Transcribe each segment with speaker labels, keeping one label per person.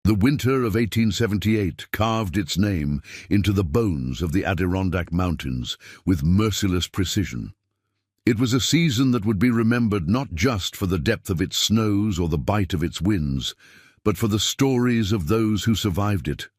Speaker 1: The winter of 1878 carved its name into the bones of the Adirondack Mountains with merciless precision. It was a season that would be remembered not just for the depth of its snows or the bite of its winds, but for the stories of those who survived it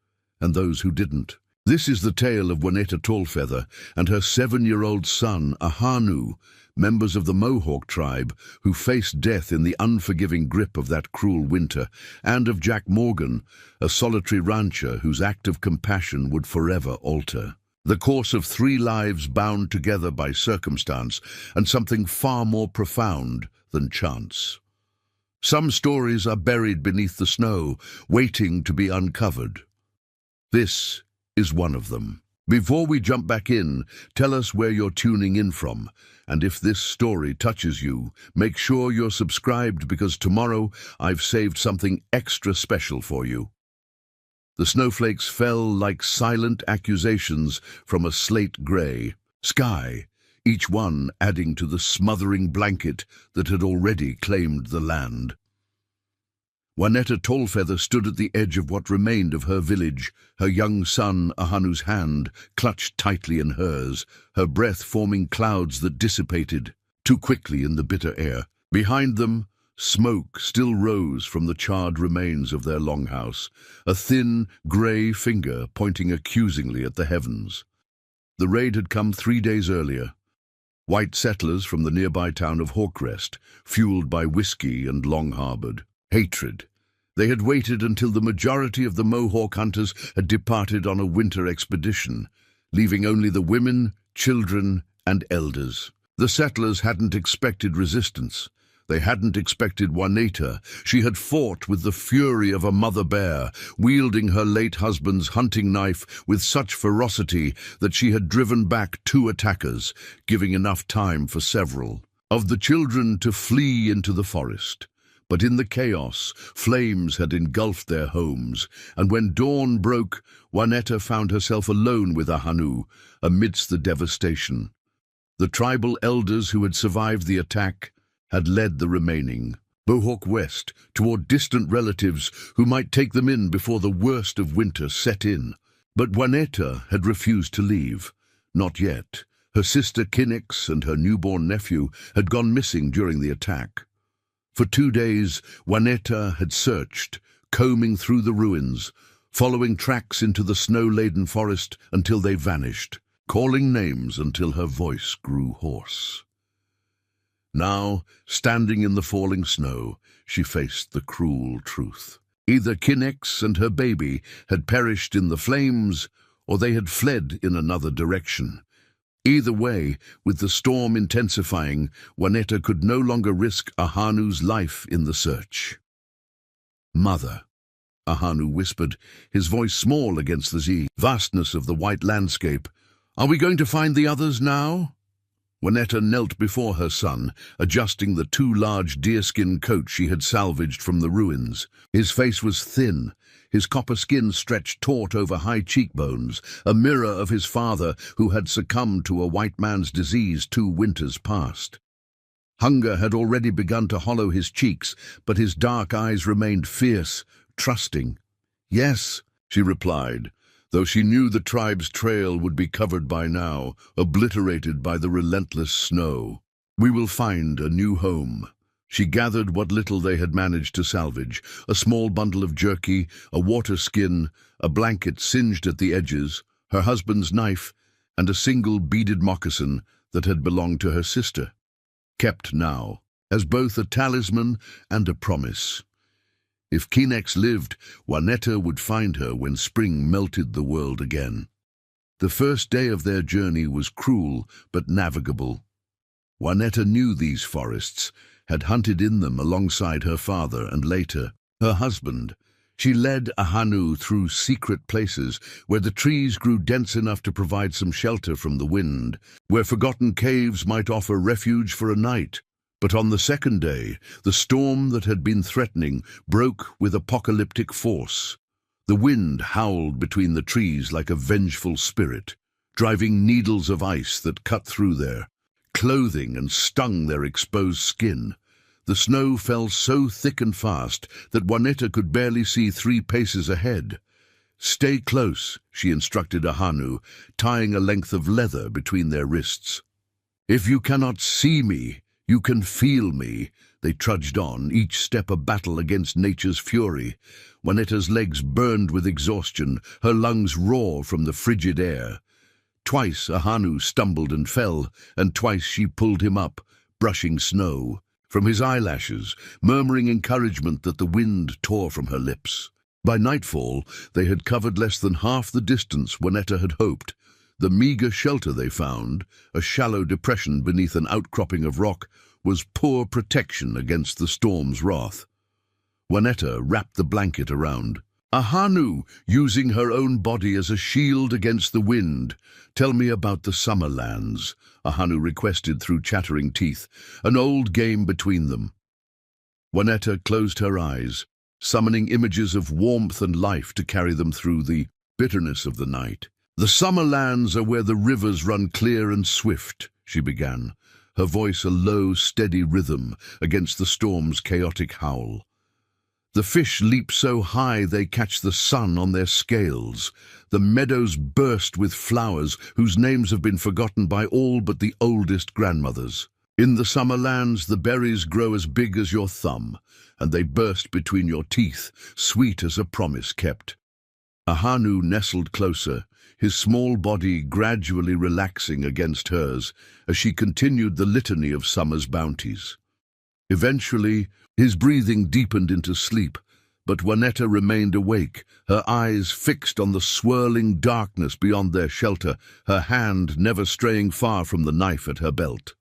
Speaker 1: and those who didn't. This is the tale of Juanita Tallfeather and her 7-year-old son, Ahanu, members of the Mohawk tribe who faced death in the unforgiving grip of that cruel winter, and of Jack Morgan, a solitary rancher whose act of compassion would forever alter the course of 3 lives bound together by circumstance and something far more profound than chance. Some stories are buried beneath the snow, waiting to be uncovered. This is one of them. Before we jump back in, tell us where you're tuning in from, and if this story touches you, make sure you're subscribed because tomorrow I've saved something extra special for you. The snowflakes fell like silent accusations from a slate-gray sky, each one adding to the smothering blanket that had already claimed the land. Juanita Tallfeather stood at the edge of what remained of her village, her young son Ahanu's hand clutched tightly in hers, her breath forming clouds that dissipated too quickly in the bitter air. Behind them, smoke still rose from the charred remains of their longhouse, a thin, grey finger pointing accusingly at the heavens. The raid had come 3 days earlier. White settlers from the nearby town of Hawkrest, fueled by whiskey and long-harbored hatred. They had waited until the majority of the Mohawk hunters had departed on a winter expedition, leaving only the women, children, and elders. The settlers hadn't expected resistance. They hadn't expected Juanita. She had fought with the fury of a mother bear, wielding her late husband's hunting knife with such ferocity that she had driven back 2 attackers, giving enough time for several of the children to flee into the forest. But in the chaos, flames had engulfed their homes, and when dawn broke, Juanita found herself alone with Ahanu amidst the devastation. The tribal elders who had survived the attack had led the remaining Mohawk west toward distant relatives who might take them in before the worst of winter set in. But Juanita had refused to leave. Not yet. Her sister Kinix and her newborn nephew had gone missing during the attack. For 2 days, Juanita had searched, combing through the ruins, following tracks into the snow-laden forest until they vanished, calling names until her voice grew hoarse. Now, standing in the falling snow, she faced the cruel truth. Either Kinix and her baby had perished in the flames, or they had fled in another direction. Either way, with the storm intensifying, Juanita could no longer risk Ahanu's life in the search. "Mother," Ahanu whispered, his voice small against the vastness of the white landscape. "Are we going to find the others now?" Juanita knelt before her son, adjusting the 2 large deerskin coats she had salvaged from the ruins. His face was thin, his copper skin stretched taut over high cheekbones, a mirror of his father who had succumbed to a white man's disease 2 winters past. Hunger had already begun to hollow his cheeks, but his dark eyes remained fierce, trusting. "Yes," she replied, though she knew the tribe's trail would be covered by now, obliterated by the relentless snow. "We will find a new home." She gathered what little they had managed to salvage, a small bundle of jerky, a water skin, a blanket singed at the edges, her husband's knife, and a single beaded moccasin that had belonged to her sister, kept now as both a talisman and a promise. If Kinix lived, Juanita would find her when spring melted the world again. The first day of their journey was cruel but navigable. Juanita knew these forests, had hunted in them alongside her father and later her husband. She led Ahanu through secret places where the trees grew dense enough to provide some shelter from the wind, where forgotten caves might offer refuge for a night. But on the second day, the storm that had been threatening broke with apocalyptic force. The wind howled between the trees like a vengeful spirit, driving needles of ice that cut through their clothing and stung their exposed skin. The snow fell so thick and fast that Juanetta could barely see 3 paces ahead. "Stay close," she instructed Ahanu, tying a length of leather between their wrists. "If you cannot see me, you can feel me." They trudged on, each step a battle against nature's fury. Juanetta's legs burned with exhaustion, her lungs raw from the frigid air. Twice Ahanu stumbled and fell, and twice she pulled him up, brushing snow from his eyelashes, murmuring encouragement that the wind tore from her lips. By nightfall, they had covered less than half the distance Juanetta had hoped. The meager shelter they found, a shallow depression beneath an outcropping of rock, was poor protection against the storm's wrath. Juanetta wrapped the blanket around Ahanu, using her own body as a shield against the wind. "Tell me about the summer lands," Ahanu requested through chattering teeth, an old game between them. Juanetta closed her eyes, summoning images of warmth and life to carry them through the bitterness of the night. "The summer lands are where the rivers run clear and swift," she began, her voice a low, steady rhythm against the storm's chaotic howl. "The fish leap so high they catch the sun on their scales. The meadows burst with flowers whose names have been forgotten by all but the oldest grandmothers. In the summer lands, the berries grow as big as your thumb, and they burst between your teeth, sweet as a promise kept." Ahanu nestled closer, his small body gradually relaxing against hers as she continued the litany of summer's bounties. Eventually, his breathing deepened into sleep, but Juanetta remained awake, her eyes fixed on the swirling darkness beyond their shelter, her hand never straying far from the knife at her belt.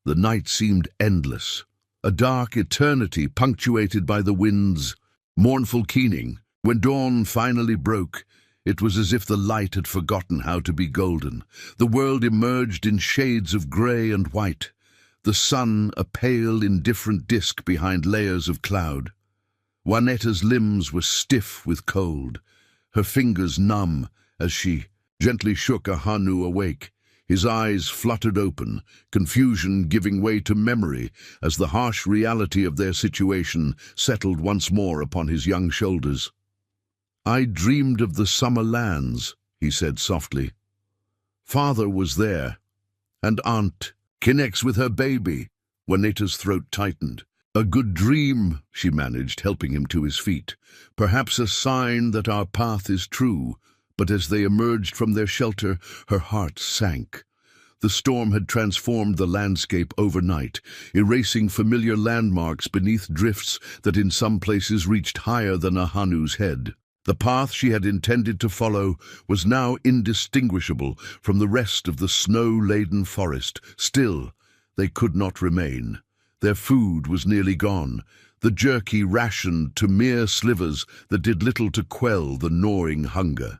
Speaker 1: The night seemed endless, a dark eternity punctuated by the wind's mournful keening. When dawn finally broke, it was as if the light had forgotten how to be golden. The world emerged in shades of grey and white, the sun a pale, indifferent disk behind layers of cloud. Juanetta's limbs were stiff with cold, her fingers numb as she gently shook Ahanu awake. His eyes fluttered open, confusion giving way to memory as the harsh reality of their situation settled once more upon his young shoulders. "I dreamed of the summer lands," he said softly. "Father was there, and Aunt connects with her baby." Juanetta's throat tightened. "A good dream," she managed, helping him to his feet. "Perhaps a sign that our path is true." But as they emerged from their shelter, her heart sank. The storm had transformed the landscape overnight, erasing familiar landmarks beneath drifts that in some places reached higher than Ahanu's head. The path she had intended to follow was now indistinguishable from the rest of the snow-laden forest. Still, they could not remain. Their food was nearly gone, the jerky rationed to mere slivers that did little to quell the gnawing hunger.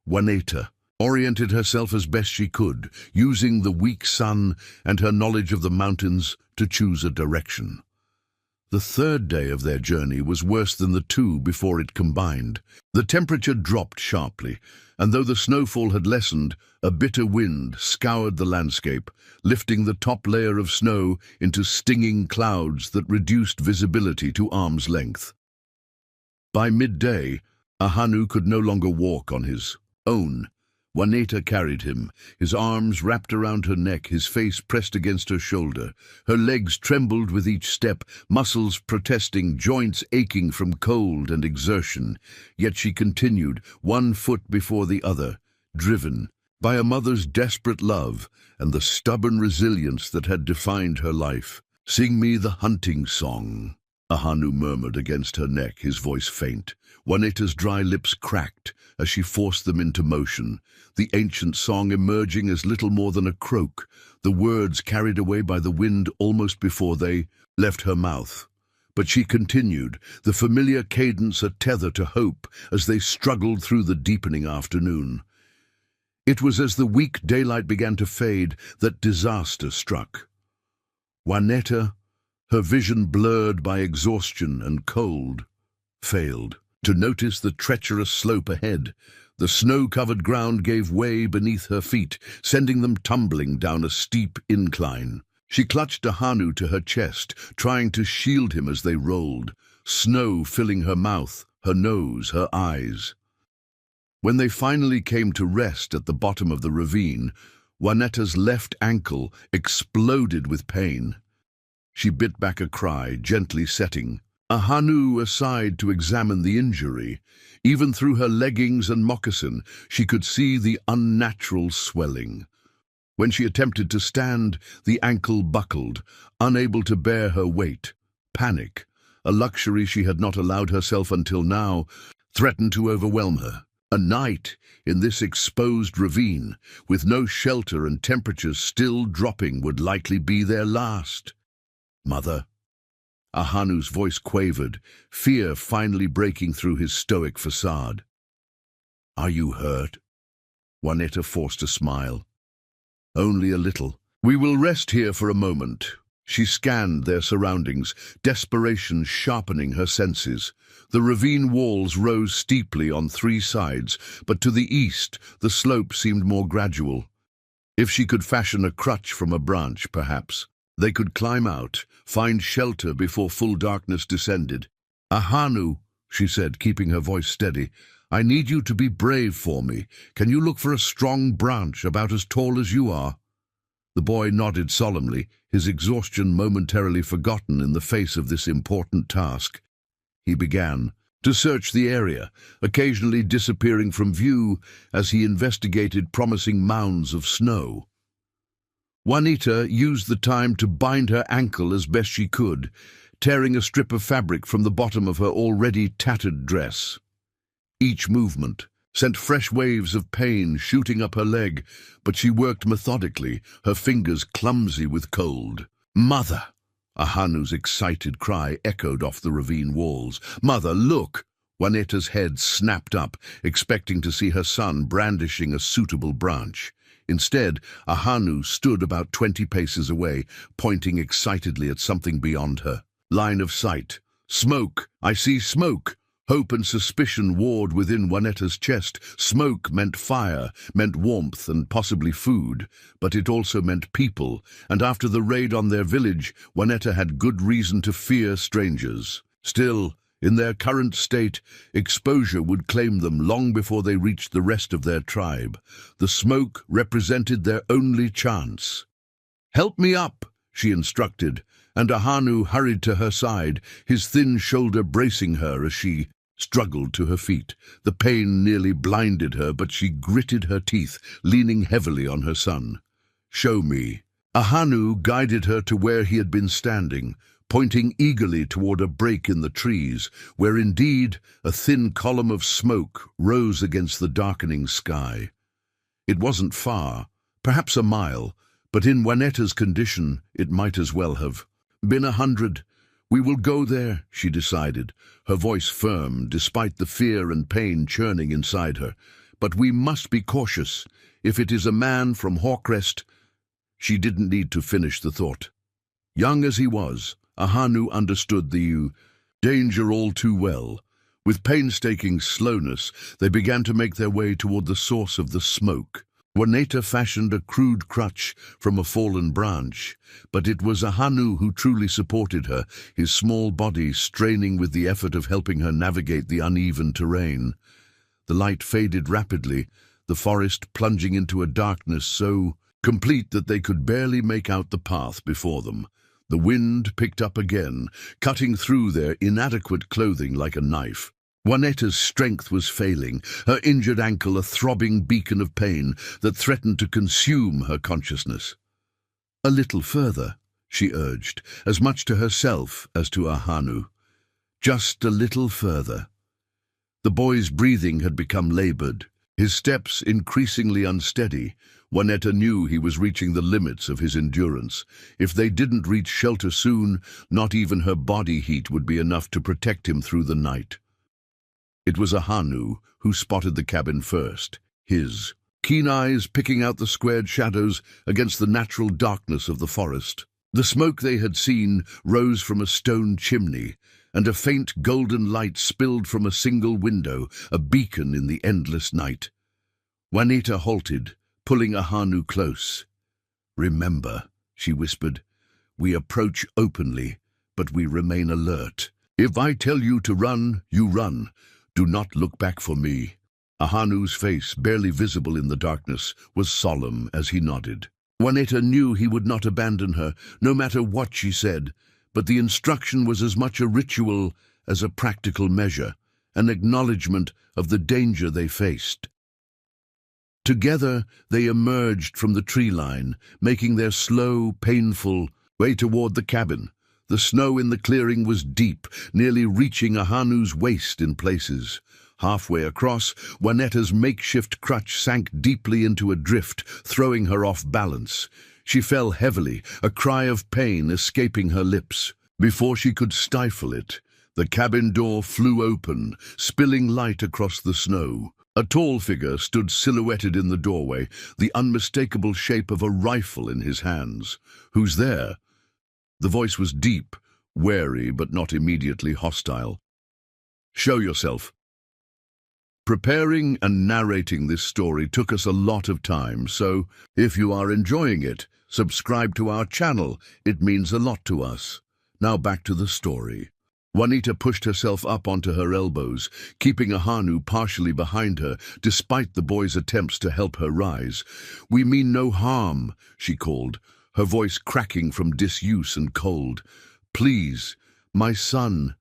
Speaker 1: Juanetta oriented herself as best she could, using the weak sun and her knowledge of the mountains to choose a direction. The third day of their journey was worse than the 2 before it combined. The temperature dropped sharply, and though the snowfall had lessened, a bitter wind scoured the landscape, lifting the top layer of snow into stinging clouds that reduced visibility to arm's length. By midday, Ahanu could no longer walk on his own. Juanetta carried him, his arms wrapped around her neck, his face pressed against her shoulder. Her legs trembled with each step, muscles protesting, joints aching from cold and exertion. Yet she continued, one foot before the other, driven by a mother's desperate love and the stubborn resilience that had defined her life. "Sing me the hunting song," Ahanu murmured against her neck, his voice faint. Juanetta's dry lips cracked as she forced them into motion, the ancient song emerging as little more than a croak, the words carried away by the wind almost before they left her mouth. But she continued, the familiar cadence a tether to hope as they struggled through the deepening afternoon. It was as the weak daylight began to fade that disaster struck. Juanetta, her vision blurred by exhaustion and cold, failed to notice the treacherous slope ahead. The snow-covered ground gave way beneath her feet, sending them tumbling down a steep incline. She clutched Ahanu to her chest, trying to shield him as they rolled, snow filling her mouth, her nose, her eyes. When they finally came to rest at the bottom of the ravine, Juaneta's left ankle exploded with pain. She bit back a cry, gently setting Ahanu aside to examine the injury. Even through her leggings and moccasin, she could see the unnatural swelling. When she attempted to stand, the ankle buckled, unable to bear her weight. Panic, a luxury she had not allowed herself until now, threatened to overwhelm her. A night in this exposed ravine, with no shelter and temperatures still dropping, would likely be their last. "Mother." Ahanu's voice quavered, fear finally breaking through his stoic facade. "Are you hurt?" Juaneta forced a smile. "Only a little. We will rest here for a moment." She scanned their surroundings, desperation sharpening her senses. The ravine walls rose steeply on three sides, but to the east the slope seemed more gradual. If she could fashion a crutch from a branch, perhaps, they could climb out, find shelter before full darkness descended. "Ahanu," she said, keeping her voice steady, "I need you to be brave for me. Can you look for a strong branch about as tall as you are?" The boy nodded solemnly, his exhaustion momentarily forgotten in the face of this important task. He began to search the area, occasionally disappearing from view as he investigated promising mounds of snow. Juaneta used the time to bind her ankle as best she could, tearing a strip of fabric from the bottom of her already tattered dress. Each movement sent fresh waves of pain shooting up her leg, but she worked methodically, her fingers clumsy with cold. "Mother!" Ahanu's excited cry echoed off the ravine walls. "Mother, look!" Juaneta's head snapped up, expecting to see her son brandishing a suitable branch. Instead, Ahanu stood about 20 paces away, pointing excitedly at something beyond her. Line of sight. "Smoke! I see smoke!" Hope and suspicion warred within Juaneta's chest. Smoke meant fire, meant warmth and possibly food, but it also meant people, and after the raid on their village, Juaneta had good reason to fear strangers. Still, in their current state, exposure would claim them long before they reached the rest of their tribe. The smoke represented their only chance. "Help me up," she instructed, and Ahanu hurried to her side, his thin shoulder bracing her as she struggled to her feet. The pain nearly blinded her, but she gritted her teeth, leaning heavily on her son. "Show me." Ahanu guided her to where he had been standing, pointing eagerly toward a break in the trees, where indeed a thin column of smoke rose against the darkening sky. It wasn't far, perhaps a mile, but in Juaneta's condition it might as well have been 100. "We will go there," she decided, her voice firm despite the fear and pain churning inside her. "But we must be cautious. If it is a man from Hawkrest—" She didn't need to finish the thought. Young as he was, Ahanu understood the danger all too well. With painstaking slowness, they began to make their way toward the source of the smoke. Juaneta fashioned a crude crutch from a fallen branch, but it was Ahanu who truly supported her, his small body straining with the effort of helping her navigate the uneven terrain. The light faded rapidly, the forest plunging into a darkness so complete that they could barely make out the path before them. The wind picked up again, cutting through their inadequate clothing like a knife. Juaneta's strength was failing, her injured ankle a throbbing beacon of pain that threatened to consume her consciousness. "A little further," she urged, as much to herself as to Ahanu. "Just a little further." The boy's breathing had become labored, his steps increasingly unsteady. Juaneta knew he was reaching the limits of his endurance. If they didn't reach shelter soon, not even her body heat would be enough to protect him through the night. It was Ahanu who spotted the cabin first, his keen eyes picking out the squared shadows against the natural darkness of the forest. The smoke they had seen rose from a stone chimney, and a faint golden light spilled from a single window, a beacon in the endless night. Juaneta halted, pulling Ahanu close. "Remember," she whispered, We approach openly, but we remain alert. If I tell you to run, you run. Do not look back for me." Ahanu's face, barely visible in the darkness, was solemn as he nodded. Juanita knew he would not abandon her, no matter what she said, but the instruction was as much a ritual as a practical measure, an acknowledgement of the danger they faced. Together, they emerged from the tree line, making their slow, painful way toward the cabin. The snow in the clearing was deep, nearly reaching Ahanu's waist in places. Halfway across, Juaneta's makeshift crutch sank deeply into a drift, throwing her off balance. She fell heavily, a cry of pain escaping her lips. Before she could stifle it, the cabin door flew open, spilling light across the snow. A tall figure stood silhouetted in the doorway, the unmistakable shape of a rifle in his hands. "Who's there?" The voice was deep, wary but not immediately hostile. "Show yourself." Preparing and narrating this story took us a lot of time, so if you are enjoying it, subscribe to our channel. It means a lot to us. Now back to the story. Juanita pushed herself up onto her elbows, keeping Ahanu partially behind her, despite the boy's attempts to help her rise. "We mean no harm," she called, her voice cracking from disuse and cold. "Please, my son."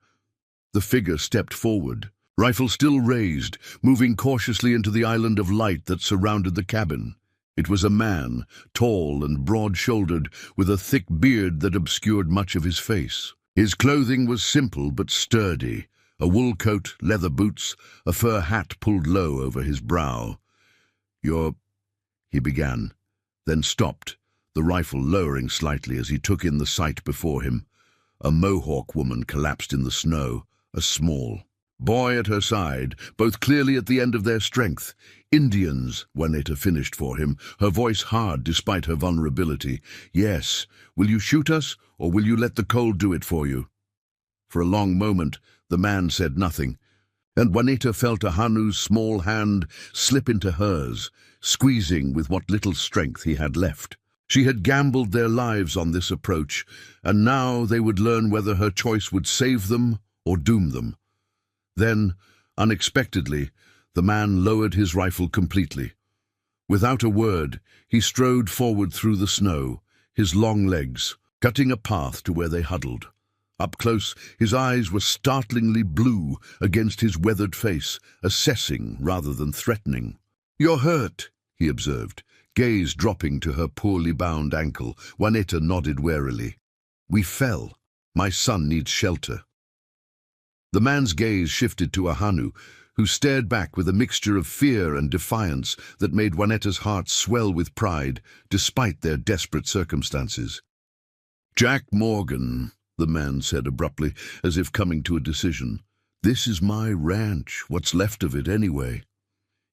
Speaker 1: The figure stepped forward, rifle still raised, moving cautiously into the island of light that surrounded the cabin. It was a man, tall and broad-shouldered, with a thick beard that obscured much of his face. His clothing was simple but sturdy, a wool coat, leather boots, a fur hat pulled low over his brow. "You're—" he began, then stopped, the rifle lowering slightly as he took in the sight before him. A Mohawk woman collapsed in the snow, a small boy at her side, both clearly at the end of their strength. "Indians," Juanita finished for him, her voice hard despite her vulnerability. "Yes. Will you shoot us, or will you let the cold do it for you?" For a long moment, the man said nothing, and Juanita felt Ahanu's small hand slip into hers, squeezing with what little strength he had left. She had gambled their lives on this approach, and now they would learn whether her choice would save them or doom them. Then, unexpectedly, the man lowered his rifle completely. Without a word, he strode forward through the snow, his long legs cutting a path to where they huddled. Up close, his eyes were startlingly blue against his weathered face, assessing rather than threatening. "You're hurt," he observed, gaze dropping to her poorly bound ankle. Juanita nodded warily. "We fell. My son needs shelter." The man's gaze shifted to Ahanu, who stared back with a mixture of fear and defiance that made Juanita's heart swell with pride, despite their desperate circumstances. "Jack Morgan," the man said abruptly, as if coming to a decision. "This is my ranch, what's left of it anyway."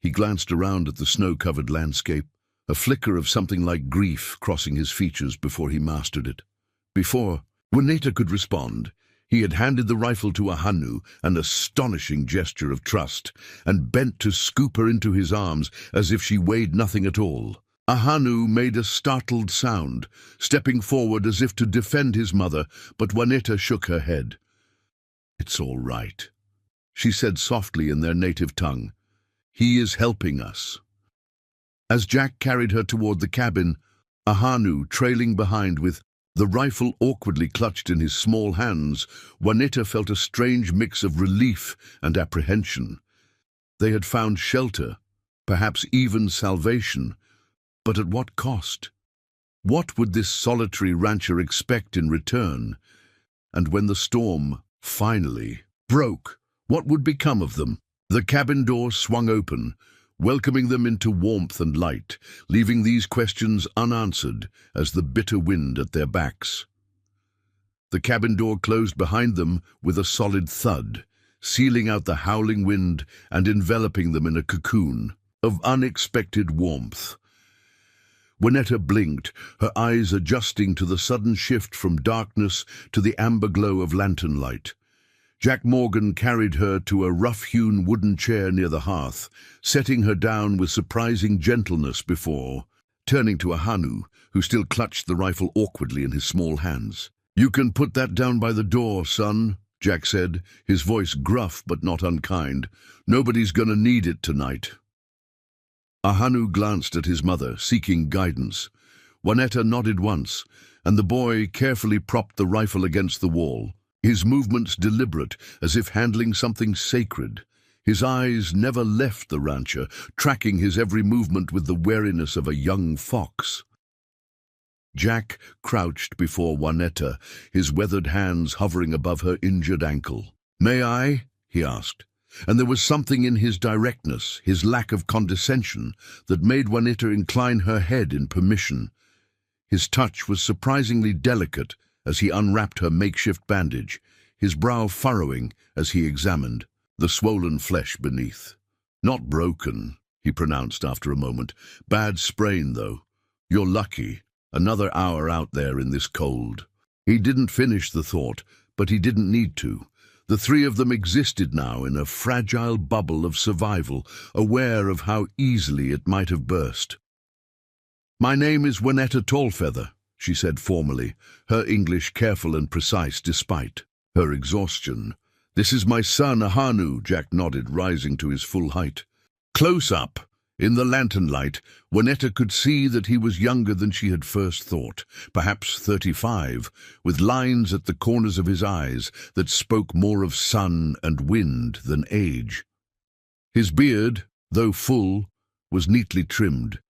Speaker 1: He glanced around at the snow-covered landscape, a flicker of something like grief crossing his features before he mastered it. Before Juanita could respond, he had handed the rifle to Ahanu, an astonishing gesture of trust, and bent to scoop her into his arms as if she weighed nothing at all. Ahanu made a startled sound, stepping forward as if to defend his mother, but Juanita shook her head. "It's all right," she said softly in their native tongue. "He is helping us." As Jack carried her toward the cabin, Ahanu trailing behind with the rifle awkwardly clutched in his small hands, Juanita felt a strange mix of relief and apprehension. They had found shelter, perhaps even salvation, but at what cost? What would this solitary rancher expect in return? And when the storm finally broke, what would become of them? The cabin door swung open, welcoming them into warmth and light, leaving these questions unanswered as the bitter wind at their backs. The cabin door closed behind them with a solid thud, sealing out the howling wind and enveloping them in a cocoon of unexpected warmth. Juanita blinked, her eyes adjusting to the sudden shift from darkness to the amber glow of lantern light. Jack Morgan carried her to a rough-hewn wooden chair near the hearth, setting her down with surprising gentleness before turning to Ahanu, who still clutched the rifle awkwardly in his small hands. "You can put that down by the door, son," Jack said, his voice gruff but not unkind. "Nobody's gonna need it tonight." Ahanu glanced at his mother, seeking guidance. Juanetta nodded once, and the boy carefully propped the rifle against the wall, his movements deliberate, as if handling something sacred. His eyes never left the rancher, tracking his every movement with the wariness of a young fox. Jack crouched before Juanetta, his weathered hands hovering above her injured ankle. "May I?" he asked, and there was something in his directness, his lack of condescension, that made Juanetta incline her head in permission. His touch was surprisingly delicate as he unwrapped her makeshift bandage, his brow furrowing as he examined the swollen flesh beneath. "Not broken," he pronounced after a moment. "Bad sprain, though. You're lucky. Another hour out there in this cold." He didn't finish the thought, but he didn't need to. The three of them existed now in a fragile bubble of survival, aware of how easily it might have burst. "My name is Juanetta Tallfeather," she said formally, her English careful and precise despite her exhaustion. "This is my son, Ahanu," Jack nodded, rising to his full height. Close up, in the lantern light, Juanetta could see that he was younger than she had first thought, perhaps 35, with lines at the corners of his eyes that spoke more of sun and wind than age. His beard, though full, was neatly trimmed,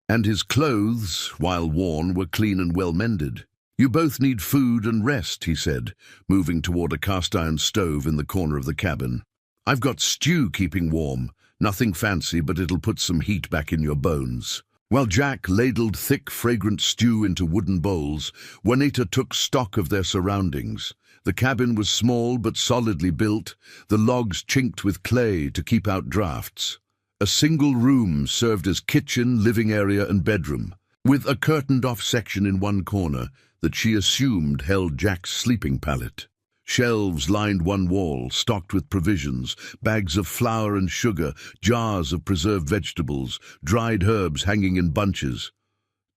Speaker 1: and his clothes, while worn, were clean and well-mended. "You both need food and rest," he said, moving toward a cast-iron stove in the corner of the cabin. "I've got stew keeping warm. Nothing fancy, but it'll put some heat back in your bones." While Jack ladled thick, fragrant stew into wooden bowls, Juanita took stock of their surroundings. The cabin was small but solidly built, the logs chinked with clay to keep out drafts. A single room served as kitchen, living area, and bedroom, with a curtained-off section in one corner that she assumed held Jack's sleeping pallet. Shelves lined one wall, stocked with provisions, bags of flour and sugar, jars of preserved vegetables, dried herbs hanging in bunches.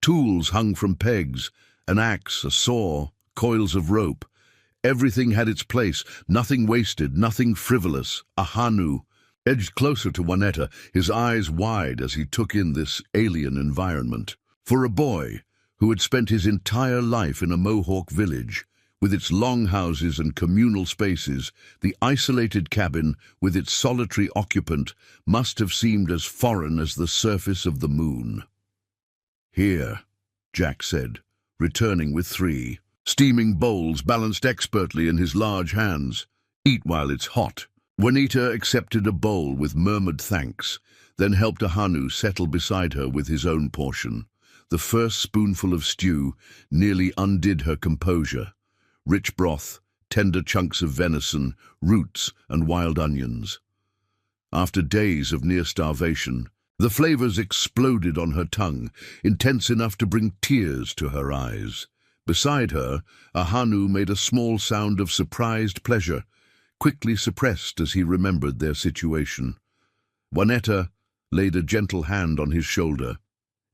Speaker 1: Tools hung from pegs, an axe, a saw, coils of rope. Everything had its place, nothing wasted, nothing frivolous. Ahanu edged closer to Juanetta, his eyes wide as he took in this alien environment. For a boy who had spent his entire life in a Mohawk village, with its longhouses and communal spaces, the isolated cabin with its solitary occupant must have seemed as foreign as the surface of the moon. "Here," Jack said, returning with 3 steaming bowls balanced expertly in his large hands. "Eat while it's hot." Juanita accepted a bowl with murmured thanks, then helped Ahanu settle beside her with his own portion. The first spoonful of stew nearly undid her composure. Rich broth, tender chunks of venison, roots, and wild onions. After days of near starvation, the flavors exploded on her tongue, intense enough to bring tears to her eyes. Beside her, Ahanu made a small sound of surprised pleasure, quickly suppressed as he remembered their situation. Juanetta laid a gentle hand on his shoulder,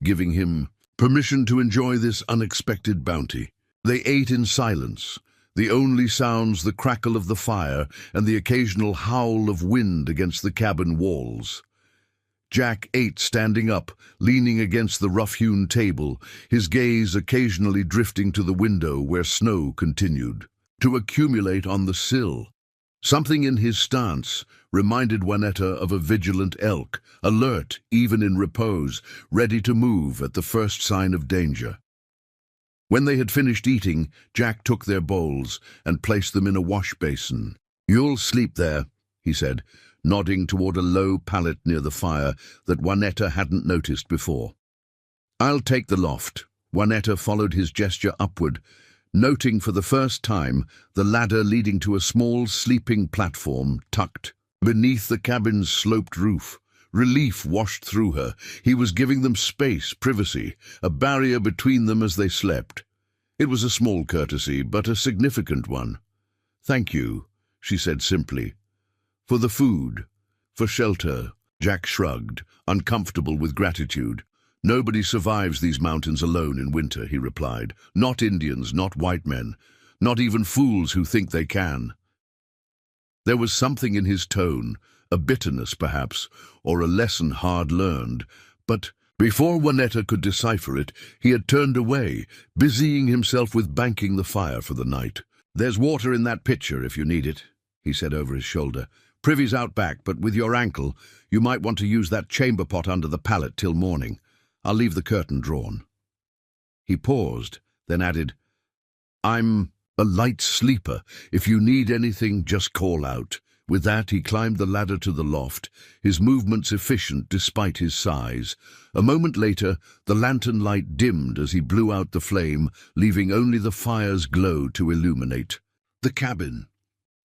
Speaker 1: giving him permission to enjoy this unexpected bounty. They ate in silence, the only sounds the crackle of the fire and the occasional howl of wind against the cabin walls. Jack ate standing up, leaning against the rough-hewn table, his gaze occasionally drifting to the window where snow continued to accumulate on the sill. Something in his stance reminded Juanetta of a vigilant elk, alert even in repose, ready to move at the first sign of danger. When they had finished eating, Jack took their bowls and placed them in a wash basin. "You'll sleep there," he said, nodding toward a low pallet near the fire that Juanetta hadn't noticed before. "I'll take the loft." Juanetta followed his gesture upward, noting for the first time the ladder leading to a small sleeping platform tucked beneath the cabin's sloped roof. Relief washed through her. He was giving them space, privacy, a barrier between them as they slept. It was a small courtesy, but a significant one. "Thank you," she said simply. "For the food, for shelter." Jack shrugged, uncomfortable with gratitude. "Nobody survives these mountains alone in winter," he replied. "Not Indians, not white men, not even fools who think they can." There was something in his tone, a bitterness perhaps, or a lesson hard learned, but before Juanetta could decipher it, he had turned away, busying himself with banking the fire for the night. "There's water in that pitcher if you need it," he said over his shoulder. "Privy's out back, but with your ankle, you might want to use that chamber pot under the pallet till morning. I'll leave the curtain drawn." He paused, then added, "I'm a light sleeper. If you need anything, just call out." With that, he climbed the ladder to the loft, his movements efficient despite his size. A moment later, the lantern light dimmed as he blew out the flame, leaving only the fire's glow to illuminate the cabin.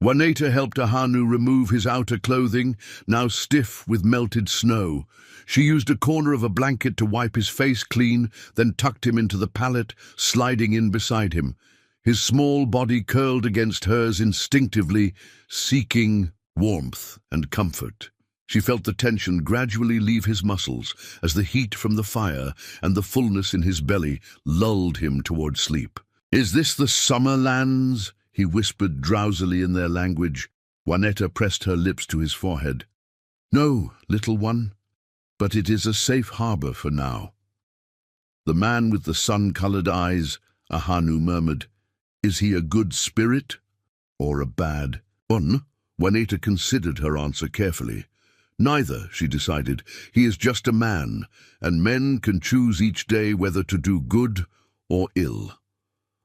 Speaker 1: Juanetta helped Ahanu remove his outer clothing, now stiff with melted snow. She used a corner of a blanket to wipe his face clean, then tucked him into the pallet, sliding in beside him. His small body curled against hers instinctively, seeking warmth and comfort. She felt the tension gradually leave his muscles as the heat from the fire and the fullness in his belly lulled him toward sleep. "Is this the summer lands?" he whispered drowsily in their language. Juanetta pressed her lips to his forehead. "No, little one, but it is a safe harbor for now." The man with the sun-colored eyes, Ahanu murmured, "Is he a good spirit or a bad one?" Juanetta considered her answer carefully. "Neither," she decided. "He is just a man, and men can choose each day whether to do good or ill."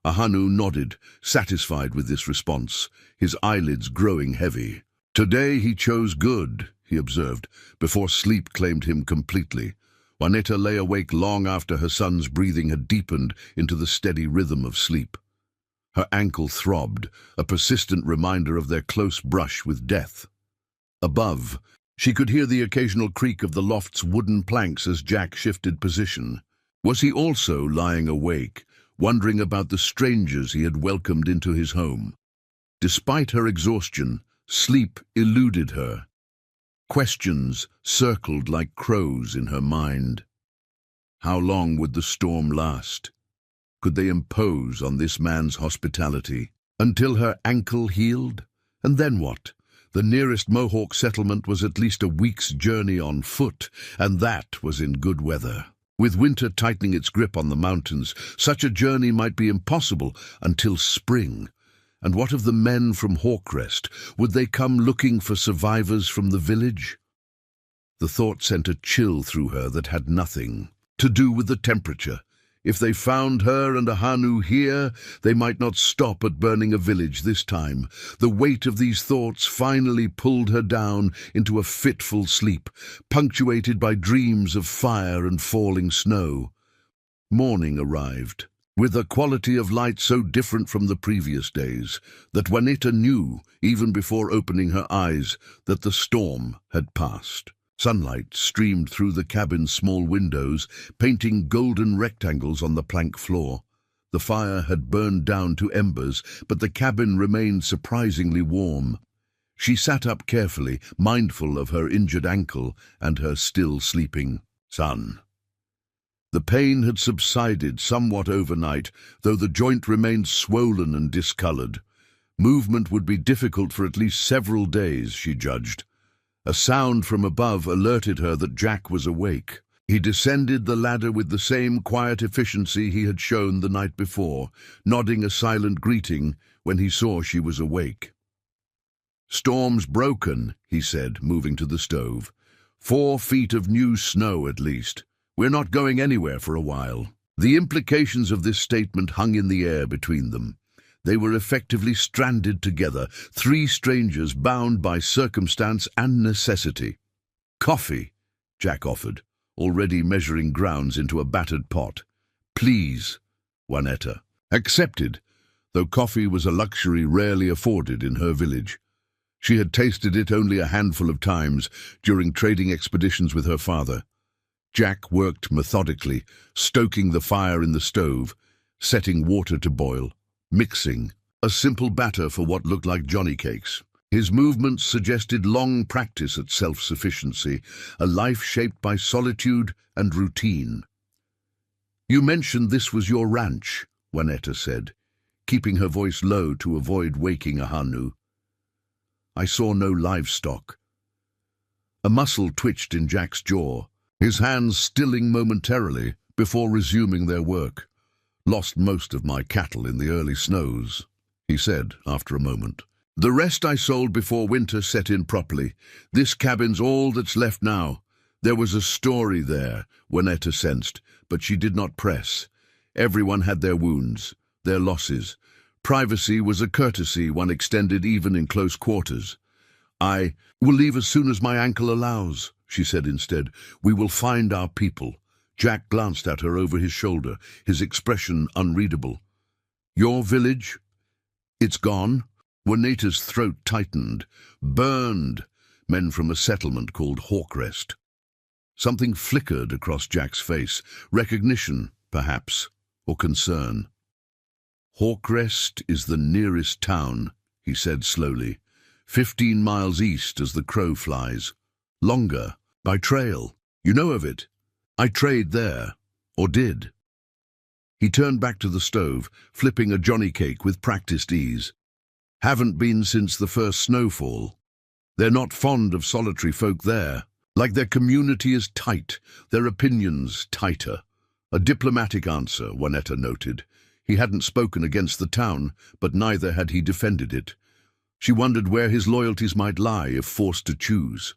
Speaker 1: Ahanu nodded, satisfied with this response, his eyelids growing heavy. "Today he chose good," he observed, before sleep claimed him completely. Juanetta lay awake long after her son's breathing had deepened into the steady rhythm of sleep. Her ankle throbbed, a persistent reminder of their close brush with death. Above, she could hear the occasional creak of the loft's wooden planks as Jack shifted position. Was he also lying awake, wondering about the strangers he had welcomed into his home? Despite her exhaustion, sleep eluded her. Questions circled like crows in her mind. How long would the storm last? Could they impose on this man's hospitality? Until her ankle healed? And then what? The nearest Mohawk settlement was at least a week's journey on foot, and that was in good weather. With winter tightening its grip on the mountains, such a journey might be impossible until spring. And what of the men from Hawkrest? Would they come looking for survivors from the village? The thought sent a chill through her that had nothing to do with the temperature. If they found her and Ahanu here, they might not stop at burning a village this time. The weight of these thoughts finally pulled her down into a fitful sleep, punctuated by dreams of fire and falling snow. Morning arrived, with a quality of light so different from the previous days that Juanetta knew, even before opening her eyes, that the storm had passed. Sunlight streamed through the cabin's small windows, painting golden rectangles on the plank floor. The fire had burned down to embers, but the cabin remained surprisingly warm. She sat up carefully, mindful of her injured ankle and her still sleeping son. The pain had subsided somewhat overnight, though the joint remained swollen and discolored. Movement would be difficult for at least several days, she judged. A sound from above alerted her that Jack was awake. He descended the ladder with the same quiet efficiency he had shown the night before, nodding a silent greeting when he saw she was awake. "Storm's broken," he said, moving to the stove. 4 feet of new snow at least. We're not going anywhere for a while." The implications of this statement hung in the air between them. They were effectively stranded together, 3 strangers bound by circumstance and necessity. "Coffee," Jack offered, already measuring grounds into a battered pot. "Please," Juanetta accepted, though coffee was a luxury rarely afforded in her village. She had tasted it only a handful of times during trading expeditions with her father. Jack worked methodically, stoking the fire in the stove, setting water to boil, mixing, a simple batter for what looked like johnny cakes. His movements suggested long practice at self-sufficiency, a life shaped by solitude and routine. "You mentioned this was your ranch," Juanetta said, keeping her voice low to avoid waking Ahanu. "I saw no livestock." A muscle twitched in Jack's jaw, his hands stilling momentarily before resuming their work. "Lost most of my cattle in the early snows," he said after a moment. "The rest I sold before winter set in properly. This cabin's all that's left now." There was a story there, Juanetta sensed, but she did not press. Everyone had their wounds, their losses. Privacy was a courtesy one extended even in close quarters. "I will leave as soon as my ankle allows," she said instead. "We will find our people." Jack glanced at her over his shoulder, his expression unreadable. "Your village? It's gone?" Juanita's throat tightened. "Burned," men from a settlement called Hawk. Something flickered across Jack's face. Recognition, perhaps, or concern. "Hawk is the nearest town," he said slowly. 15 miles east as the crow flies. Longer, by trail. You know of it? I trade there, or did." He turned back to the stove, flipping a johnny cake with practiced ease. "Haven't been since the first snowfall. They're not fond of solitary folk there. Like their community is tight, their opinions tighter." A diplomatic answer, Juanetta noted. He hadn't spoken against the town, but neither had he defended it. She wondered where his loyalties might lie if forced to choose.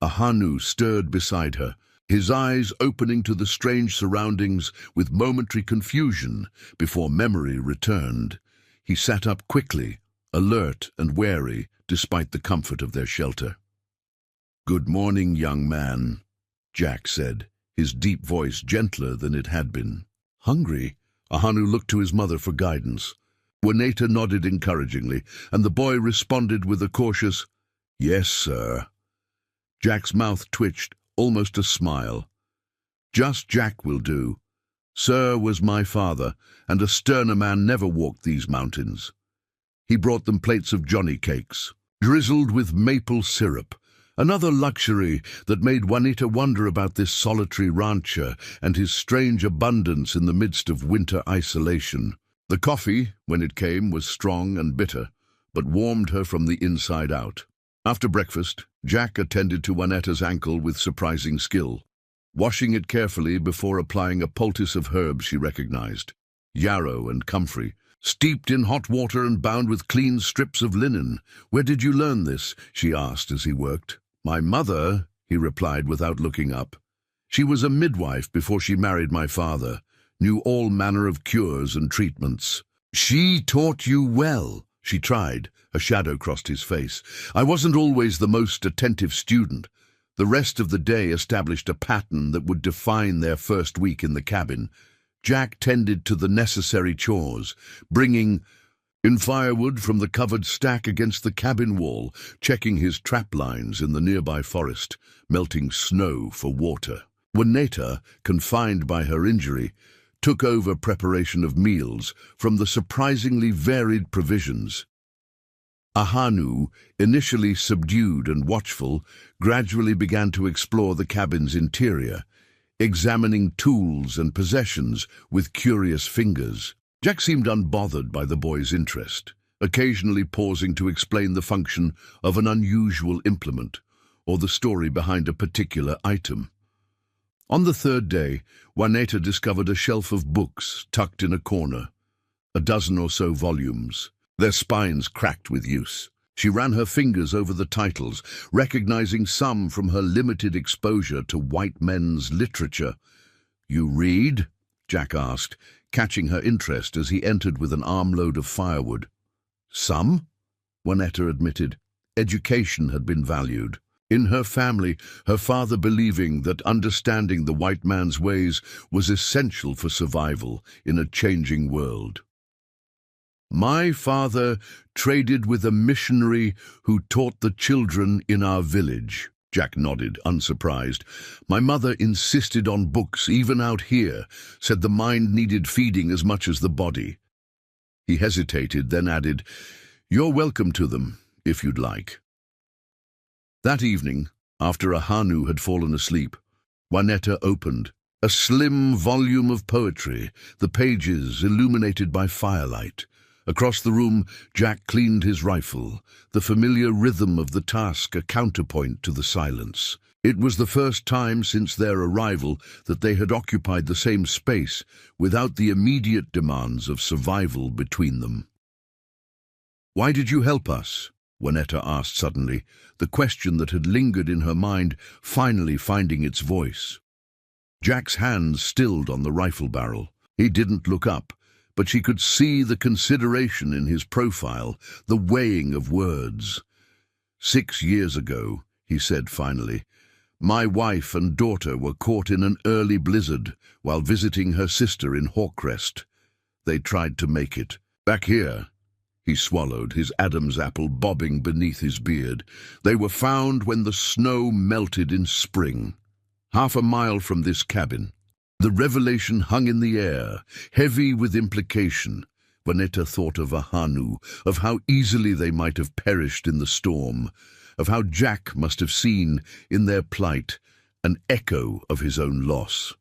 Speaker 1: Ahanu stirred beside her, his eyes opening to the strange surroundings with momentary confusion before memory returned. He sat up quickly, alert and wary despite the comfort of their shelter. "Good morning, young man," Jack said, his deep voice gentler than it had been. "Hungry?" Ahanu looked to his mother for guidance. Juanetta nodded encouragingly, and the boy responded with a cautious, "Yes, sir." Jack's mouth twitched, almost a smile. "Just Jack will do. Sir was my father, and a sterner man never walked these mountains." He brought them plates of johnny cakes, drizzled with maple syrup, another luxury that made Juanita wonder about this solitary rancher and his strange abundance in the midst of winter isolation. The coffee, when it came, was strong and bitter, but warmed her from the inside out. After breakfast, Jack attended to Juaneta's ankle with surprising skill, washing it carefully before applying a poultice of herbs she recognized, yarrow and comfrey, steeped in hot water and bound with clean strips of linen. "Where did you learn this?" she asked as he worked. "My mother," he replied without looking up. "She was a midwife before she married my father, knew all manner of cures and treatments." "She taught you well." She tried. A shadow crossed his face. "I wasn't always the most attentive student." The rest of the day established a pattern that would define their first week in the cabin. Jack tended to the necessary chores, bringing in firewood from the covered stack against the cabin wall, checking his trap lines in the nearby forest, melting snow for water. Juanita, confined by her injury, took over preparation of meals from the surprisingly varied provisions. Ahanu, initially subdued and watchful, gradually began to explore the cabin's interior, examining tools and possessions with curious fingers. Jack seemed unbothered by the boy's interest, occasionally pausing to explain the function of an unusual implement or the story behind a particular item. On the third day, Juanita discovered a shelf of books tucked in a corner, a dozen or so volumes, their spines cracked with use. She ran her fingers over the titles, recognizing some from her limited exposure to white men's literature. "You read?" Jack asked, catching her interest as he entered with an armload of firewood. "Some," Juanetta admitted. Education had been valued. In her family, her father believing that understanding the white man's ways was essential for survival in a changing world. "My father traded with a missionary who taught the children in our village." Jack nodded, unsurprised. "My mother insisted on books, even out here, said the mind needed feeding as much as the body." He hesitated, then added, "You're welcome to them, if you'd like." That evening, after Ahanu had fallen asleep, Juanetta opened, A slim volume of poetry, the pages illuminated by firelight. Across the room, Jack cleaned his rifle, the familiar rhythm of the task a counterpoint to the silence. It was the first time since their arrival that they had occupied the same space without the immediate demands of survival between them. "Why did you help us?" Juanetta asked suddenly, the question that had lingered in her mind finally finding its voice. Jack's hands stilled on the rifle barrel. He didn't look up, but she could see the consideration in his profile, the weighing of words. "6 years ago," he said finally, "my wife and daughter were caught in an early blizzard while visiting her sister in Hawkrest. They tried to make it. Back here," he swallowed, his Adam's apple bobbing beneath his beard. "They were found when the snow melted in spring. 1/2 mile from this cabin." The revelation hung in the air, heavy with implication. Juanetta thought of Ahanu, of how easily they might have perished in the storm, of how Jack must have seen, in their plight, an echo of his own loss.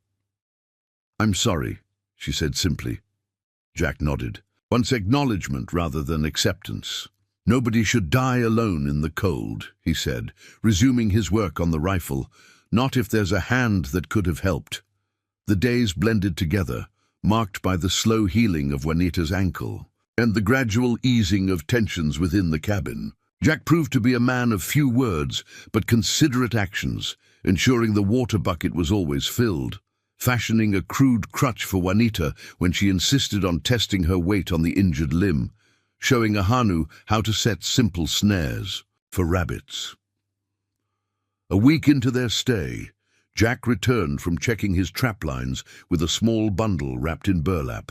Speaker 1: "I'm sorry," she said simply. Jack nodded. Once acknowledgement rather than acceptance. "Nobody should die alone in the cold," he said, resuming his work on the rifle. "Not if there's a hand that could have helped." The days blended together, marked by the slow healing of Juanita's ankle and the gradual easing of tensions within the cabin. Jack proved to be a man of few words, but considerate actions, ensuring the water bucket was always filled, fashioning a crude crutch for Juanita when she insisted on testing her weight on the injured limb, showing Ahanu how to set simple snares for rabbits. A week into their stay, Jack returned from checking his trap lines with a small bundle wrapped in burlap.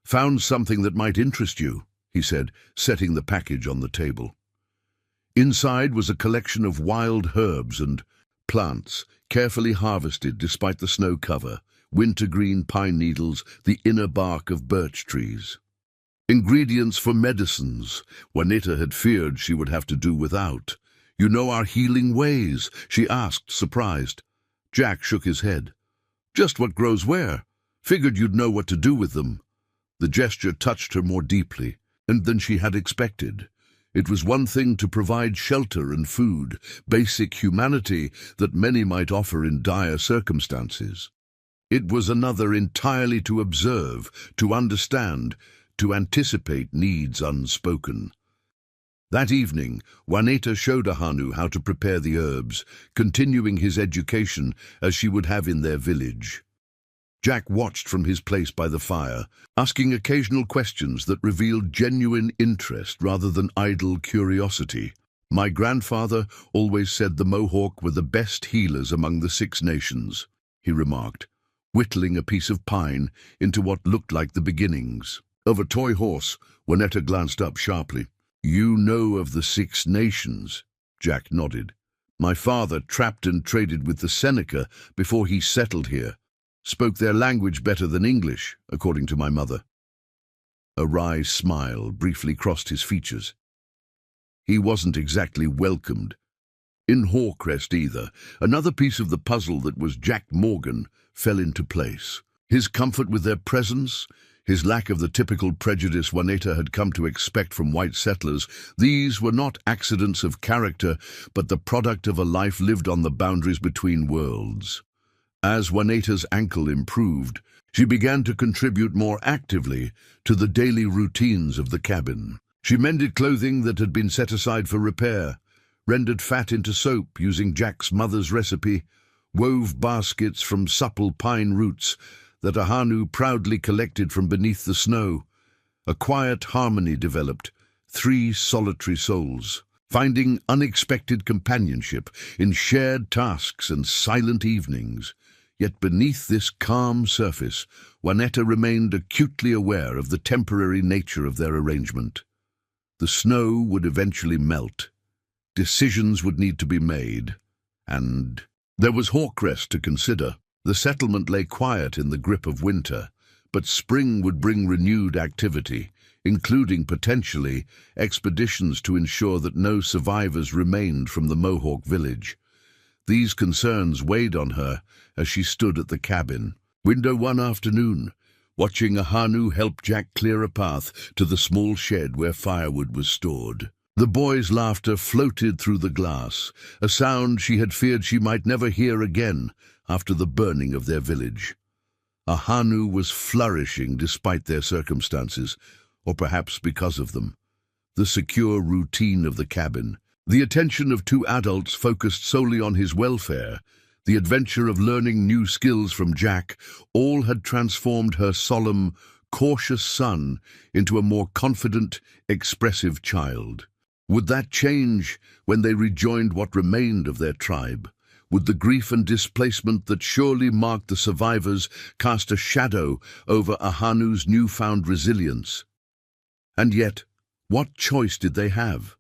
Speaker 1: "Found something that might interest you," he said, setting the package on the table. Inside was a collection of wild herbs and plants, carefully harvested despite the snow cover, wintergreen pine needles, the inner bark of birch trees. Ingredients for medicines Juanita had feared she would have to do without. "You know our healing ways?" she asked, surprised. Jack shook his head. "Just what grows where. Figured you'd know what to do with them." The gesture touched her more deeply than she had expected. It was one thing to provide shelter and food, basic humanity that many might offer in dire circumstances. It was another entirely to observe, to understand, to anticipate needs unspoken. That evening, Juanita showed Ahanu how to prepare the herbs, continuing his education as she would have in their village. Jack watched from his place by the fire, asking occasional questions that revealed genuine interest rather than idle curiosity. "My grandfather always said the Mohawk were the best healers among the 6 nations, he remarked, whittling a piece of pine into what looked like the beginnings of a toy horse. Juanetta glanced up sharply. "You know of the 6 nations?" Jack nodded. "My father trapped and traded with the Seneca before he settled here. Spoke their language better than English, according to my mother." A wry smile briefly crossed his features. He wasn't exactly welcomed in Hawkrest either. Another piece of the puzzle that was Jack Morgan fell into place. His comfort with their presence, his lack of the typical prejudice Juanita had come to expect from white settlers, these were not accidents of character, but the product of a life lived on the boundaries between worlds. As Juanita's ankle improved, she began to contribute more actively to the daily routines of the cabin. She mended clothing that had been set aside for repair, rendered fat into soap using Jack's mother's recipe, wove baskets from supple pine roots that Ahanu proudly collected from beneath the snow. A quiet harmony developed, 3 solitary souls, finding unexpected companionship in shared tasks and silent evenings. Yet beneath this calm surface, Juanetta remained acutely aware of the temporary nature of their arrangement. The snow would eventually melt, decisions would need to be made, and there was Hawkrest to consider. The settlement lay quiet in the grip of winter, but spring would bring renewed activity, including potentially expeditions to ensure that no survivors remained from the Mohawk village. These concerns weighed on her as she stood at the cabin window one afternoon, watching Ahanu help Jack clear a path to the small shed where firewood was stored. The boy's laughter floated through the glass, a sound she had feared she might never hear again after the burning of their village. Ahanu was flourishing despite their circumstances, or perhaps because of them. The secure routine of the cabin, the attention of two adults focused solely on his welfare, the adventure of learning new skills from Jack, all had transformed her solemn, cautious son into a more confident, expressive child. Would that change when they rejoined what remained of their tribe? Would the grief and displacement that surely marked the survivors cast a shadow over Ahanu's newfound resilience? And yet, what choice did they have?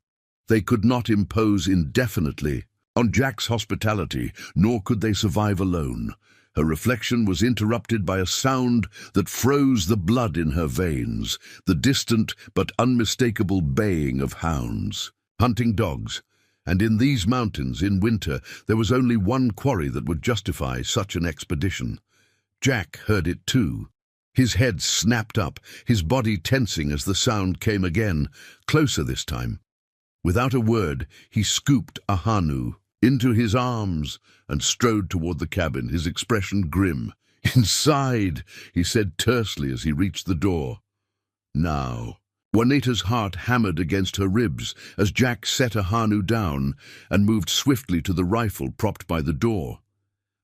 Speaker 1: They could not impose indefinitely on Jack's hospitality, nor could they survive alone. Her reflection was interrupted by a sound that froze the blood in her veins, the distant but unmistakable baying of hounds, hunting dogs. And in these mountains, in winter, there was only one quarry that would justify such an expedition. Jack heard it too. His head snapped up, his body tensing as the sound came again, closer this time. Without a word, he scooped Ahanu into his arms and strode toward the cabin, his expression grim. "Inside," he said tersely as he reached the door. "Now." Juanita's heart hammered against her ribs as Jack set Ahanu down and moved swiftly to the rifle propped by the door.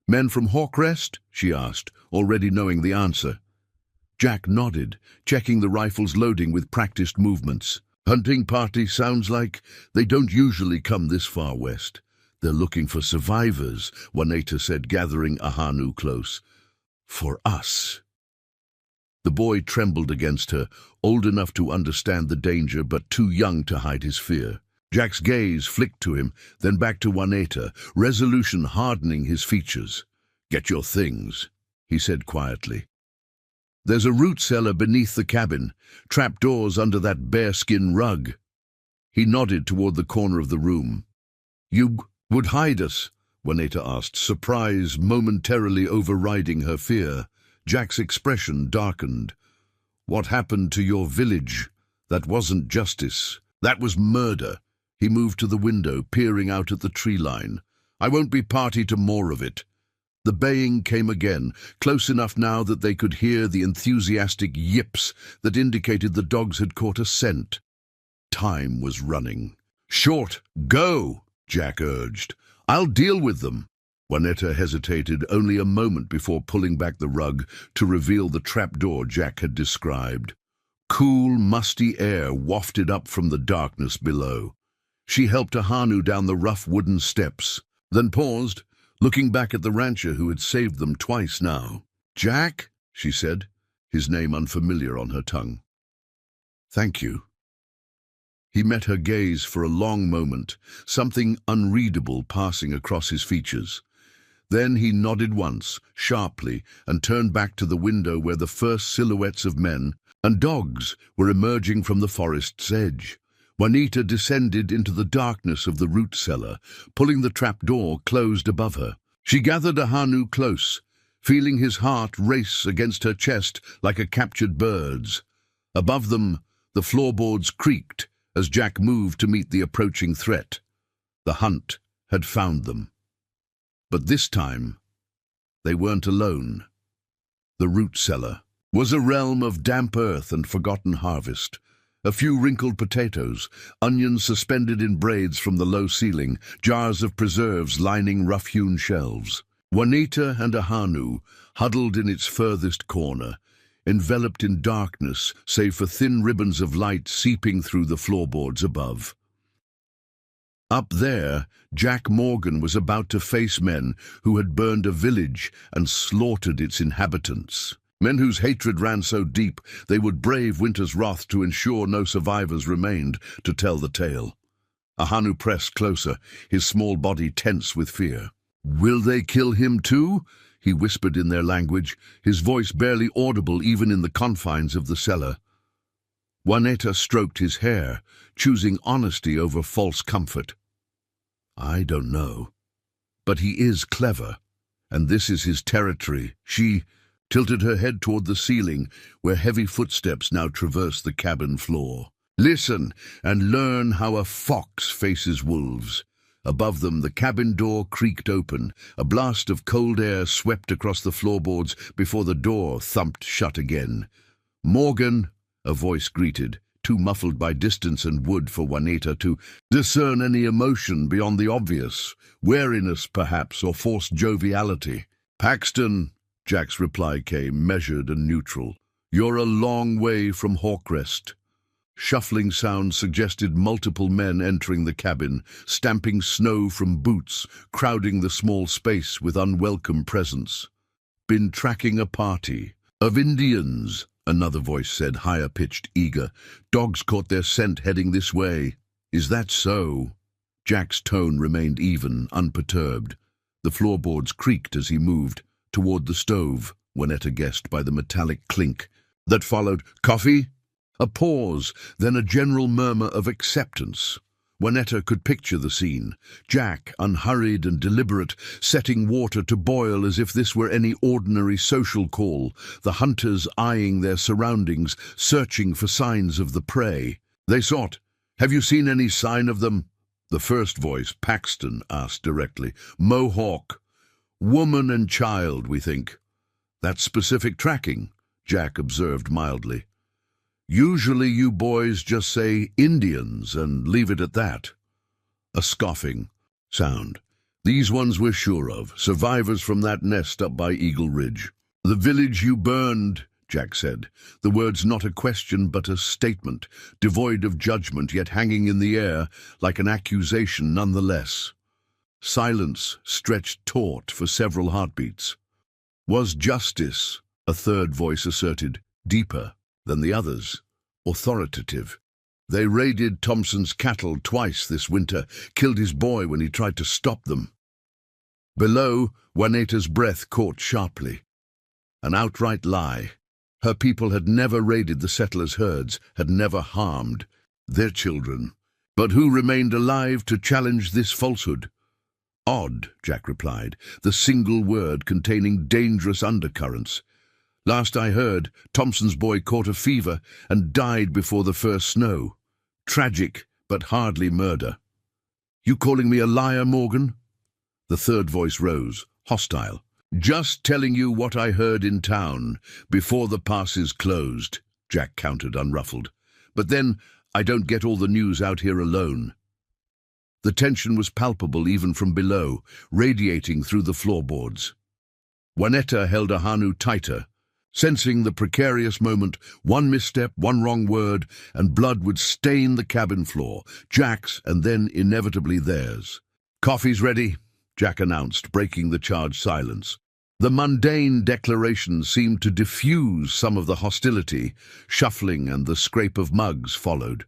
Speaker 1: "Men from Hawk Rest?" she asked, already knowing the answer. Jack nodded, checking the rifle's loading with practiced movements. "Hunting party sounds like they don't usually come this far west. They're looking for survivors," Juanita said, gathering Ahanu close. "For us." The boy trembled against her, old enough to understand the danger but too young to hide his fear. Jack's gaze flicked to him, then back to Juanita, resolution hardening his features. "Get your things," he said quietly. "There's a root cellar beneath the cabin, trapdoors under that bearskin rug." He nodded toward the corner of the room. "You would hide us?" Juanita asked, surprise momentarily overriding her fear. Jack's expression darkened. "What happened to your village? That wasn't justice. That was murder." He moved to the window, peering out at the tree line. "I won't be party to more of it." The baying came again, close enough now that they could hear the enthusiastic yips that indicated the dogs had caught a scent. Time was running. "Short, go!" Jack urged. "I'll deal with them." Juanita hesitated only a moment before pulling back the rug to reveal the trapdoor Jack had described. Cool, musty air wafted up from the darkness below. She helped Ahanu down the rough wooden steps, then paused, looking back at the rancher who had saved them twice now. "Jack," she said, his name unfamiliar on her tongue. "Thank you." He met her gaze for a long moment, something unreadable passing across his features. Then he nodded once, sharply, and turned back to the window where the first silhouettes of men and dogs were emerging from the forest's edge. Juanita descended into the darkness of the root cellar, pulling the trapdoor closed above her. She gathered Ahanu close, feeling his heart race against her chest like a captured bird's. Above them, the floorboards creaked as Jack moved to meet the approaching threat. The hunt had found them. But this time, they weren't alone. The root cellar was a realm of damp earth and forgotten harvest. A few wrinkled potatoes, onions suspended in braids from the low ceiling, jars of preserves lining rough-hewn shelves. Juanita and Ahanu huddled in its furthest corner, enveloped in darkness save for thin ribbons of light seeping through the floorboards above. Up there, Jack Morgan was about to face men who had burned a village and slaughtered its inhabitants. Men whose hatred ran so deep they would brave winter's wrath to ensure no survivors remained to tell the tale. Ahanu pressed closer, his small body tense with fear. "Will they kill him too?" he whispered in their language, his voice barely audible even in the confines of the cellar. Juanita stroked his hair, choosing honesty over false comfort. "I don't know. But he is clever, and this is his territory. She tilted her head toward the ceiling, where heavy footsteps now traversed the cabin floor. Listen and learn how a fox faces wolves. Above them, the cabin door creaked open. A blast of cold air swept across the floorboards before the door thumped shut again. "Morgan," a voice greeted, too muffled by distance and wood for Juanita to discern any emotion beyond the obvious, wariness perhaps, or forced joviality. "Paxton," Jack's reply came, measured and neutral. "You're a long way from Hawkrest." Shuffling sounds suggested multiple men entering the cabin, stamping snow from boots, crowding the small space with unwelcome presence. "Been tracking a party of Indians," another voice said, higher-pitched, eager. "Dogs caught their scent heading this way." "Is that so?" Jack's tone remained even, unperturbed. The floorboards creaked as he moved toward the stove, Juanetta guessed by the metallic clink that followed. "Coffee?" A pause, then a general murmur of acceptance. Juanetta could picture the scene. Jack, unhurried and deliberate, setting water to boil as if this were any ordinary social call, the hunters eyeing their surroundings, searching for signs of the prey. They sought. "Have you seen any sign of them?" The first voice, Paxton, asked directly. "Mohawk. Woman and child, we think." "That's specific tracking," Jack observed mildly. "Usually you boys just say Indians and leave it at that." A scoffing sound. "These ones we're sure of, survivors from that nest up by Eagle Ridge." "The village you burned," Jack said, the words not a question but a statement, devoid of judgment yet hanging in the air like an accusation nonetheless. Silence stretched taut for several heartbeats. "Was justice," a third voice asserted, deeper than the others, authoritative. "They raided Thompson's cattle twice this winter, killed his boy when he tried to stop them." Below, Juanita's breath caught sharply. An outright lie. Her people had never raided the settlers' herds, had never harmed their children. But who remained alive to challenge this falsehood? "Odd," Jack replied, the single word containing dangerous undercurrents. "Last I heard, Thompson's boy caught a fever and died before the first snow. Tragic, but hardly murder." "You calling me a liar, Morgan?" The third voice rose, hostile. "Just telling you what I heard in town, before the passes closed," Jack countered, unruffled. "But then, I don't get all the news out here alone." The tension was palpable even from below, radiating through the floorboards. Juanetta held Ahanu tighter, sensing the precarious moment. One misstep, one wrong word, and blood would stain the cabin floor, Jack's and then inevitably theirs. "Coffee's ready," Jack announced, breaking the charged silence. The mundane declaration seemed to diffuse some of the hostility. Shuffling and the scrape of mugs followed.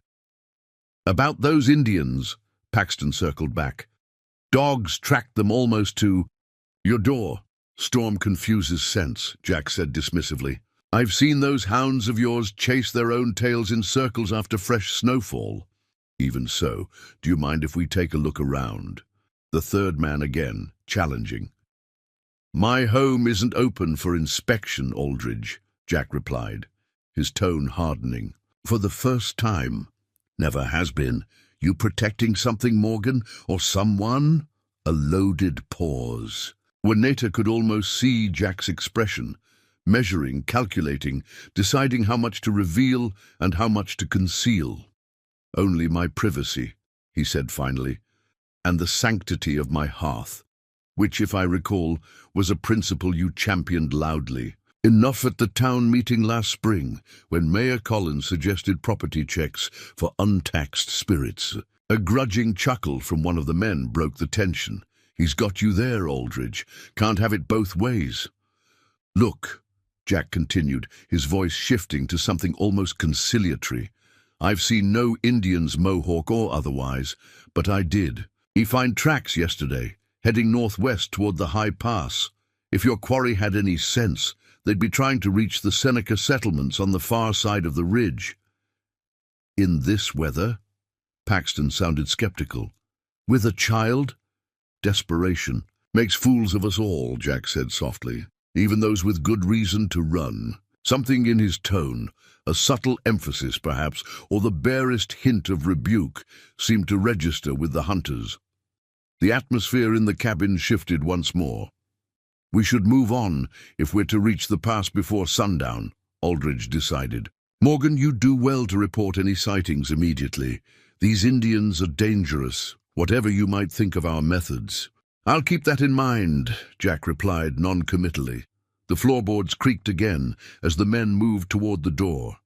Speaker 1: "About those Indians," Paxton circled back. "Dogs tracked them almost to your door." "Storm confuses sense," Jack said dismissively. "I've seen those hounds of yours chase their own tails in circles after fresh snowfall." "Even so, do you mind if we take a look around?" The third man again, challenging. "My home isn't open for inspection, Aldridge," Jack replied, his tone hardening. "For the first time. Never has been. You protecting something, Morgan, or someone?" A loaded pause. Juanita could almost see Jack's expression, measuring, calculating, deciding how much to reveal and how much to conceal. "Only my privacy," he said finally, "and the sanctity of my hearth, which, if I recall, was a principle you championed loudly. Enough at the town meeting last spring, when Mayor Collins suggested property checks for untaxed spirits." A grudging chuckle from one of the men broke the tension. "He's got you there, Aldridge. Can't have it both ways." "Look," Jack continued, his voice shifting to something almost conciliatory. "I've seen no Indians, Mohawk or otherwise, but I did. He found tracks yesterday, heading northwest toward the high pass. If your quarry had any sense, they'd be trying to reach the Seneca settlements on the far side of the ridge." "In this weather?" Paxton sounded skeptical. "With a child?" Desperation. Makes fools of us all, Jack said softly, even those with good reason to run. Something in his tone, a subtle emphasis perhaps, or the barest hint of rebuke, seemed to register with the hunters. The atmosphere in the cabin shifted once more. We should move on if we're to reach the pass before sundown, Aldridge decided. Morgan, you do well to report any sightings immediately. These Indians are dangerous, whatever you might think of our methods. I'll keep that in mind, Jack replied non-committally. The floorboards creaked again as the men moved toward the door.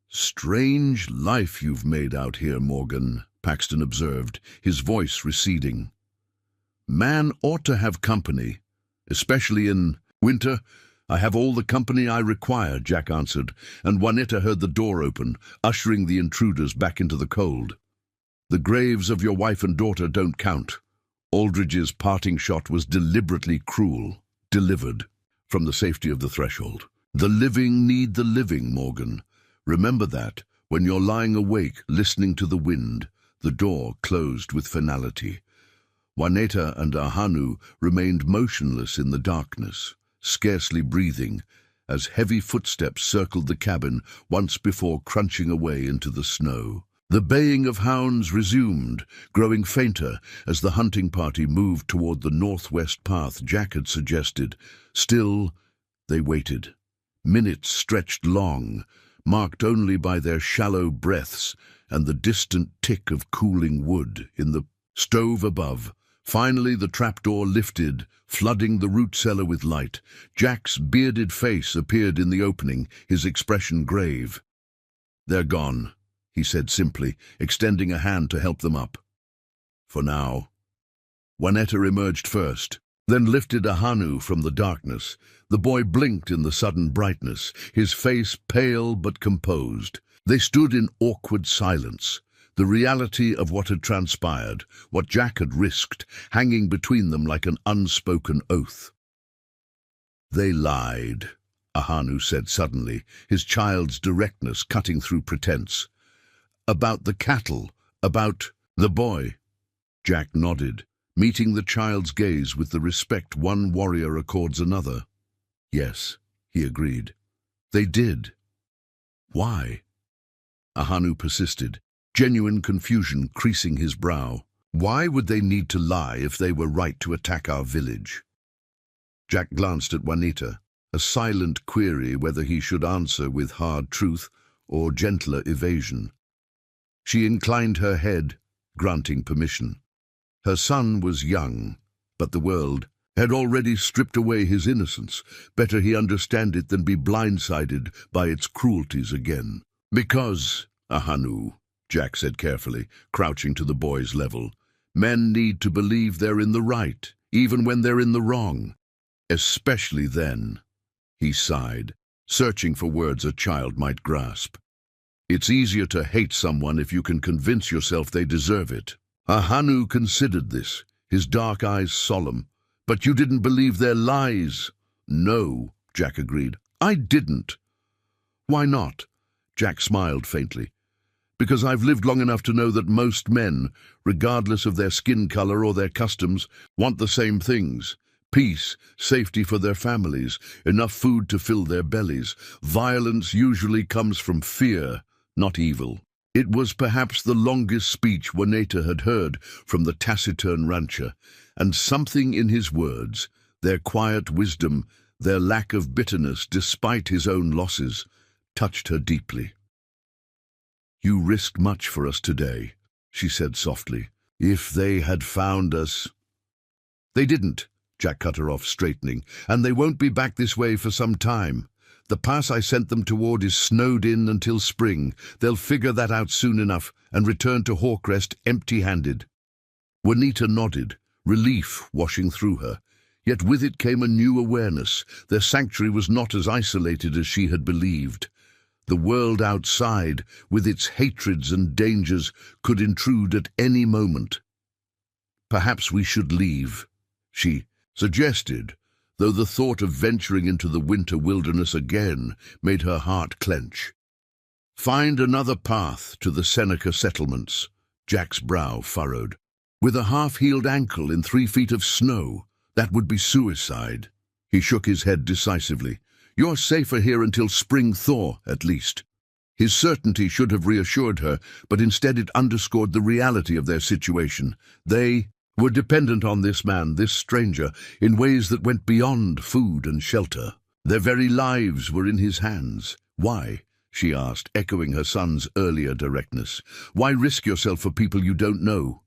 Speaker 1: Strange life you've made out here, Morgan, Paxton observed, his voice receding. Man ought to have company, especially in winter. I have all the company I require, Jack answered, and Juanita heard the door open, ushering the intruders back into the cold. The graves of your wife and daughter don't count. Aldridge's parting shot was deliberately cruel, delivered from the safety of the threshold. The living need the living, Morgan. Remember that, when you're lying awake, listening to the wind. The door closed with finality. Juanita and Ahanu remained motionless in the darkness, scarcely breathing, as heavy footsteps circled the cabin once before crunching away into the snow. The baying of hounds resumed, growing fainter as the hunting party moved toward the northwest path Jack had suggested. Still, they waited. Minutes stretched long, marked only by their shallow breaths and the distant tick of cooling wood in the stove above. Finally, the trapdoor lifted, flooding the root cellar with light. Jack's bearded face appeared in the opening, his expression grave. "They're gone," he said simply, extending a hand to help them up. "For now." Juanita emerged first, then lifted Ahanu from the darkness. The boy blinked in the sudden brightness, his face pale but composed. They stood in awkward silence, the reality of what had transpired, what Jack had risked, hanging between them like an unspoken oath. "They lied," Ahanu said suddenly, his child's directness cutting through pretense. "About the cattle, about the boy." Jack nodded, meeting the child's gaze with the respect one warrior accords another. "Yes," he agreed. "They did." "Why?" Ahanu persisted, genuine confusion creasing his brow. "Why would they need to lie if they were right to attack our village?" Jack glanced at Juanita, a silent query whether he should answer with hard truth or gentler evasion. She inclined her head, granting permission. Her son was young, but the world had already stripped away his innocence. Better he understand it than be blindsided by its cruelties again. "Because, Ahanu," Jack said carefully, crouching to the boy's level, "men need to believe they're in the right, even when they're in the wrong. Especially then." He sighed, searching for words a child might grasp. "It's easier to hate someone if you can convince yourself they deserve it." Ahanu considered this, his dark eyes solemn. "But you didn't believe their lies." "No," Jack agreed. "I didn't." "Why not?" Jack smiled faintly. "Because I've lived long enough to know that most men, regardless of their skin color or their customs, want the same things. Peace, safety for their families, enough food to fill their bellies. Violence usually comes from fear, not evil." It was perhaps the longest speech Juanita had heard from the taciturn rancher, and something in his words, their quiet wisdom, their lack of bitterness despite his own losses, touched her deeply. "You risked much for us today," she said softly. "If they had found us—" "They didn't," Jack cut her off, straightening, "and they won't be back this way for some time. The pass I sent them toward is snowed in until spring. They'll figure that out soon enough and return to Hawkrest empty-handed." Juanita nodded, relief washing through her. Yet with it came a new awareness. Their sanctuary was not as isolated as she had believed. The world outside, with its hatreds and dangers, could intrude at any moment. "Perhaps we should leave," she suggested, though the thought of venturing into the winter wilderness again made her heart clench. "Find another path to the Seneca settlements," Jack's brow furrowed. "With a half-healed ankle in 3 feet of snow, That would be suicide. He shook his head decisively. You're safer here until spring thaw, at least. His certainty should have reassured her, but instead it underscored the reality of their situation. They were dependent on this man, this stranger, in ways that went beyond food and shelter. Their very lives were in his hands. Why? She asked, echoing her son's earlier directness. Why risk yourself for people you don't know?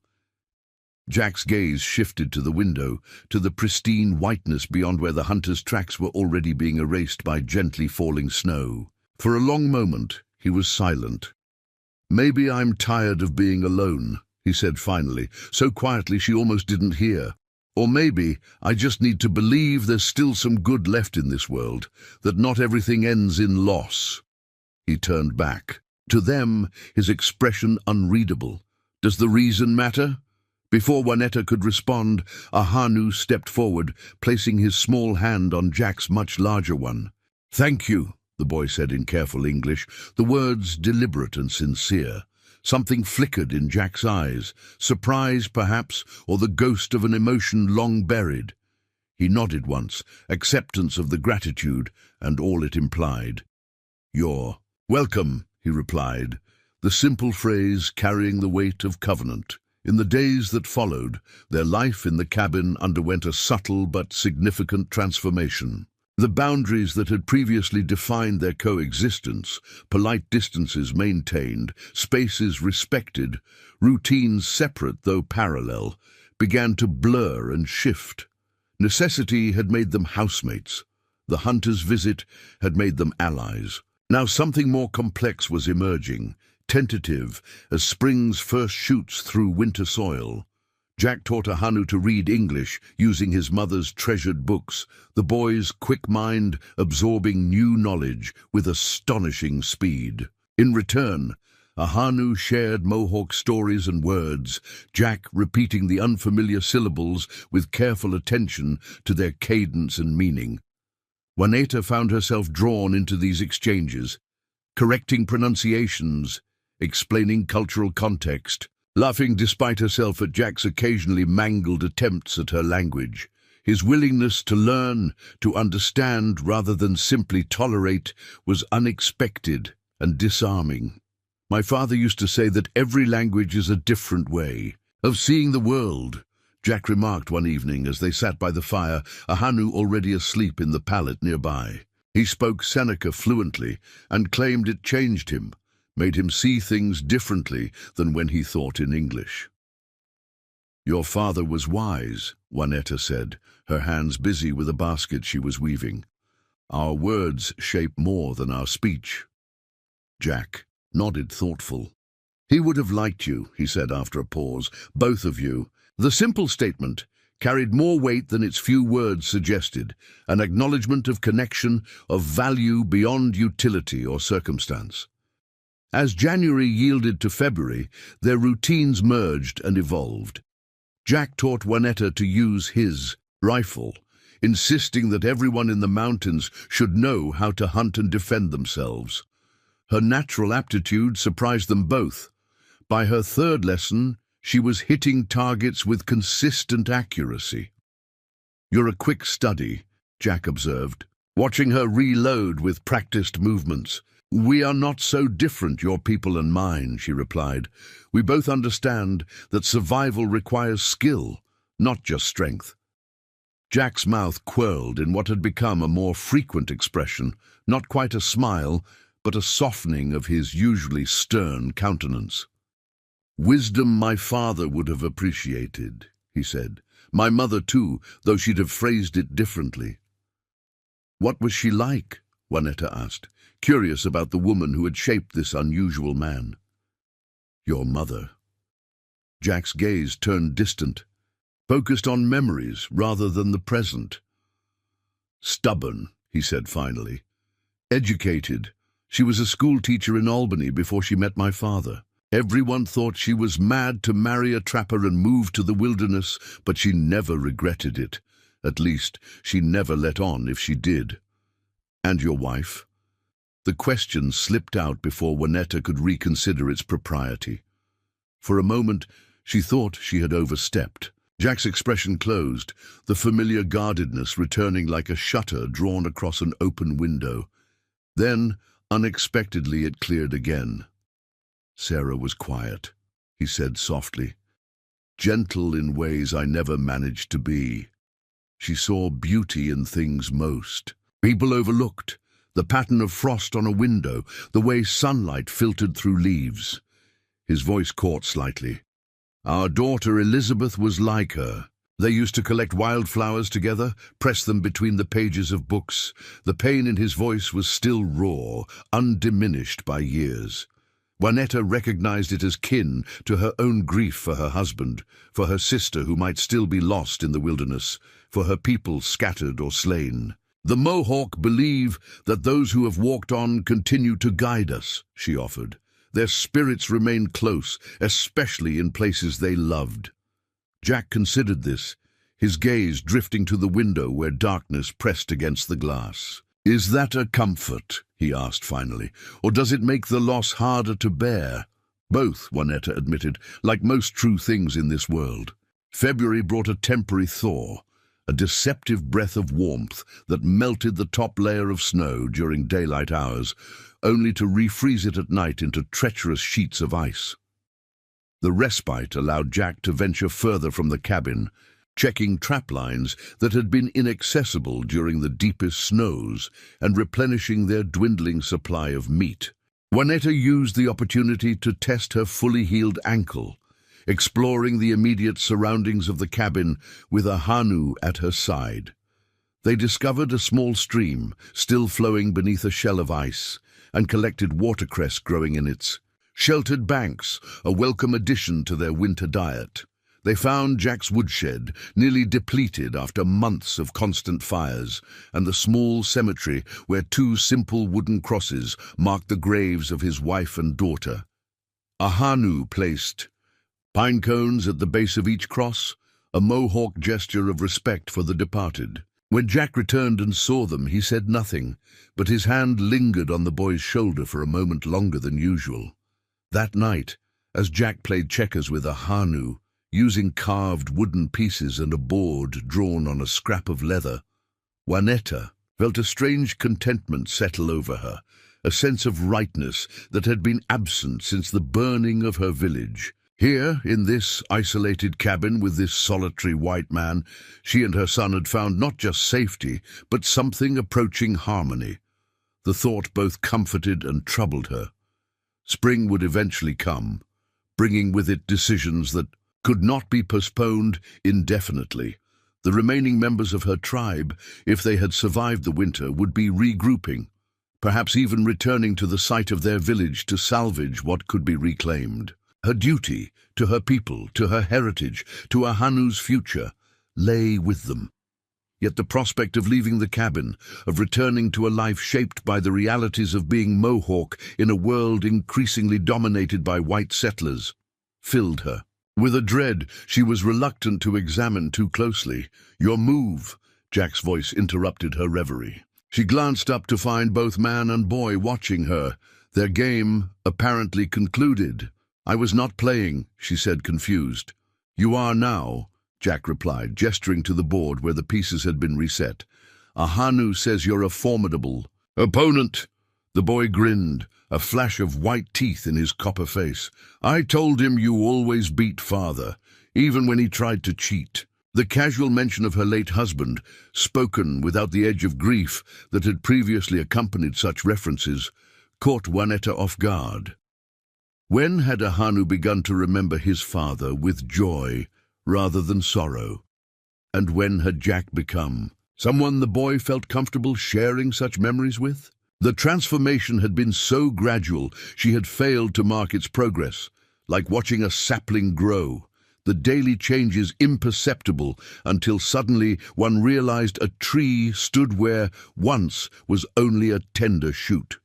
Speaker 1: Jack's gaze shifted to the window, to the pristine whiteness beyond where the hunter's tracks were already being erased by gently falling snow. For a long moment, he was silent. Maybe I'm tired of being alone, he said finally, so quietly she almost didn't hear. Or maybe I just need to believe there's still some good left in this world, that not everything ends in loss. He turned back. To them, his expression unreadable. Does the reason matter? Before Juanetta could respond, Ahanu stepped forward, placing his small hand on Jack's much larger one. Thank you, the boy said in careful English, the words deliberate and sincere. Something flickered in Jack's eyes, surprise perhaps, or the ghost of an emotion long buried. He nodded once, acceptance of the gratitude and all it implied. You're welcome, he replied, the simple phrase carrying the weight of covenant. In the days that followed, their life in the cabin underwent a subtle but significant transformation. The boundaries that had previously defined their coexistence, polite distances maintained, spaces respected, routines separate though parallel, began to blur and shift. Necessity had made them housemates. The hunter's visit had made them allies. Now something more complex was emerging, tentative as spring's first shoots through winter soil. Jack taught Ahanu to read English using his mother's treasured books, the boy's quick mind absorbing new knowledge with astonishing speed. In return, Ahanu shared Mohawk stories and words, Jack repeating the unfamiliar syllables with careful attention to their cadence and meaning. Juanetta found herself drawn into these exchanges, correcting pronunciations, explaining cultural context, laughing despite herself at Jack's occasionally mangled attempts at her language. His willingness to learn, to understand rather than simply tolerate, was unexpected and disarming. My father used to say that every language is a different way of seeing the world, Jack remarked one evening as they sat by the fire, Ahanu already asleep in the pallet nearby. He spoke Seneca fluently and claimed it changed him, made him see things differently than when he thought in English. Your father was wise, Juanetta said, her hands busy with a basket she was weaving. Our words shape more than our speech. Jack nodded thoughtful. He would have liked you, he said after a pause, both of you. The simple statement carried more weight than its few words suggested, an acknowledgement of connection, of value beyond utility or circumstance. As January yielded to February, their routines merged and evolved. Jack taught Juanetta to use his rifle, insisting that everyone in the mountains should know how to hunt and defend themselves. Her natural aptitude surprised them both. By her third lesson, she was hitting targets with consistent accuracy. You're a quick study, Jack observed, watching her reload with practiced movements. We are not so different, your people and mine, she replied. We both understand that survival requires skill, not just strength. Jack's mouth quirled in what had become a more frequent expression, not quite a smile, but a softening of his usually stern countenance. Wisdom my father would have appreciated, he said. My mother too, though she'd have phrased it differently. What was she like? Juanetta asked, curious about the woman who had shaped this unusual man. Your mother. Jack's gaze turned distant, focused on memories rather than the present. Stubborn, he said finally. Educated. She was a schoolteacher in Albany before she met my father. Everyone thought she was mad to marry a trapper and move to the wilderness, but she never regretted it. At least, she never let on if she did. And your wife? The question slipped out before Juanetta could reconsider its propriety. For a moment, she thought she had overstepped. Jack's expression closed, the familiar guardedness returning like a shutter drawn across an open window. Then, unexpectedly, it cleared again. Sarah was quiet, he said softly, gentle in ways I never managed to be. She saw beauty in things most people overlooked, the pattern of frost on a window, the way sunlight filtered through leaves. His voice caught slightly. Our daughter Elizabeth was like her. They used to collect wildflowers together, press them between the pages of books. The pain in his voice was still raw, undiminished by years. Juanetta recognized it as kin to her own grief for her husband, for her sister who might still be lost in the wilderness, for her people scattered or slain. The Mohawk believe that those who have walked on continue to guide us, she offered. Their spirits remain close, especially in places they loved. Jack considered this, his gaze drifting to the window where darkness pressed against the glass. Is that a comfort, he asked finally, or does it make the loss harder to bear? Both, Juanetta admitted, like most true things in this world. February brought a temporary thaw, a deceptive breath of warmth that melted the top layer of snow during daylight hours, only to refreeze it at night into treacherous sheets of ice. The respite allowed Jack to venture further from the cabin, checking trap lines that had been inaccessible during the deepest snows and replenishing their dwindling supply of meat. Juanetta used the opportunity to test her fully healed ankle, exploring the immediate surroundings of the cabin with a Hanu at her side. They discovered a small stream, still flowing beneath a shell of ice, and collected watercress growing in its sheltered banks, a welcome addition to their winter diet. They found Jack's woodshed, nearly depleted after months of constant fires, and the small cemetery where two simple wooden crosses marked the graves of his wife and daughter. A Hanu placed pine cones at the base of each cross, a Mohawk gesture of respect for the departed. When Jack returned and saw them, he said nothing, but his hand lingered on the boy's shoulder for a moment longer than usual. That night, as Jack played checkers with a Hanu, using carved wooden pieces and a board drawn on a scrap of leather, Juanetta felt a strange contentment settle over her, a sense of rightness that had been absent since the burning of her village. Here, in this isolated cabin with this solitary white man, she and her son had found not just safety, but something approaching harmony. The thought both comforted and troubled her. Spring would eventually come, bringing with it decisions that could not be postponed indefinitely. The remaining members of her tribe, if they had survived the winter, would be regrouping, perhaps even returning to the site of their village to salvage what could be reclaimed. Her duty to her people, to her heritage, to a Hanu's future, lay with them. Yet the prospect of leaving the cabin, of returning to a life shaped by the realities of being Mohawk in a world increasingly dominated by white settlers, filled her. With a dread she was reluctant to examine too closely. "Your move," Jack's voice interrupted her reverie. She glanced up to find both man and boy watching her, their game apparently concluded. "I was not playing," she said, confused. "You are now," Jack replied, gesturing to the board where the pieces had been reset. "A Hanu says you're a formidable opponent." The boy grinned, a flash of white teeth in his copper face. "I told him you always beat father, even when he tried to cheat." The casual mention of her late husband, spoken without the edge of grief that had previously accompanied such references, caught Juanetta off guard. When had a Hanu begun to remember his father with joy rather than sorrow? And when had Jack become someone the boy felt comfortable sharing such memories with? The transformation had been so gradual she had failed to mark its progress, like watching a sapling grow. The daily changes imperceptible until suddenly one realized a tree stood where once was only a tender shoot.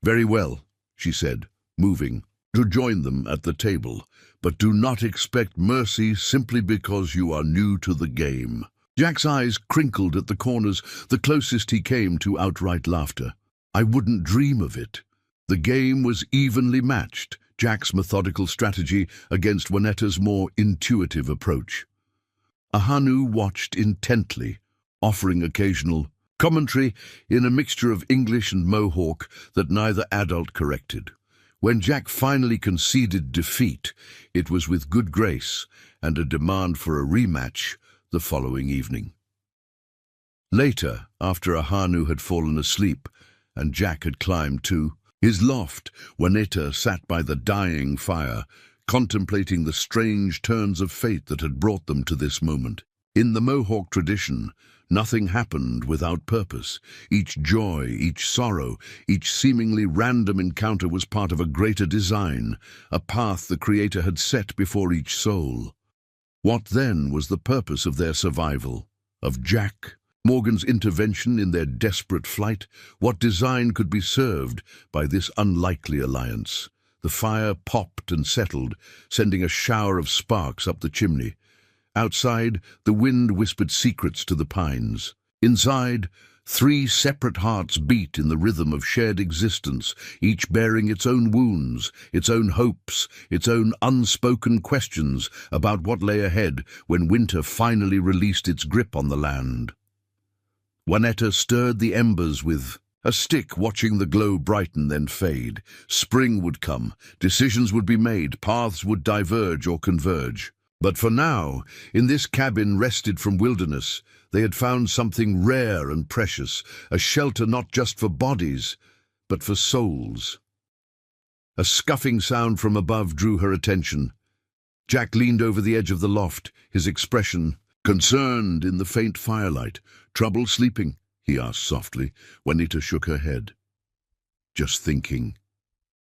Speaker 1: "Very well," she said, moving to join them at the table, "but do not expect mercy simply because you are new to the game." Jack's eyes crinkled at the corners, the closest he came to outright laughter. "I wouldn't dream of it." The game was evenly matched, Jack's methodical strategy against Juanetta's more intuitive approach. Ahanu watched intently, offering occasional commentary in a mixture of English and Mohawk that neither adult corrected. When Jack finally conceded defeat, it was with good grace and a demand for a rematch the following evening. Later, after Ahanu had fallen asleep and Jack had climbed to his loft, Juanita sat by the dying fire, contemplating the strange turns of fate that had brought them to this moment. In the Mohawk tradition, nothing happened without purpose. Each joy, each sorrow, each seemingly random encounter was part of a greater design, a path the Creator had set before each soul. What then was the purpose of their survival? Of Jack, Morgan's intervention in their desperate flight? What design could be served by this unlikely alliance? The fire popped and settled, sending a shower of sparks up the chimney. Outside, the wind whispered secrets to the pines. Inside, 3 separate hearts beat in the rhythm of shared existence, each bearing its own wounds, its own hopes, its own unspoken questions about what lay ahead when winter finally released its grip on the land. Juanita stirred the embers with a stick, watching the glow brighten then fade. Spring would come, decisions would be made, paths would diverge or converge. But for now, in this cabin wrested from wilderness, they had found something rare and precious, a shelter not just for bodies, but for souls. A scuffing sound from above drew her attention. Jack leaned over the edge of the loft, his expression concerned in the faint firelight. "Trouble sleeping?" he asked softly. Juanita shook her head. "Just thinking."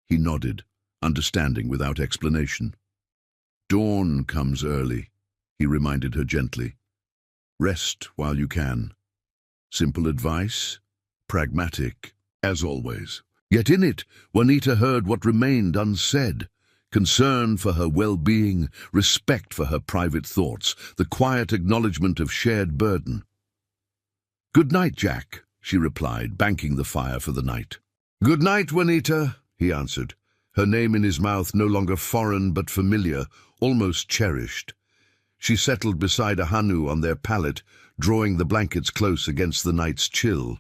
Speaker 1: He nodded, understanding without explanation. "Dawn comes early," he reminded her gently. "Rest while you can." Simple advice, pragmatic, as always. Yet in it, Juanita heard what remained unsaid. Concern for her well-being, respect for her private thoughts, the quiet acknowledgement of shared burden. "Good night, Jack," she replied, banking the fire for the night. "Good night, Juanita," he answered, her name in his mouth no longer foreign but familiar, almost cherished. She settled beside Ahanu on their pallet, drawing the blankets close against the night's chill.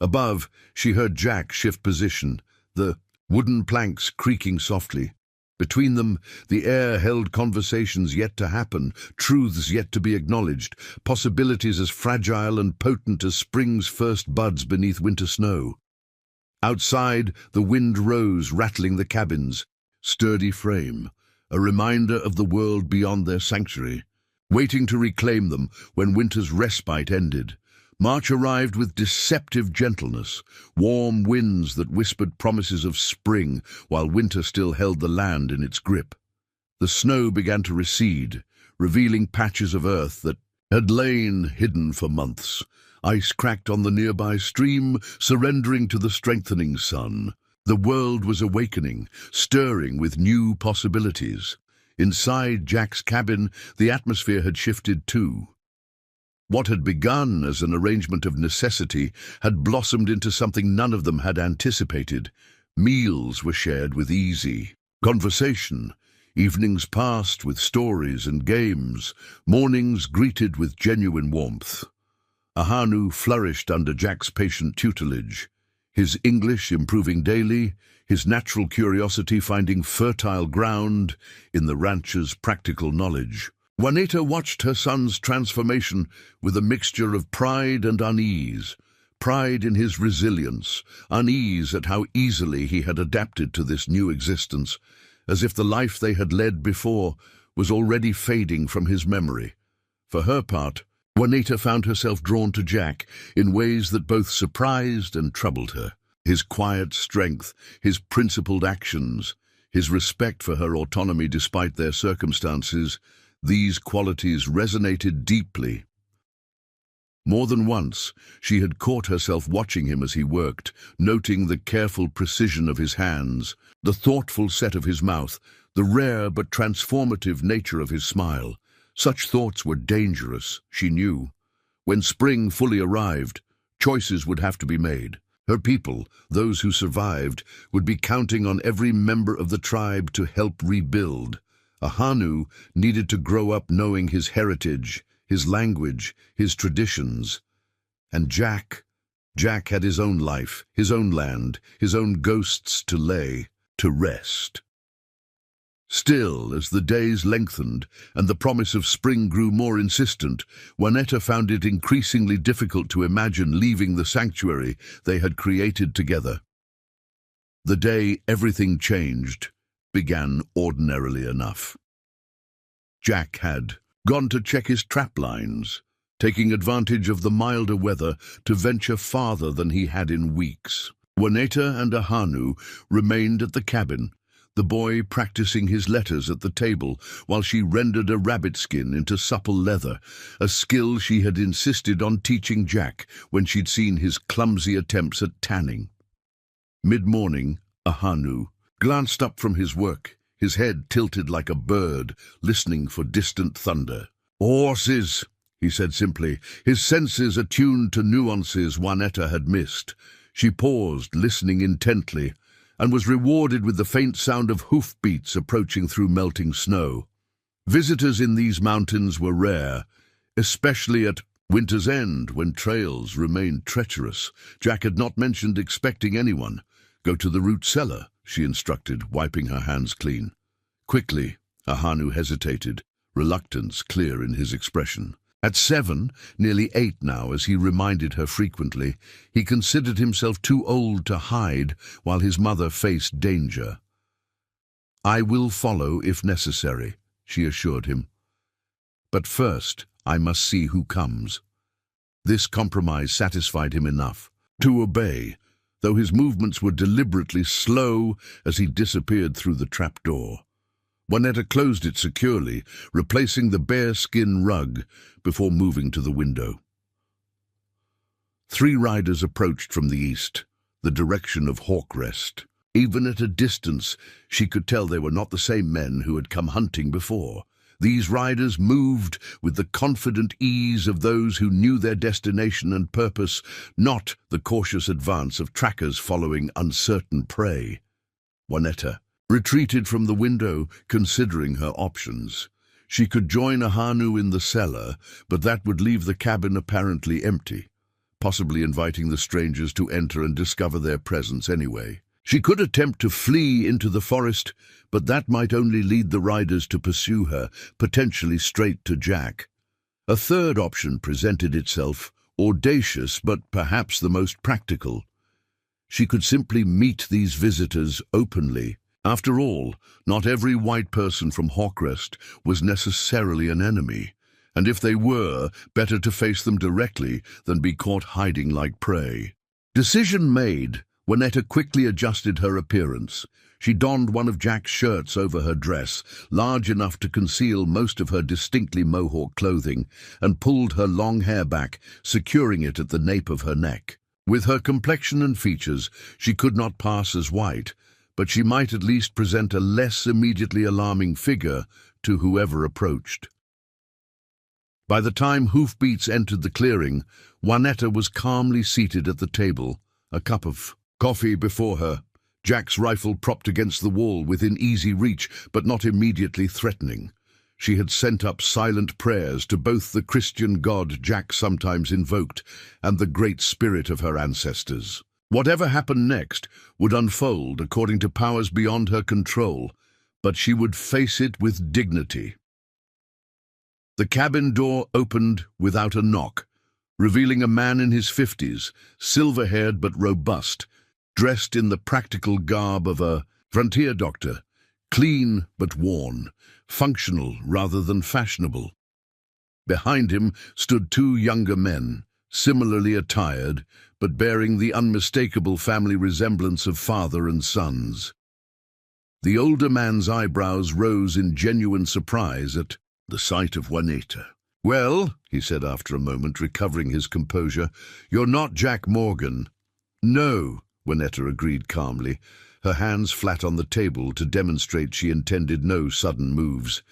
Speaker 1: Above, she heard Jack shift position, the wooden planks creaking softly. Between them, the air held conversations yet to happen, truths yet to be acknowledged, possibilities as fragile and potent as spring's first buds beneath winter snow. Outside, the wind rose, rattling the cabin's sturdy frame, a reminder of the world beyond their sanctuary, waiting to reclaim them when winter's respite ended. March arrived with deceptive gentleness, warm winds that whispered promises of spring while winter still held the land in its grip. The snow began to recede, revealing patches of earth that had lain hidden for months. Ice cracked on the nearby stream, surrendering to the strengthening sun. The world was awakening, stirring with new possibilities. Inside Jack's cabin, the atmosphere had shifted too. What had begun as an arrangement of necessity had blossomed into something none of them had anticipated. Meals were shared with easy conversation, evenings passed with stories and games, mornings greeted with genuine warmth. Ahanu flourished under Jack's patient tutelage, his English improving daily, his natural curiosity finding fertile ground in the rancher's practical knowledge. Juanita watched her son's transformation with a mixture of pride and unease. Pride in his resilience, unease at how easily he had adapted to this new existence, as if the life they had led before was already fading from his memory. For her part, Juanita found herself drawn to Jack in ways that both surprised and troubled her. His quiet strength, his principled actions, his respect for her autonomy despite their circumstances, these qualities resonated deeply. More than once, she had caught herself watching him as he worked, noting the careful precision of his hands, the thoughtful set of his mouth, the rare but transformative nature of his smile. Such thoughts were dangerous, she knew. When spring fully arrived, choices would have to be made. Her people, those who survived, would be counting on every member of the tribe to help rebuild. Ahanu needed to grow up knowing his heritage, his language, his traditions. And Jack had his own life, his own land, his own ghosts to lay, to rest. Still, as the days lengthened and the promise of spring grew more insistent, Juanetta found it increasingly difficult to imagine leaving the sanctuary they had created together. The day everything changed began ordinarily enough. Jack had gone to check his trap lines, taking advantage of the milder weather to venture farther than he had in weeks. Juanetta and Ahanu remained at the cabin, the boy practicing his letters at the table while she rendered a rabbit skin into supple leather, a skill she had insisted on teaching Jack when she'd seen his clumsy attempts at tanning. Mid-morning, Ahanu glanced up from his work, his head tilted like a bird, listening for distant thunder. "Horses," he said simply, his senses attuned to nuances Juanetta had missed. She paused, listening intently, and was rewarded with the faint sound of hoofbeats approaching through melting snow. Visitors in these mountains were rare, especially at winter's end when trails remained treacherous. Jack had not mentioned expecting anyone. "Go to the root cellar," she instructed, wiping her hands clean. Quickly, Ahanu hesitated, reluctance clear in his expression. At 7, nearly 8 now, as he reminded her frequently, he considered himself too old to hide while his mother faced danger. "I will follow if necessary," she assured him. "But first, I must see who comes." This compromise satisfied him enough to obey, though his movements were deliberately slow as he disappeared through the trapdoor. Juanetta closed it securely, replacing the bearskin rug before moving to the window. 3 riders approached from the east, the direction of Hawk Rest. Even at a distance, she could tell they were not the same men who had come hunting before. These riders moved with the confident ease of those who knew their destination and purpose, not the cautious advance of trackers following uncertain prey. Juanetta retreated from the window, considering her options. She could join Ahanu in the cellar, but that would leave the cabin apparently empty, possibly inviting the strangers to enter and discover their presence anyway. She could attempt to flee into the forest, but that might only lead the riders to pursue her, potentially straight to Jack. A third option presented itself, audacious but perhaps the most practical. She could simply meet these visitors openly. After all, not every white person from Hawkrest was necessarily an enemy, and if they were, better to face them directly than be caught hiding like prey. Decision made, Juanetta quickly adjusted her appearance. She donned one of Jack's shirts over her dress, large enough to conceal most of her distinctly Mohawk clothing, and pulled her long hair back, securing it at the nape of her neck. With her complexion and features, she could not pass as white, but she might at least present a less immediately alarming figure to whoever approached. By the time hoofbeats entered the clearing, Juanetta was calmly seated at the table, a cup of coffee before her, Jack's rifle propped against the wall within easy reach but not immediately threatening. She had sent up silent prayers to both the Christian God Jack sometimes invoked and the great spirit of her ancestors. Whatever happened next would unfold according to powers beyond her control, but she would face it with dignity. The cabin door opened without a knock, revealing a man in his 50s, silver-haired but robust, dressed in the practical garb of a frontier doctor, clean but worn, functional rather than fashionable. Behind him stood 2 younger men, similarly attired, but bearing the unmistakable family resemblance of father and sons. The older man's eyebrows rose in genuine surprise at the sight of Juanetta. "Well," he said after a moment, recovering his composure, "you're not Jack Morgan." "No," Juanetta agreed calmly, her hands flat on the table to demonstrate she intended no sudden moves.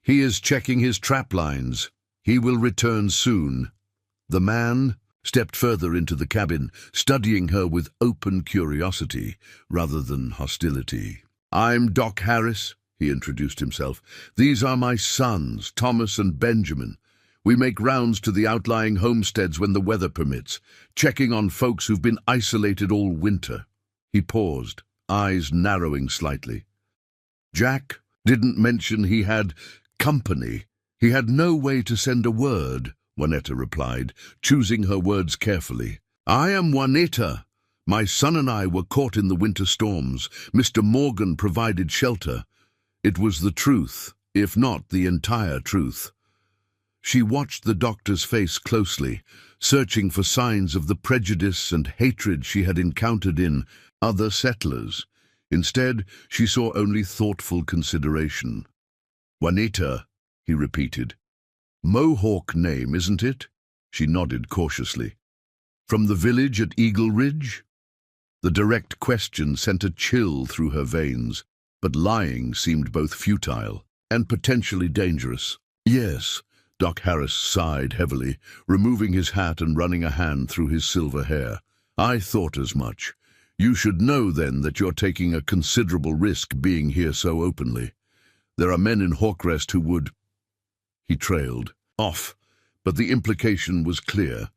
Speaker 1: "He is checking his trap lines. He will return soon." The man stepped further into the cabin, studying her with open curiosity rather than hostility. "I'm Doc Harris," he introduced himself. "These are my sons, Thomas and Benjamin. We make rounds to the outlying homesteads when the weather permits, checking on folks who've been isolated all winter." He paused, eyes narrowing slightly. Jack didn't mention he had company. He had no way to send a word, Juanetta replied, choosing her words carefully. "I am Juanita. My son and I were caught in the winter storms. Mr. Morgan provided shelter. It was the truth, if not the entire truth." She watched the doctor's face closely, searching for signs of the prejudice and hatred she had encountered in other settlers. Instead, she saw only thoughtful consideration. "Juanita," he repeated. "Mohawk name, isn't it?" She nodded cautiously. "From the village at Eagle Ridge?" The direct question sent a chill through her veins, but lying seemed both futile and potentially dangerous. "Yes," Doc Harris sighed heavily, removing his hat and running a hand through his silver hair. "I thought as much. You should know, then, that you're taking a considerable risk being here so openly. There are men in Hawkrest who would—" He trailed off, but the implication was clear.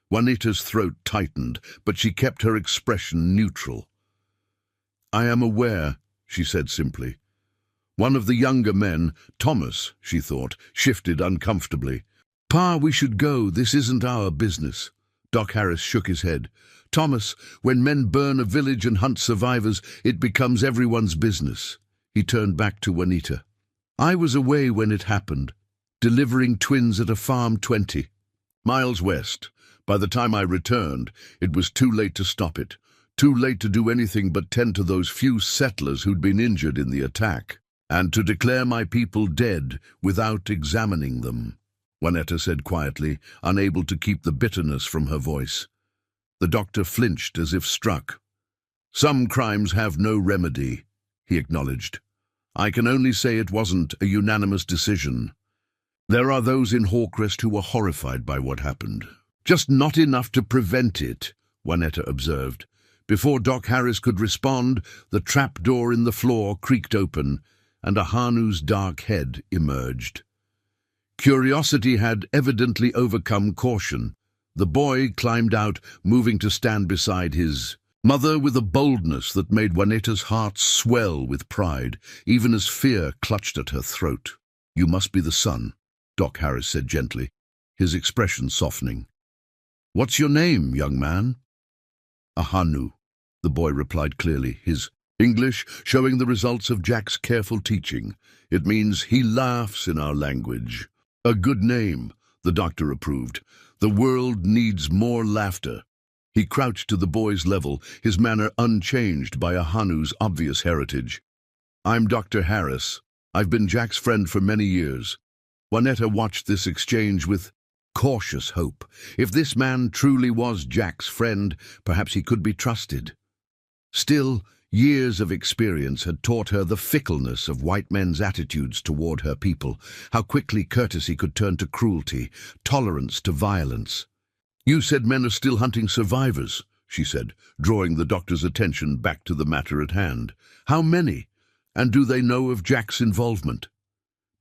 Speaker 1: Juanita's throat tightened, but she kept her expression neutral. "I am aware," she said simply. One of the younger men, Thomas, she thought, shifted uncomfortably. "Pa, we should go. This isn't our business." Doc Harris shook his head. "Thomas, when men burn a village and hunt survivors, it becomes everyone's business." He turned back to Juanita. "I was away when it happened, delivering twins at a farm 20 miles west. By the time I returned, it was too late to stop it, too late to do anything but tend to those few settlers who'd been injured in the attack, and to declare my people dead without examining them," Juanetta said quietly, unable to keep the bitterness from her voice. The doctor flinched as if struck. "Some crimes have no remedy," he acknowledged. "I can only say it wasn't a unanimous decision. There are those in Hawkrest who were horrified by what happened. Just not enough to prevent it," Juanetta observed. Before Doc Harris could respond, the trapdoor in the floor creaked open, and a Hanu's dark head emerged. Curiosity had evidently overcome caution. The boy climbed out, moving to stand beside his mother with a boldness that made Juanita's heart swell with pride, even as fear clutched at her throat. "You must be the son," Doc Harris said gently, his expression softening. "What's your name, young man?" "Ahanu," the boy replied clearly, his English showing the results of Jack's careful teaching. "It means he laughs in our language." "A good name," the doctor approved. "The world needs more laughter." He crouched to the boy's level, his manner unchanged by Ahanu's obvious heritage. "I'm Dr. Harris. I've been Jack's friend for many years." Juanetta watched this exchange with cautious hope. If this man truly was Jack's friend, perhaps he could be trusted. Still, years of experience had taught her the fickleness of white men's attitudes toward her people, how quickly courtesy could turn to cruelty, tolerance to violence. "You said men are still hunting survivors," she said, drawing the doctor's attention back to the matter at hand. "How many? And do they know of Jack's involvement?"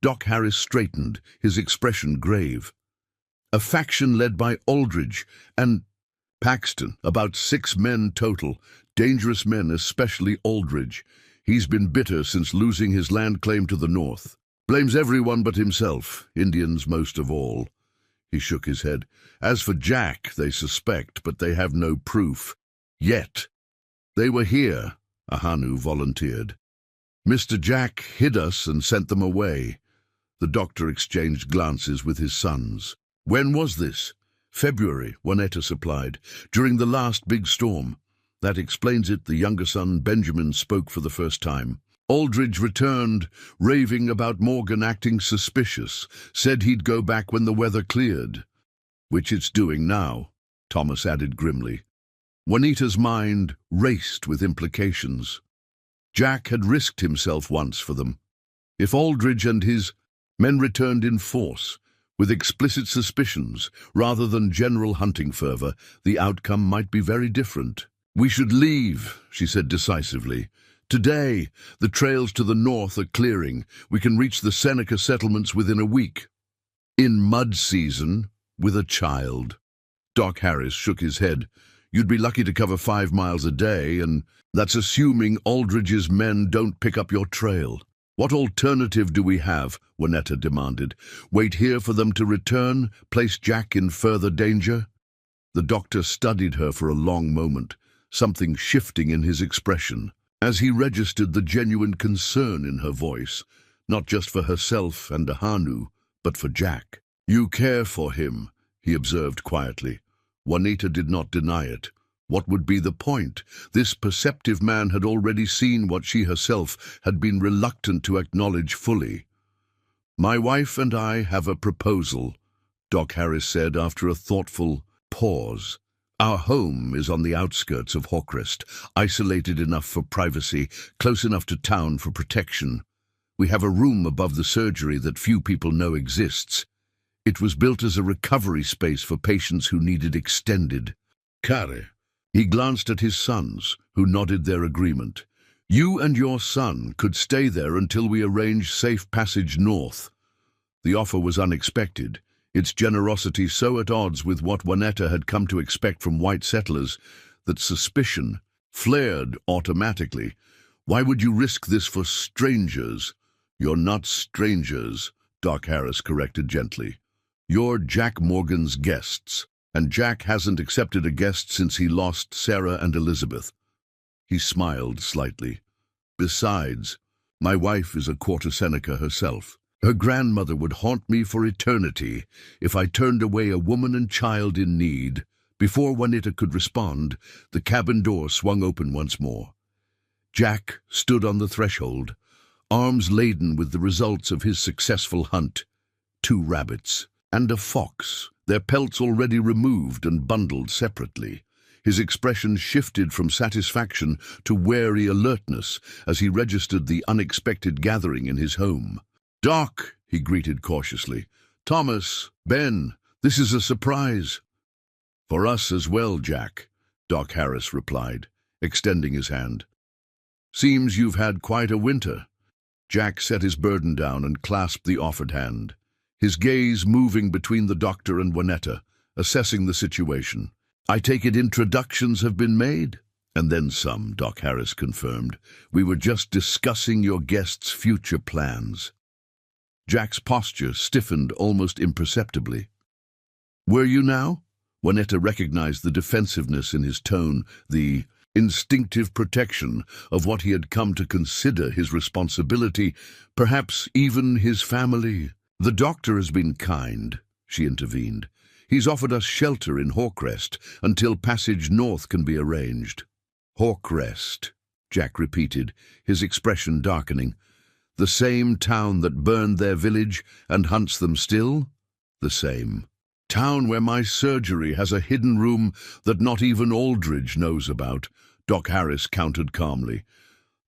Speaker 1: Doc Harris straightened, his expression grave. "A faction led by Aldridge and Paxton, about 6 men total, dangerous men, especially Aldridge. He's been bitter since losing his land claim to the north. Blames everyone but himself, Indians most of all." He shook his head. "As for Jack, they suspect, but they have no proof. Yet. They were here," Ahanu volunteered. "Mr. Jack hid us and sent them away." The doctor exchanged glances with his sons. "When was this?" "February," Juanetta supplied, "during the last big storm." "That explains it," the younger son, Benjamin, spoke for the first time. "Aldridge returned, raving about Morgan acting suspicious, said he'd go back when the weather cleared." "Which it's doing now," Thomas added grimly. Juanita's mind raced with implications. Jack had risked himself once for them. If Aldridge and his men returned in force, with explicit suspicions, rather than general hunting fervor, the outcome might be very different. "We should leave," she said decisively. Today, the trails to the north are clearing. We can reach the Seneca settlements within a week. In mud season, with a child. Doc Harris shook his head. You'd be lucky to cover 5 miles a day, and that's assuming Aldridge's men don't pick up your trail. What alternative do we have? Juanetta demanded. Wait here for them to return? Place Jack in further danger? The doctor studied her for a long moment, something shifting in his expression, as he registered the genuine concern in her voice, not just for herself and Ahanu, but for Jack. You care for him, he observed quietly. Juanita did not deny it. What would be the point? This perceptive man had already seen what she herself had been reluctant to acknowledge fully. My wife and I have a proposal, Doc Harris said after a thoughtful pause. Our home is on the outskirts of Hawkrest, isolated enough for privacy, close enough to town for protection. We have a room above the surgery that few people know exists. It was built as a recovery space for patients who needed extended care. He glanced at his sons, who nodded their agreement. You and your son could stay there until we arrange safe passage north. The offer was unexpected, its generosity so at odds with what Juanetta had come to expect from white settlers that suspicion flared automatically. Why would you risk this for strangers? You're not strangers, Doc Harris corrected gently. You're Jack Morgan's guests. And Jack hasn't accepted a guest since he lost Sarah and Elizabeth. He smiled slightly. Besides, my wife is a quarter Seneca herself. Her grandmother would haunt me for eternity if I turned away a woman and child in need. Before Juanita could respond, the cabin door swung open once more. Jack stood on the threshold, arms laden with the results of his successful hunt. 2 rabbits and a fox, their pelts already removed and bundled separately. His expression shifted from satisfaction to wary alertness as he registered the unexpected gathering in his home. Doc, he greeted cautiously. Thomas, Ben, this is a surprise. For us as well, Jack, Doc Harris replied, extending his hand. Seems you've had quite a winter. Jack set his burden down and clasped the offered hand, his gaze moving between the doctor and Juanetta, assessing the situation. I take it introductions have been made? And then some, Doc Harris confirmed. We were just discussing your guest's future plans. Jack's posture stiffened almost imperceptibly. Were you now? Juanetta recognized the defensiveness in his tone, the instinctive protection of what he had come to consider his responsibility, perhaps even his family. The doctor has been kind, she intervened. He's offered us shelter in Hawkrest until passage north can be arranged. Hawkrest, Jack repeated, his expression darkening. The same town that burned their village and hunts them still? The same. Town where my surgery has a hidden room that not even Aldridge knows about, Doc Harris countered calmly.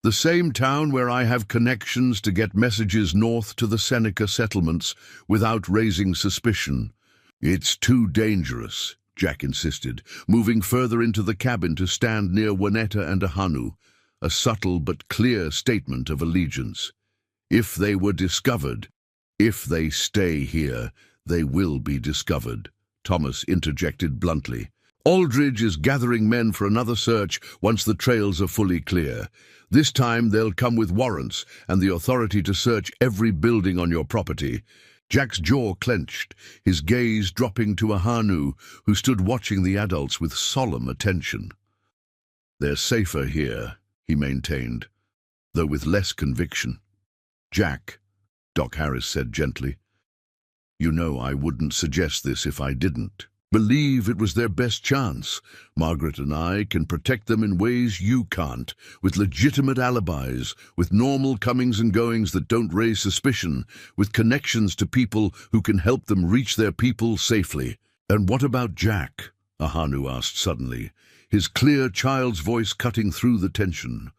Speaker 1: The same town where I have connections to get messages north to the Seneca settlements without raising suspicion. It's too dangerous, Jack insisted, moving further into the cabin to stand near Juanetta and Ahanu, a subtle but clear statement of allegiance. If they were discovered, if they stay here, they will be discovered, Thomas interjected bluntly. Aldridge is gathering men for another search once the trails are fully clear. This time they'll come with warrants and the authority to search every building on your property. Jack's jaw clenched, his gaze dropping to Ahanu, who stood watching the adults with solemn attention. They're safer here, he maintained, though with less conviction. Jack, Doc Harris said gently, you know I wouldn't suggest this if I didn't. Believe it was their best chance. Margaret and I can protect them in ways you can't, with legitimate alibis, with normal comings and goings that don't raise suspicion, with connections to people who can help them reach their people safely. And what about Jack? Ahanu asked suddenly, his clear child's voice cutting through the tension.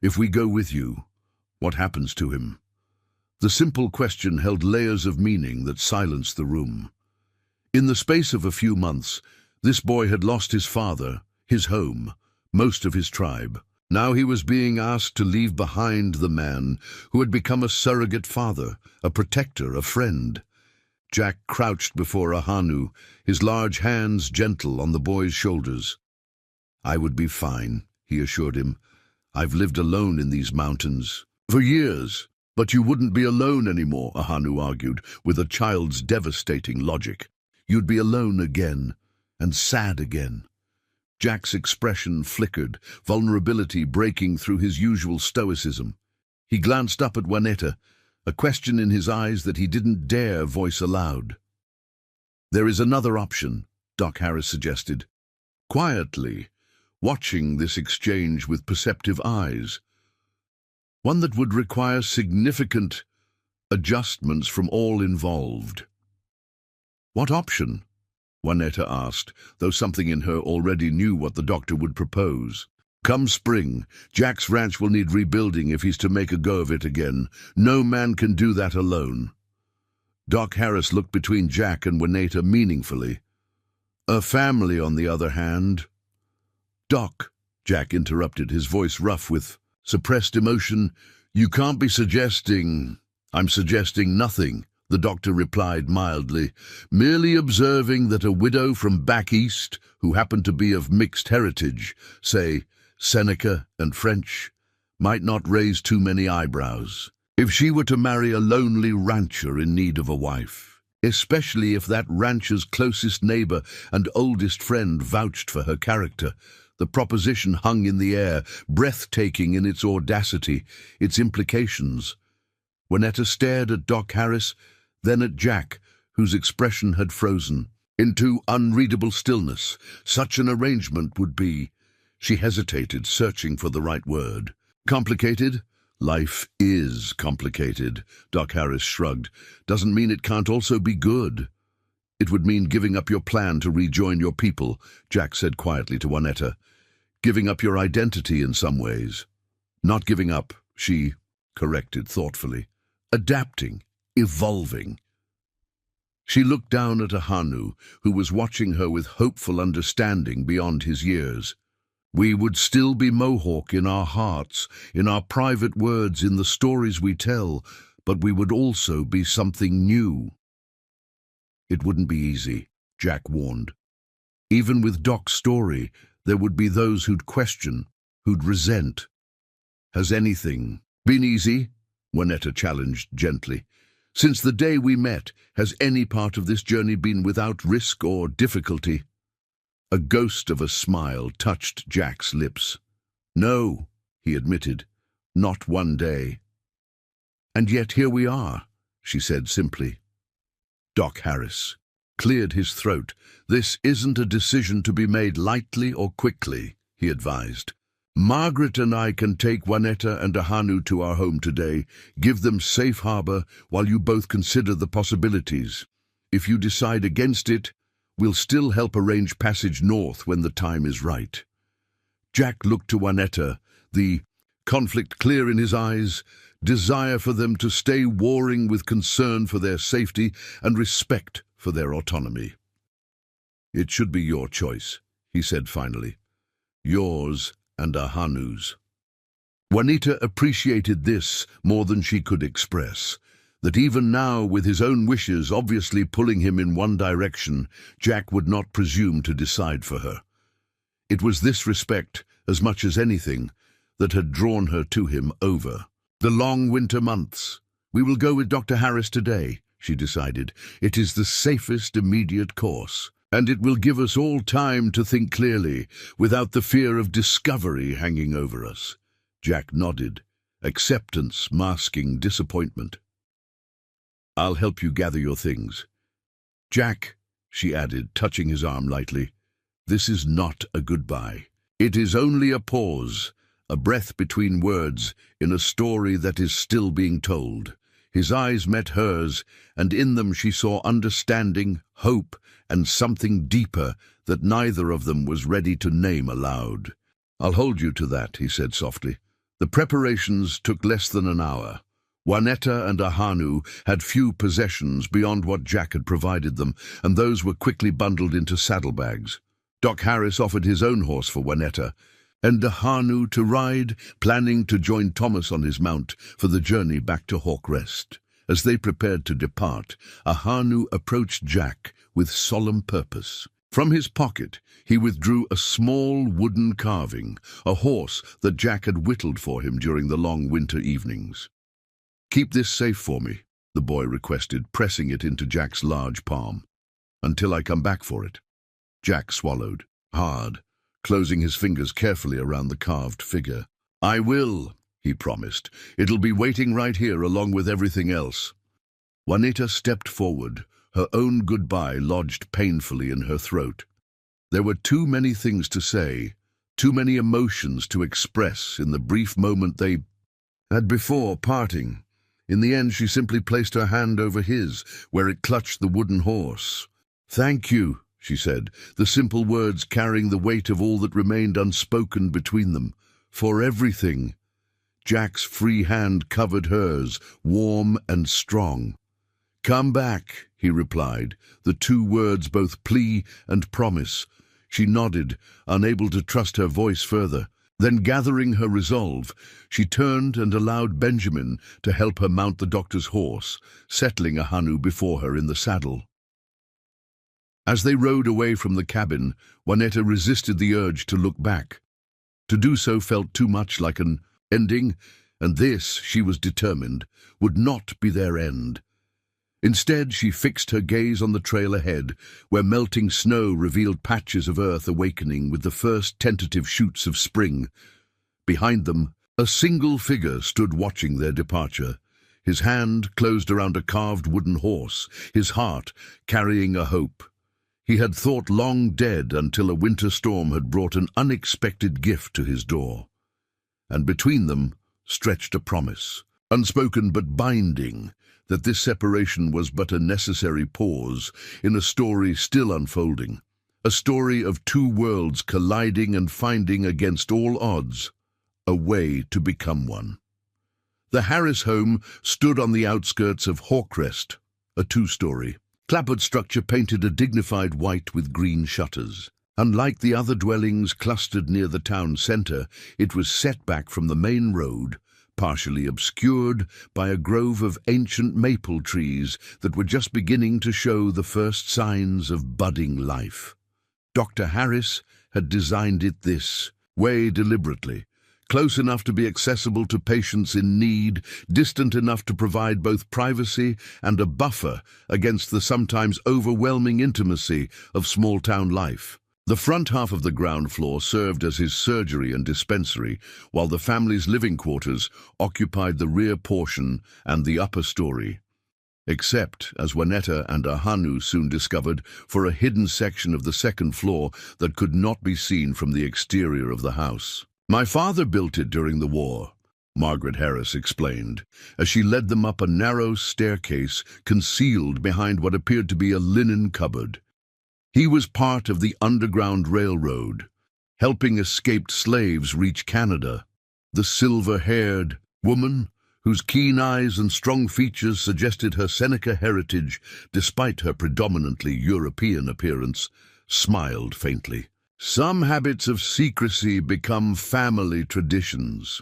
Speaker 1: If we go with you, what happens to him? The simple question held layers of meaning that silenced the room. In the space of a few months, this boy had lost his father, his home, most of his tribe. Now he was being asked to leave behind the man who had become a surrogate father, a protector, a friend. Jack crouched before Ahanu, his large hands gentle on the boy's shoulders. "I would be fine," he assured him. "I've lived alone in these mountains for years." "But you wouldn't be alone anymore," Ahanu argued, with a child's devastating logic. "You'd be alone again, and sad again." Jack's expression flickered, vulnerability breaking through his usual stoicism. He glanced up at Juanetta, a question in his eyes that he didn't dare voice aloud. "There is another option," Doc Harris suggested, quietly, watching this exchange with perceptive eyes. "One that would require significant adjustments from all involved." "What option?" Juanetta asked, though something in her already knew what the doctor would propose. "Come spring, Jack's ranch will need rebuilding if he's to make a go of it again. No man can do that alone." Doc Harris looked between Jack and Juanetta meaningfully. "A family, on the other hand—" "Doc," Jack interrupted, his voice rough with suppressed emotion, "you can't be suggesting—" "I'm suggesting nothing," the doctor replied mildly, "merely observing that a widow from back east, who happened to be of mixed heritage, say Seneca and French, might not raise too many eyebrows if she were to marry a lonely rancher in need of a wife, especially if that rancher's closest neighbor and oldest friend vouched for her character." The proposition hung in the air, breathtaking in its audacity, its implications. Juanetta stared at Doc Harris, then at Jack, whose expression had frozen into unreadable stillness. Such an arrangement would be— She hesitated, searching for the right word. "Complicated? Life is complicated," Doc Harris shrugged. "Doesn't mean it can't also be good." "It would mean giving up your plan to rejoin your people," Jack said quietly to Juanetta. "Giving up your identity in some ways." "Not giving up," she corrected thoughtfully. "Adapting, evolving." She looked down at Ahanu, who was watching her with hopeful understanding beyond his years. "We would still be Mohawk in our hearts, in our private words, in the stories we tell, but we would also be something new." "It wouldn't be easy," Jack warned. "Even with Doc's story, there would be those who'd question, who'd resent." "Has anything been easy?" Juanetta challenged gently. "Since the day we met, has any part of this journey been without risk or difficulty?" A ghost of a smile touched Jack's lips. "No," he admitted, "not one day." "And yet here we are," she said simply. Doc Harris cleared his throat. "This isn't a decision to be made lightly or quickly," he advised. "Margaret and I can take Juanetta and Ahanu to our home today, give them safe harbor while you both consider the possibilities. If you decide against it, we'll still help arrange passage north when the time is right." Jack looked to Juanetta, the conflict clear in his eyes, desire for them to stay warring with concern for their safety and respect for their autonomy. "It should be your choice," he said finally. "Yours and Ahanu's." Juanita appreciated this more than she could express, that even now, with his own wishes obviously pulling him in one direction, Jack would not presume to decide for her. It was this respect, as much as anything, that had drawn her to him over the long winter months. "We will go with Dr. Harris today," she decided. "It is the safest immediate course, and it will give us all time to think clearly, without the fear of discovery hanging over us." Jack nodded, acceptance masking disappointment. "I'll help you gather your things. Jack," she added, touching his arm lightly, "this is not a goodbye. It is only a pause, a breath between words in a story that is still being told." His eyes met hers, and in them she saw understanding, hope, and something deeper that neither of them was ready to name aloud. "I'll hold you to that," he said softly. The preparations took less than an hour. Juanetta and Ahanu had few possessions beyond what Jack had provided them, and those were quickly bundled into saddlebags. Doc Harris offered his own horse for Juanetta, and Ahanu to ride, planning to join Thomas on his mount for the journey back to Hawk Rest. As they prepared to depart, Ahanu approached Jack with solemn purpose. From his pocket, he withdrew a small wooden carving, a horse that Jack had whittled for him during the long winter evenings. "Keep this safe for me," the boy requested, pressing it into Jack's large palm. "Until I come back for it." Jack swallowed hard, closing his fingers carefully around the carved figure. "I will," he promised. "It'll be waiting right here along with everything else." Juanita stepped forward, her own goodbye lodged painfully in her throat. There were too many things to say, too many emotions to express in the brief moment they had before parting. In the end, she simply placed her hand over his, where it clutched the wooden horse. "Thank you," she said, the simple words carrying the weight of all that remained unspoken between them. "For everything." Jack's free hand covered hers, warm and strong. "Come back," he replied, the two words both plea and promise. She nodded, unable to trust her voice further. Then, gathering her resolve, she turned and allowed Benjamin to help her mount the doctor's horse, settling Ahanu before her in the saddle. As they rode away from the cabin, Juanita resisted the urge to look back. To do so felt too much like an ending, and this, she was determined, would not be their end. Instead, she fixed her gaze on the trail ahead, where melting snow revealed patches of earth awakening with the first tentative shoots of spring. Behind them, a single figure stood watching their departure, his hand closed around a carved wooden horse, his heart carrying a hope. He had thought long dead until a winter storm had brought an unexpected gift to his door. And between them stretched a promise, unspoken but binding, that this separation was but a necessary pause in a story still unfolding, a story of two worlds colliding and finding against all odds a way to become one. The Harris home stood on the outskirts of Hawkrest, a two-story, clapboard structure painted a dignified white with green shutters. Unlike the other dwellings clustered near the town centre, it was set back from the main road, partially obscured by a grove of ancient maple trees that were just beginning to show the first signs of budding life. Dr. Harris had designed it this way deliberately, close enough to be accessible to patients in need, distant enough to provide both privacy and a buffer against the sometimes overwhelming intimacy of small-town life. The front half of the ground floor served as his surgery and dispensary, while the family's living quarters occupied the rear portion and the upper story. Except, as Juanita and Ahanu soon discovered, for a hidden section of the second floor that could not be seen from the exterior of the house. "My father built it during the war," Margaret Harris explained, as she led them up a narrow staircase concealed behind what appeared to be a linen cupboard. "He was part of the Underground Railroad, helping escaped slaves reach Canada." The silver-haired woman, whose keen eyes and strong features suggested her Seneca heritage despite her predominantly European appearance, smiled faintly. "Some habits of secrecy become family traditions."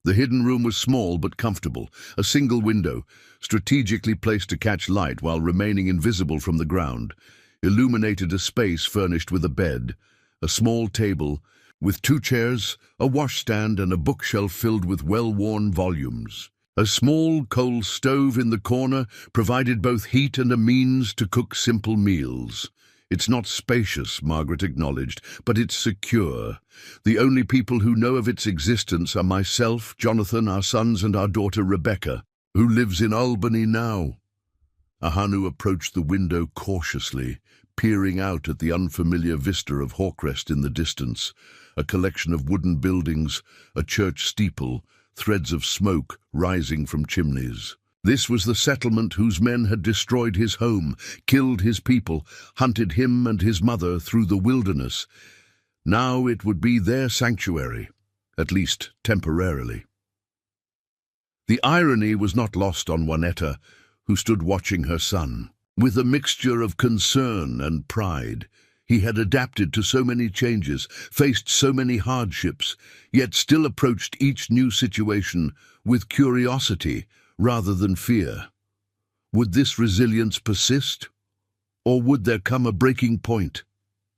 Speaker 1: The hidden room was small but comfortable, a single window, strategically placed to catch light while remaining invisible from the ground, illuminated a space furnished with a bed, a small table, with 2 chairs, a washstand and a bookshelf filled with well-worn volumes. A small coal stove in the corner provided both heat and a means to cook simple meals. "It's not spacious," Margaret acknowledged, "but it's secure. The only people who know of its existence are myself, Jonathan, our sons, and our daughter Rebecca, who lives in Albany now." Ahanu approached the window cautiously, peering out at the unfamiliar vista of Hawkrest in the distance, a collection of wooden buildings, a church steeple, threads of smoke rising from chimneys. This was the settlement whose men had destroyed his home, killed his people, hunted him and his mother through the wilderness. Now it would be their sanctuary, at least temporarily. The irony was not lost on Juanita, who stood watching her son. With a mixture of concern and pride, He had adapted to so many changes, faced so many hardships, yet still approached each new situation with curiosity rather than fear. Would this resilience persist, or would there come a breaking point?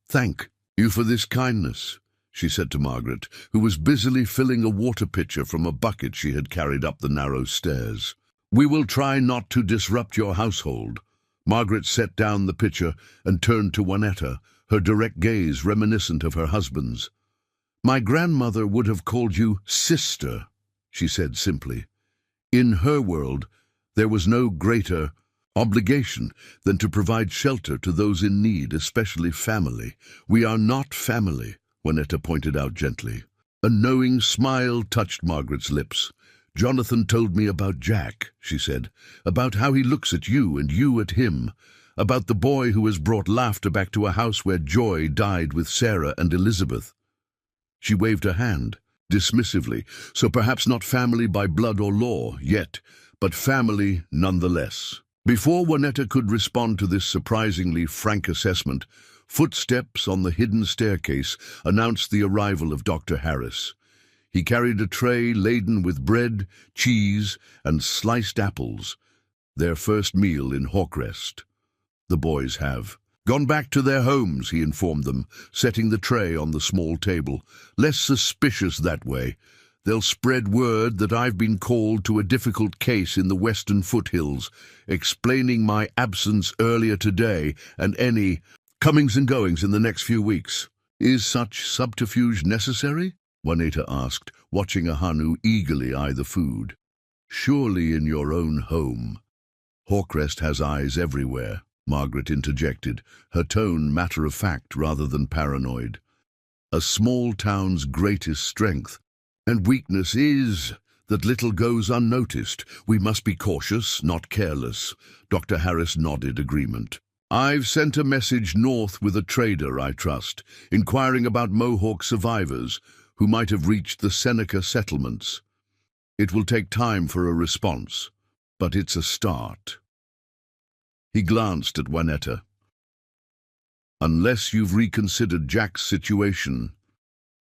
Speaker 1: "Thank you for this kindness," she said to Margaret, who was busily filling a water pitcher from a bucket she had carried up the narrow stairs. "We will try not to disrupt your household." Margaret set down the pitcher and turned to Juanetta, her direct gaze reminiscent of her husband's. "My grandmother would have called you sister," she said simply. In her world, there was no greater obligation than to provide shelter to those in need, especially family. "We are not family," Juanetta pointed out gently. A knowing smile touched Margaret's lips. "Jonathan told me about Jack," she said, "about how he looks at you and you at him, about the boy who has brought laughter back to a house where joy died with Sarah and Elizabeth." She waved her hand, dismissively, so perhaps not family by blood or law yet, but family nonetheless. Before Juanetta could respond to this surprisingly frank assessment, footsteps on the hidden staircase announced the arrival of Dr. Harris. He carried a tray laden with bread, cheese, and sliced apples, their first meal in Hawkrest. "The boys have gone back to their homes," he informed them, setting the tray on the small table. "Less suspicious that way. They'll spread word that I've been called to a difficult case in the western foothills, explaining my absence earlier today and any comings and goings in the next few weeks." "Is such subterfuge necessary?" Juanetta asked, watching Ahanu eagerly eye the food. "Surely in your own home." "Hawkrest has eyes everywhere," Margaret interjected, her tone matter-of-fact rather than paranoid. "A small town's greatest strength and weakness is that little goes unnoticed. We must be cautious, not careless." Dr. Harris nodded agreement. "I've sent a message north with a trader, I trust, inquiring about Mohawk survivors who might have reached the Seneca settlements. It will take time for a response, but it's a start." He glanced at Juanetta. "Unless you've reconsidered Jack's situation."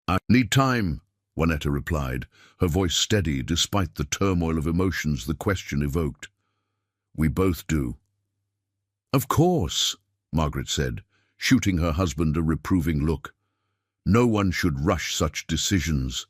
Speaker 1: "I need time," Juanetta replied, her voice steady despite the turmoil of emotions the question evoked. "We both do." "Of course," Margaret said, shooting her husband a reproving look. "No one should rush such decisions."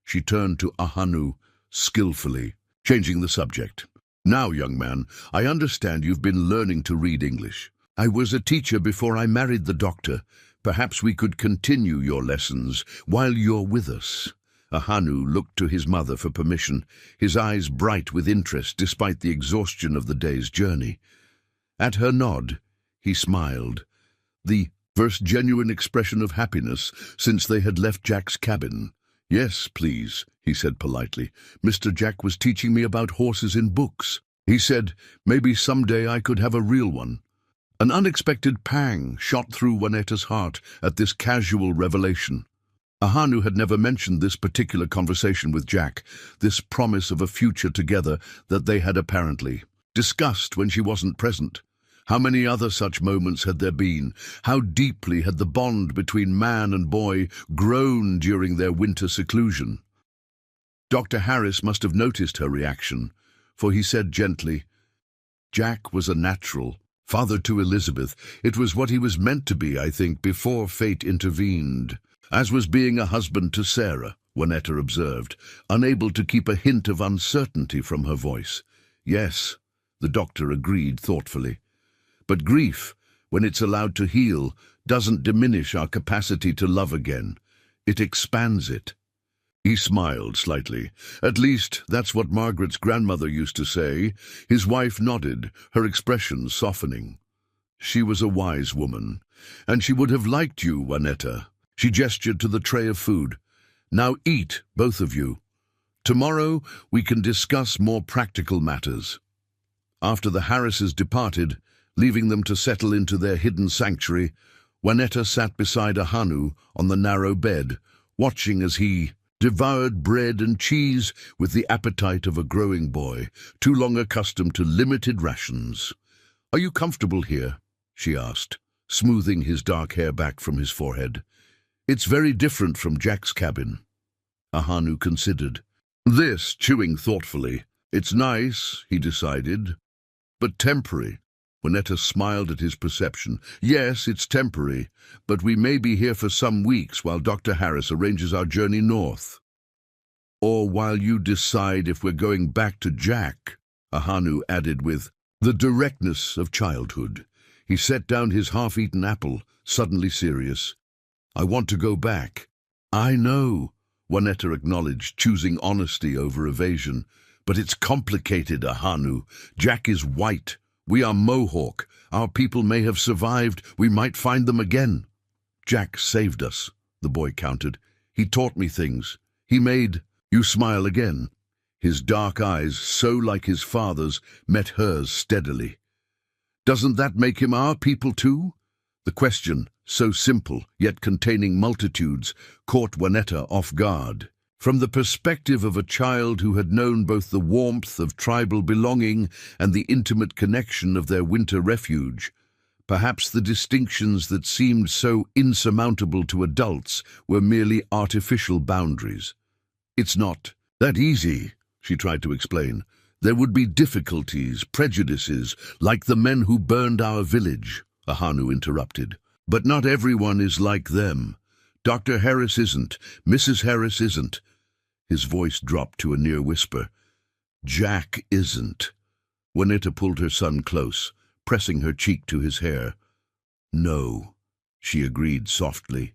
Speaker 1: She turned to Ahanu skillfully, changing the subject. "Now, young man, I understand you've been learning to read English. I was a teacher before I married the doctor. Perhaps we could continue your lessons while you're with us." Ahanu looked to his mother for permission, his eyes bright with interest despite the exhaustion of the day's journey. At her nod, he smiled, the first genuine expression of happiness since they had left Jack's cabin. "Yes, please," he said politely. "Mr. Jack was teaching me about horses in books. He said maybe someday I could have a real one." An unexpected pang shot through Juanetta's heart at this casual revelation. Ahanu had never mentioned this particular conversation with Jack, this promise of a future together that they had apparently discussed when she wasn't present. How many other such moments had there been? How deeply had the bond between man and boy grown during their winter seclusion? Dr. Harris must have noticed her reaction, for he said gently, "Jack was a natural father to Elizabeth. It was what he was meant to be, I think, before fate intervened." "As was being a husband to Sarah," Juanetta observed, unable to keep a hint of uncertainty from her voice. "Yes," the doctor agreed thoughtfully. "But grief, when it's allowed to heal, doesn't diminish our capacity to love again. It expands it." He smiled slightly. "At least, that's what Margaret's grandmother used to say." His wife nodded, her expression softening. "She was a wise woman, and she would have liked you, Juanetta." She gestured to the tray of food. "Now eat, both of you. Tomorrow we can discuss more practical matters." After the Harrises departed, leaving them to settle into their hidden sanctuary, Juanetta sat beside Ahanu on the narrow bed, watching as he devoured bread and cheese with the appetite of a growing boy, too long accustomed to limited rations. "Are you comfortable here?" she asked, smoothing his dark hair back from his forehead. "It's very different from Jack's cabin." Ahanu considered. This, chewing thoughtfully. "It's nice," he decided, "but temporary." Juanetta smiled at his perception. "Yes, it's temporary, but we may be here for some weeks while Dr. Harris arranges our journey north. Or while you decide if we're going back to Jack," Ahanu added with the directness of childhood. He set down his half-eaten apple, suddenly serious. "I want to go back." "I know," Juanetta acknowledged, choosing honesty over evasion. "But it's complicated, Ahanu. Jack is white. We are Mohawk. Our people may have survived. We might find them again." "Jack saved us," the boy countered. "He taught me things. He made—" You smile again. His dark eyes, so like his father's, met hers steadily. "Doesn't that make him our people too?" The question, so simple, yet containing multitudes, caught Juanetta off guard. From the perspective of a child who had known both the warmth of tribal belonging and the intimate connection of their winter refuge, perhaps the distinctions that seemed so insurmountable to adults were merely artificial boundaries. "It's not that easy," she tried to explain. "There would be difficulties, prejudices, like the men who burned our village," Ahanu interrupted. "But not everyone is like them. Dr. Harris isn't. Mrs. Harris isn't." His voice dropped to a near whisper. "Jack isn't." Juanetta pulled her son close, pressing her cheek to his hair. "No," she agreed softly.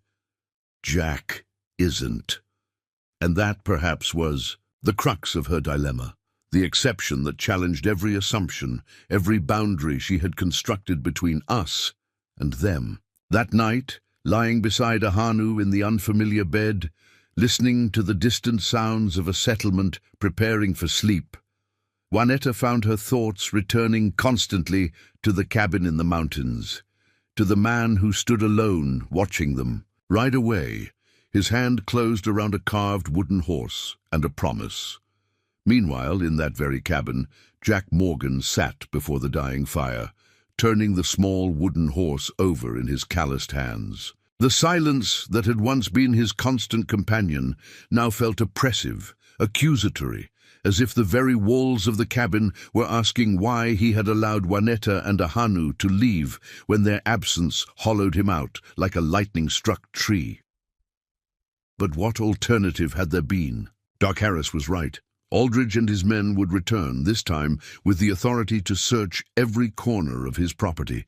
Speaker 1: "Jack isn't." And that, perhaps, was the crux of her dilemma, the exception that challenged every assumption, every boundary she had constructed between us and them. That night, lying beside Ahanu in the unfamiliar bed, listening to the distant sounds of a settlement preparing for sleep, Juanetta found her thoughts returning constantly to the cabin in the mountains, to the man who stood alone watching them. Right away, his hand closed around a carved wooden horse and a promise. Meanwhile, in that very cabin, Jack Morgan sat before the dying fire, turning the small wooden horse over in his calloused hands. The silence that had once been his constant companion now felt oppressive, accusatory, as if the very walls of the cabin were asking why he had allowed Juanetta and Ahanu to leave when their absence hollowed him out like a lightning-struck tree. But what alternative had there been? Doc Harris was right. Aldridge and his men would return, this time with the authority to search every corner of his property.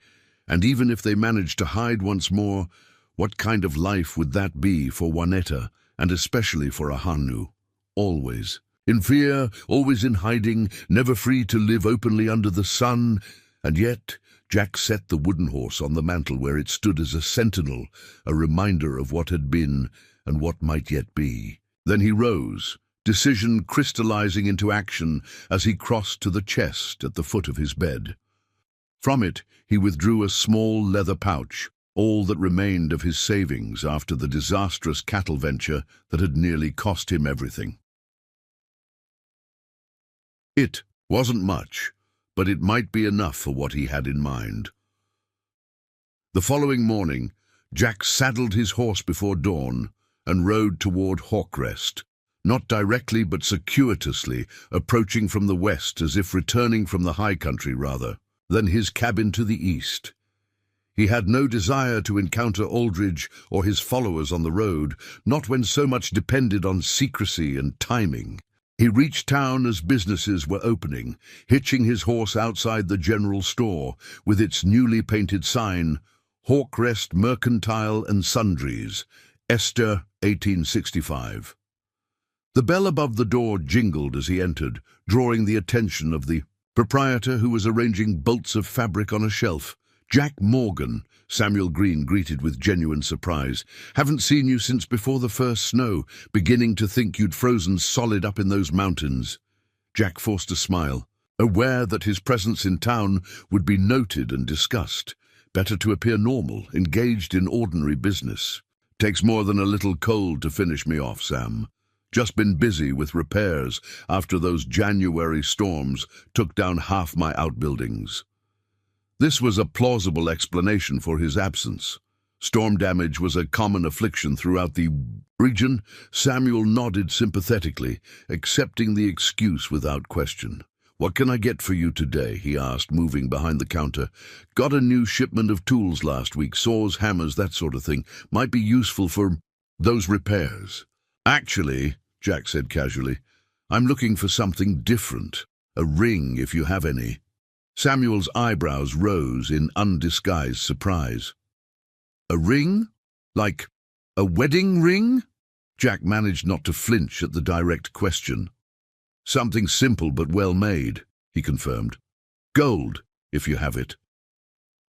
Speaker 1: And even if they managed to hide once more, what kind of life would that be for Juanetta, and especially for Ahanu? Always in fear, always in hiding, never free to live openly under the sun. And yet, Jack set the wooden horse on the mantel where it stood as a sentinel, a reminder of what had been and what might yet be. Then he rose, decision crystallizing into action as he crossed to the chest at the foot of his bed. From it, he withdrew a small leather pouch, all that remained of his savings after the disastrous cattle venture that had nearly cost him everything. It wasn't much, but it might be enough for what he had in mind. The following morning, Jack saddled his horse before dawn and rode toward Hawkrest, not directly but circuitously, approaching from the west as if returning from the high country rather than his cabin to the east. He had no desire to encounter Aldridge or his followers on the road, not when so much depended on secrecy and timing. He reached town as businesses were opening, hitching his horse outside the general store with its newly painted sign, Hawkrest Mercantile and Sundries, Esther 1865. The bell above the door jingled as he entered, drawing the attention of the proprietor who was arranging bolts of fabric on a shelf. "Jack Morgan," Samuel Green greeted with genuine surprise. "Haven't seen you since before the first snow, beginning to think you'd frozen solid up in those mountains." Jack forced a smile, aware that his presence in town would be noted and discussed. Better to appear normal, engaged in ordinary business. "Takes more than a little cold to finish me off, Sam. Just been busy with repairs after those January storms took down half my outbuildings." This was a plausible explanation for his absence. Storm damage was a common affliction throughout the region. Samuel nodded sympathetically, accepting the excuse without question. "What can I get for you today?" he asked, moving behind the counter. "Got a new shipment of tools last week, saws, hammers, that sort of thing. Might be useful for those repairs." "Actually," Jack said casually, "I'm looking for something different. A ring, if you have any." Samuel's eyebrows rose in undisguised surprise. "A ring? Like a wedding ring?" Jack managed not to flinch at the direct question. "Something simple but well made," he confirmed. "Gold, if you have it."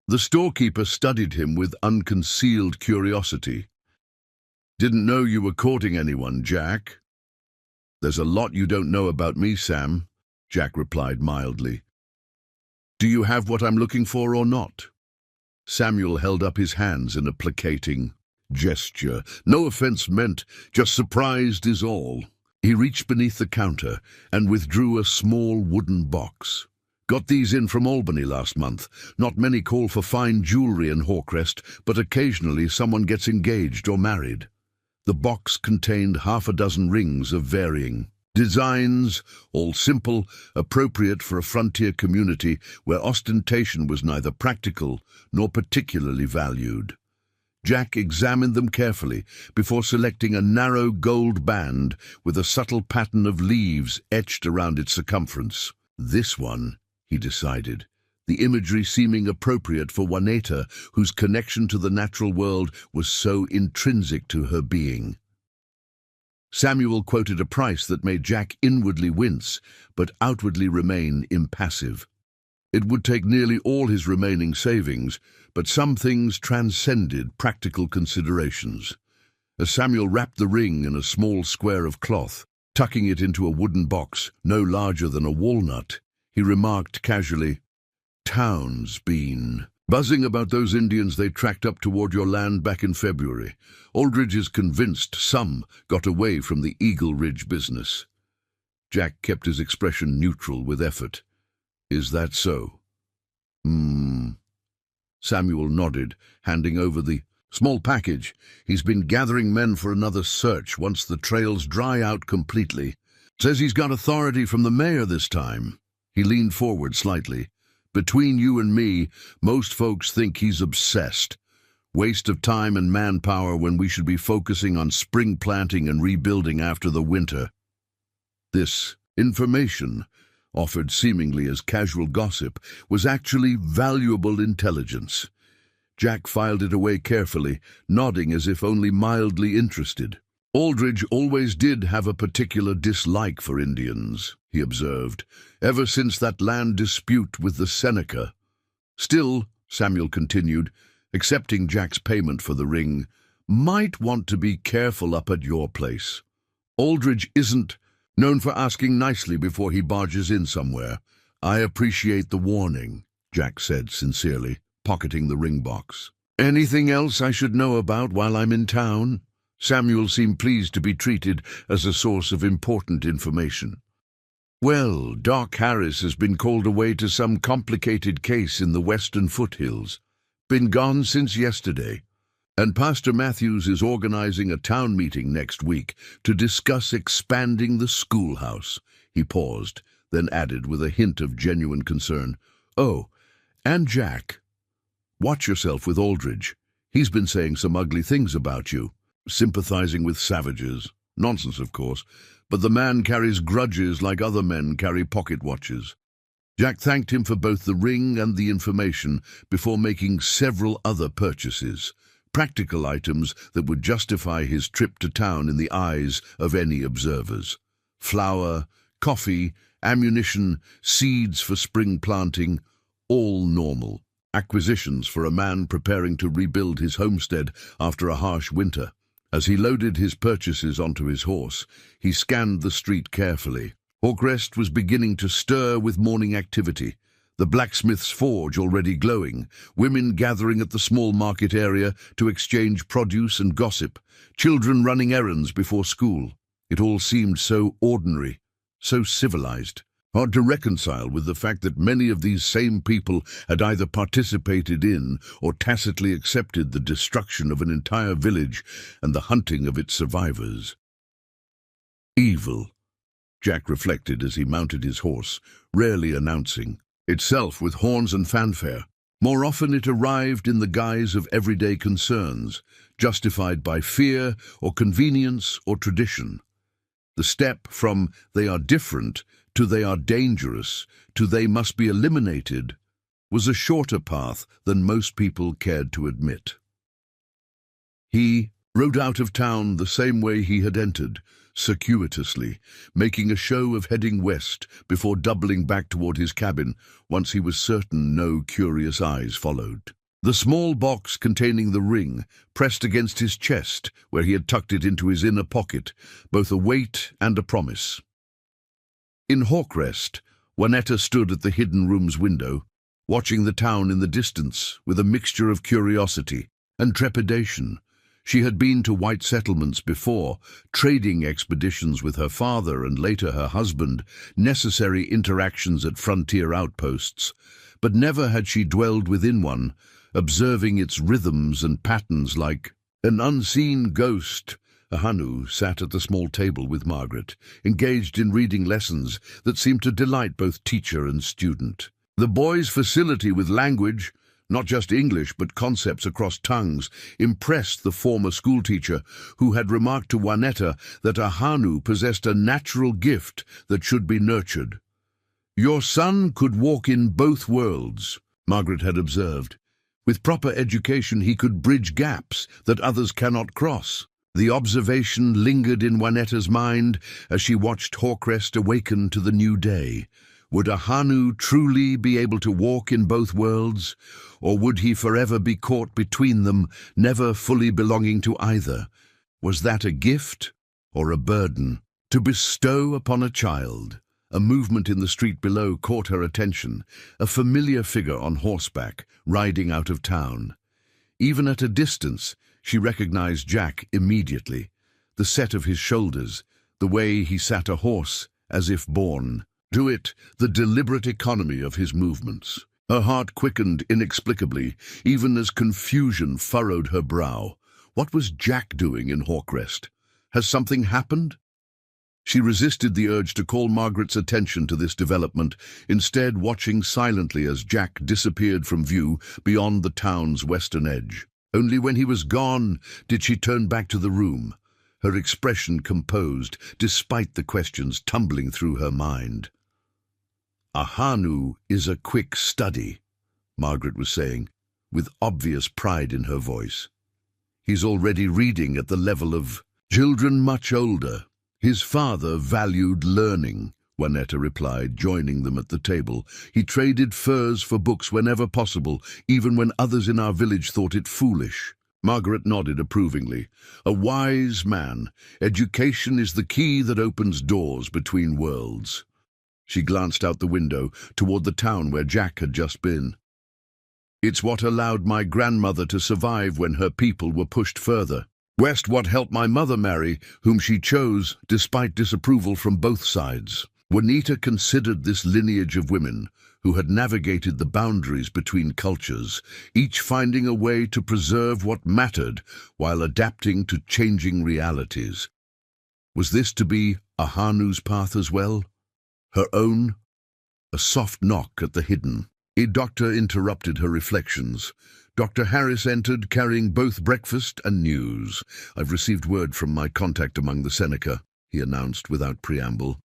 Speaker 1: The storekeeper studied him with unconcealed curiosity. "Didn't know you were courting anyone, Jack." "There's a lot you don't know about me, Sam," Jack replied mildly. "Do you have what I'm looking for or not?" Samuel held up his hands in a placating gesture. "No offense meant, just surprised is all." He reached beneath the counter and withdrew a small wooden box. "Got these in from Albany last month. Not many call for fine jewelry in Hawkrest, but occasionally someone gets engaged or married." The box contained half a dozen rings of varying designs, all simple, appropriate for a frontier community where ostentation was neither practical nor particularly valued. Jack examined them carefully before selecting a narrow gold band with a subtle pattern of leaves etched around its circumference. This one, he decided, the imagery seeming appropriate for Juanita, whose connection to the natural world was so intrinsic to her being. Samuel quoted a price that made Jack inwardly wince, but outwardly remain impassive. It would take nearly all his remaining savings, but some things transcended practical considerations. As Samuel wrapped the ring in a small square of cloth, tucking it into a wooden box no larger than a walnut, he remarked casually, "Town's been buzzing about those Indians they tracked up toward your land back in February. Aldridge is convinced some got away from the Eagle Ridge business." Jack kept his expression neutral with effort. "Is that so?" Samuel nodded, handing over the small package. "He's been gathering men for another search once the trails dry out completely. Says he's got authority from the mayor this time." He leaned forward slightly. "Between you and me, most folks think he's obsessed. Waste of time and manpower when we should be focusing on spring planting and rebuilding after the winter." This information, offered seemingly as casual gossip, was actually valuable intelligence. Jack filed it away carefully, nodding as if only mildly interested. "Aldridge always did have a particular dislike for Indians," he observed, "ever since that land dispute with the Seneca. Still," Samuel continued, accepting Jack's payment for the ring, "might want to be careful up at your place. Aldridge isn't known for asking nicely before he barges in somewhere." "I appreciate the warning," Jack said sincerely, pocketing the ring box. "Anything else I should know about while I'm in town?" Samuel seemed pleased to be treated as a source of important information. "Well, Doc Harris has been called away to some complicated case in the western foothills. Been gone since yesterday. And Pastor Matthews is organizing a town meeting next week to discuss expanding the schoolhouse." He paused, then added with a hint of genuine concern, "Oh, and Jack, watch yourself with Aldridge. He's been saying some ugly things about you. Sympathizing with savages. Nonsense, of course, but the man carries grudges like other men carry pocket watches." Jack thanked him for both the ring and the information before making several other purchases, practical items that would justify his trip to town in the eyes of any observers. Flour, coffee, ammunition, seeds for spring planting, all normal acquisitions for a man preparing to rebuild his homestead after a harsh winter. As he loaded his purchases onto his horse, he scanned the street carefully. Hawkrest was beginning to stir with morning activity. The blacksmith's forge already glowing, women gathering at the small market area to exchange produce and gossip, children running errands before school. It all seemed so ordinary, so civilized. Hard to reconcile with the fact that many of these same people had either participated in or tacitly accepted the destruction of an entire village and the hunting of its survivors. Evil, Jack reflected as he mounted his horse, rarely announcing itself with horns and fanfare. More often it arrived in the guise of everyday concerns, justified by fear or convenience or tradition. The step from "they are different" to "they are dangerous" to "they must be eliminated" was a shorter path than most people cared to admit. He rode out of town the same way he had entered, circuitously, making a show of heading west before doubling back toward his cabin once he was certain no curious eyes followed. The small box containing the ring pressed against his chest, where he had tucked it into his inner pocket, both a weight and a promise. In Hawkrest, Juanetta stood at the hidden room's window, watching the town in the distance with a mixture of curiosity and trepidation. She had been to white settlements before, trading expeditions with her father and later her husband, necessary interactions at frontier outposts, but never had she dwelled within one, observing its rhythms and patterns like an unseen ghost. Ahanu sat at the small table with Margaret, engaged in reading lessons that seemed to delight both teacher and student. The boy's facility with language, not just English but concepts across tongues, impressed the former schoolteacher, who had remarked to Juanetta that Ahanu possessed a natural gift that should be nurtured. "Your son could walk in both worlds," Margaret had observed. "With proper education he could bridge gaps that others cannot cross." The observation lingered in Juanetta's mind as she watched Hawkrest awaken to the new day. Would Ahanu truly be able to walk in both worlds, or would he forever be caught between them, never fully belonging to either? Was that a gift or a burden to bestow upon a child? A movement in the street below caught her attention, a familiar figure on horseback, riding out of town. Even at a distance, she recognized Jack immediately, the set of his shoulders, the way he sat a horse as if born to it, the deliberate economy of his movements. Her heart quickened inexplicably, even as confusion furrowed her brow. What was Jack doing in Hawkrest? Has something happened? She resisted the urge to call Margaret's attention to this development, instead watching silently as Jack disappeared from view beyond the town's western edge. Only when he was gone did she turn back to the room, her expression composed despite the questions tumbling through her mind. "Ahanu is a quick study," Margaret was saying, with obvious pride in her voice. "He's already reading at the level of children much older." "His father valued learning," Juanetta replied, joining them at the table. "He traded furs for books whenever possible, even when others in our village thought it foolish." Margaret nodded approvingly. "A wise man. Education is the key that opens doors between worlds." She glanced out the window toward the town where Jack had just been. "It's what allowed my grandmother to survive when her people were pushed further. West, what helped my mother marry, whom she chose despite disapproval from both sides." Juanita considered this lineage of women who had navigated the boundaries between cultures, each finding a way to preserve what mattered while adapting to changing realities. Was this to be Ahanu's path as well? Her own? A soft knock at the hidden. A doctor interrupted her reflections. Dr. Harris entered, carrying both breakfast and news. "I've received word from my contact among the Seneca," he announced without preamble.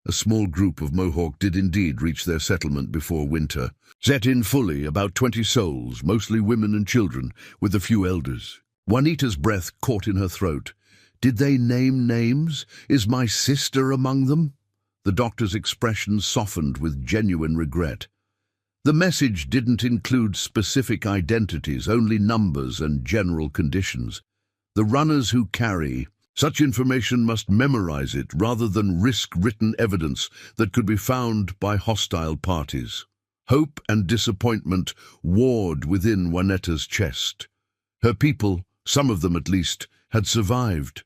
Speaker 1: A small group of Mohawk did indeed reach their settlement before winter. Set in fully, about 20 souls, mostly women and children, with a few elders. Juanita's breath caught in her throat. "Did they name names? Is my sister among them?" The doctor's expression softened with genuine regret. The message didn't include specific identities, only numbers and general conditions. The runners who carry such information must memorize it rather than risk written evidence that could be found by hostile parties. Hope and disappointment warred within Juaneta's chest. Her people, some of them at least, had survived,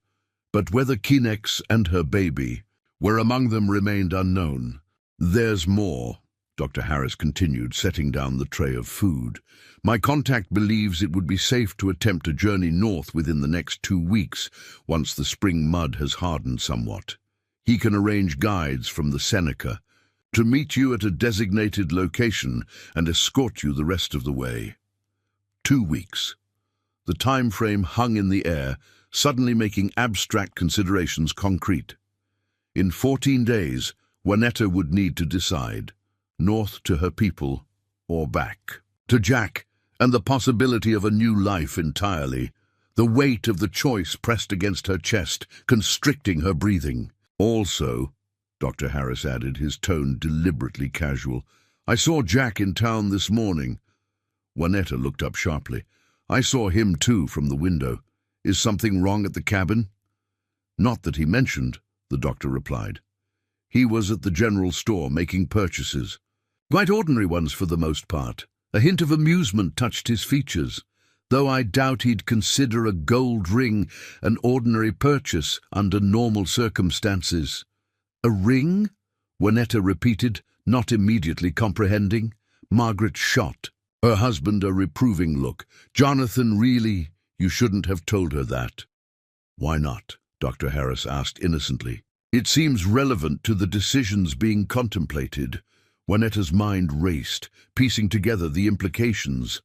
Speaker 1: but whether Kinex and her baby were among them remained unknown. There's more, Dr. Harris continued, setting down the tray of food. My contact believes it would be safe to attempt a journey north within the next 2 weeks, once the spring mud has hardened somewhat. He can arrange guides from the Seneca to meet you at a designated location and escort you the rest of the way. 2 weeks. The time frame hung in the air, suddenly making abstract considerations concrete. In 14 days, Juanetta would need to decide, north to her people or back to Jack, and the possibility of a new life entirely. The weight of the choice pressed against her chest, constricting her breathing. Also, Dr. Harris added, his tone deliberately casual, I saw Jack in town this morning. Juanetta looked up sharply. I saw him too from the window. Is something wrong at the cabin? Not that he mentioned, the doctor replied. He was at the general store making purchases. Quite ordinary ones for the most part. A hint of amusement touched his features, though I doubt he'd consider a gold ring an ordinary purchase under normal circumstances. A ring? Juanetta repeated, not immediately comprehending. Margaret shot her husband a reproving look. Jonathan, really, you shouldn't have told her that. Why not? Dr. Harris asked innocently. It seems relevant to the decisions being contemplated. Juanetta's mind raced, piecing together the implications.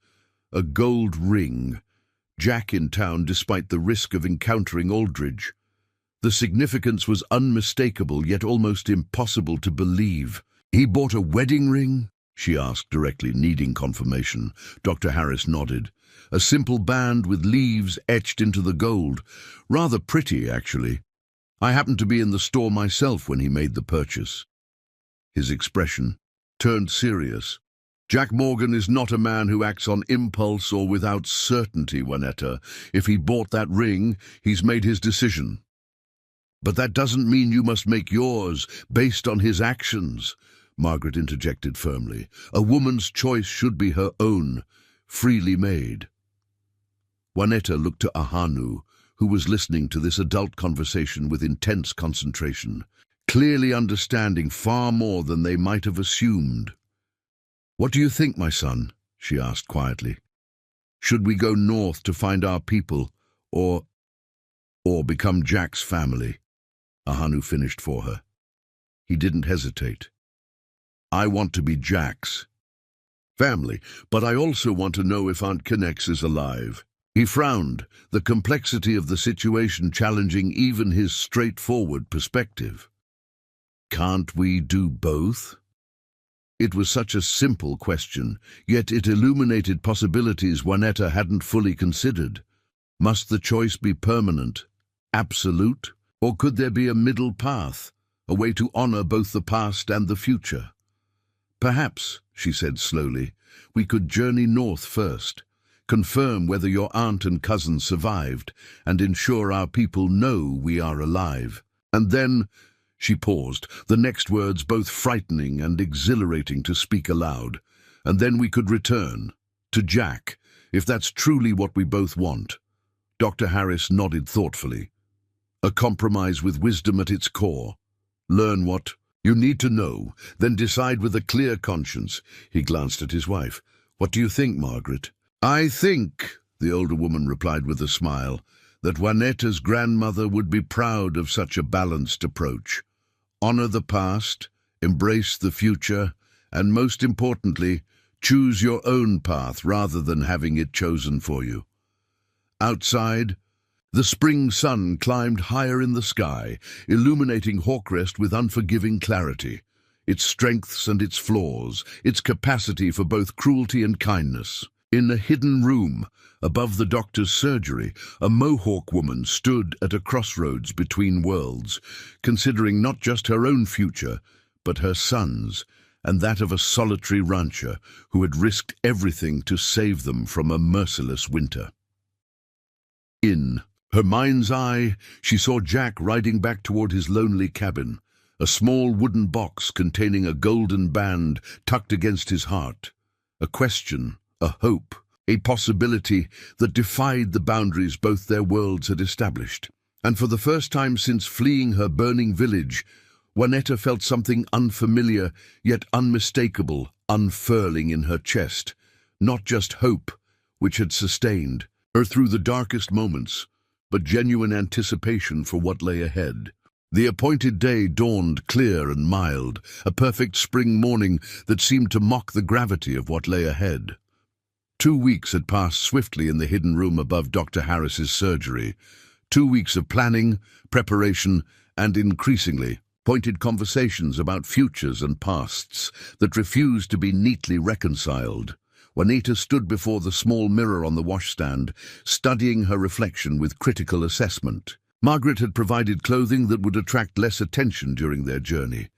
Speaker 1: A gold ring. Jack in town despite the risk of encountering Aldridge. The significance was unmistakable, yet almost impossible to believe. He bought a wedding ring? She asked directly, needing confirmation. Dr. Harris nodded. A simple band with leaves etched into the gold. Rather pretty, actually. I happened to be in the store myself when he made the purchase. His expression turned serious. Jack Morgan is not a man who acts on impulse or without certainty, Juanetta. If he bought that ring, he's made his decision. But that doesn't mean you must make yours based on his actions, Margaret interjected firmly. A woman's choice should be her own, freely made. Juanetta looked to Ahanu, who was listening to this adult conversation with intense concentration, clearly understanding far more than they might have assumed. What do you think, my son? She asked quietly. Should we go north to find our people, or become Jack's family? Ahanu finished for her. He didn't hesitate. I want to be Jack's family, but I also want to know if Aunt Connex is alive. He frowned, the complexity of the situation challenging even his straightforward perspective. Can't we do both? It was such a simple question, yet it illuminated possibilities Juanetta hadn't fully considered. Must the choice be permanent, absolute, or could there be a middle path, a way to honor both the past and the future? Perhaps, she said slowly, we could journey north first, confirm whether your aunt and cousin survived, and ensure our people know we are alive. And then, she paused, the next words both frightening and exhilarating to speak aloud. And then we could return, to Jack, if that's truly what we both want. Dr. Harris nodded thoughtfully. A compromise with wisdom at its core. Learn what you need to know, then decide with a clear conscience. He glanced at his wife. What do you think, Margaret? I think, the older woman replied with a smile, that Juanetta's grandmother would be proud of such a balanced approach. Honor the past, embrace the future, and most importantly, choose your own path rather than having it chosen for you. Outside, the spring sun climbed higher in the sky, illuminating Hawkrest with unforgiving clarity, its strengths and its flaws, its capacity for both cruelty and kindness. In a hidden room, above the doctor's surgery, a Mohawk woman stood at a crossroads between worlds, considering not just her own future, but her son's, and that of a solitary rancher who had risked everything to save them from a merciless winter. In her mind's eye, she saw Jack riding back toward his lonely cabin, a small wooden box containing a golden band tucked against his heart. A question, a hope, a possibility that defied the boundaries both their worlds had established. And for the first time since fleeing her burning village, Juanetta felt something unfamiliar, yet unmistakable, unfurling in her chest. Not just hope, which had sustained her through the darkest moments, but genuine anticipation for what lay ahead. The appointed day dawned clear and mild, a perfect spring morning that seemed to mock the gravity of what lay ahead. 2 weeks had passed swiftly in the hidden room above Dr. Harris's surgery. 2 weeks of planning, preparation, and increasingly pointed conversations about futures and pasts that refused to be neatly reconciled. Juanita stood before the small mirror on the washstand, studying her reflection with critical assessment. Margaret had provided clothing that would attract less attention during their journey.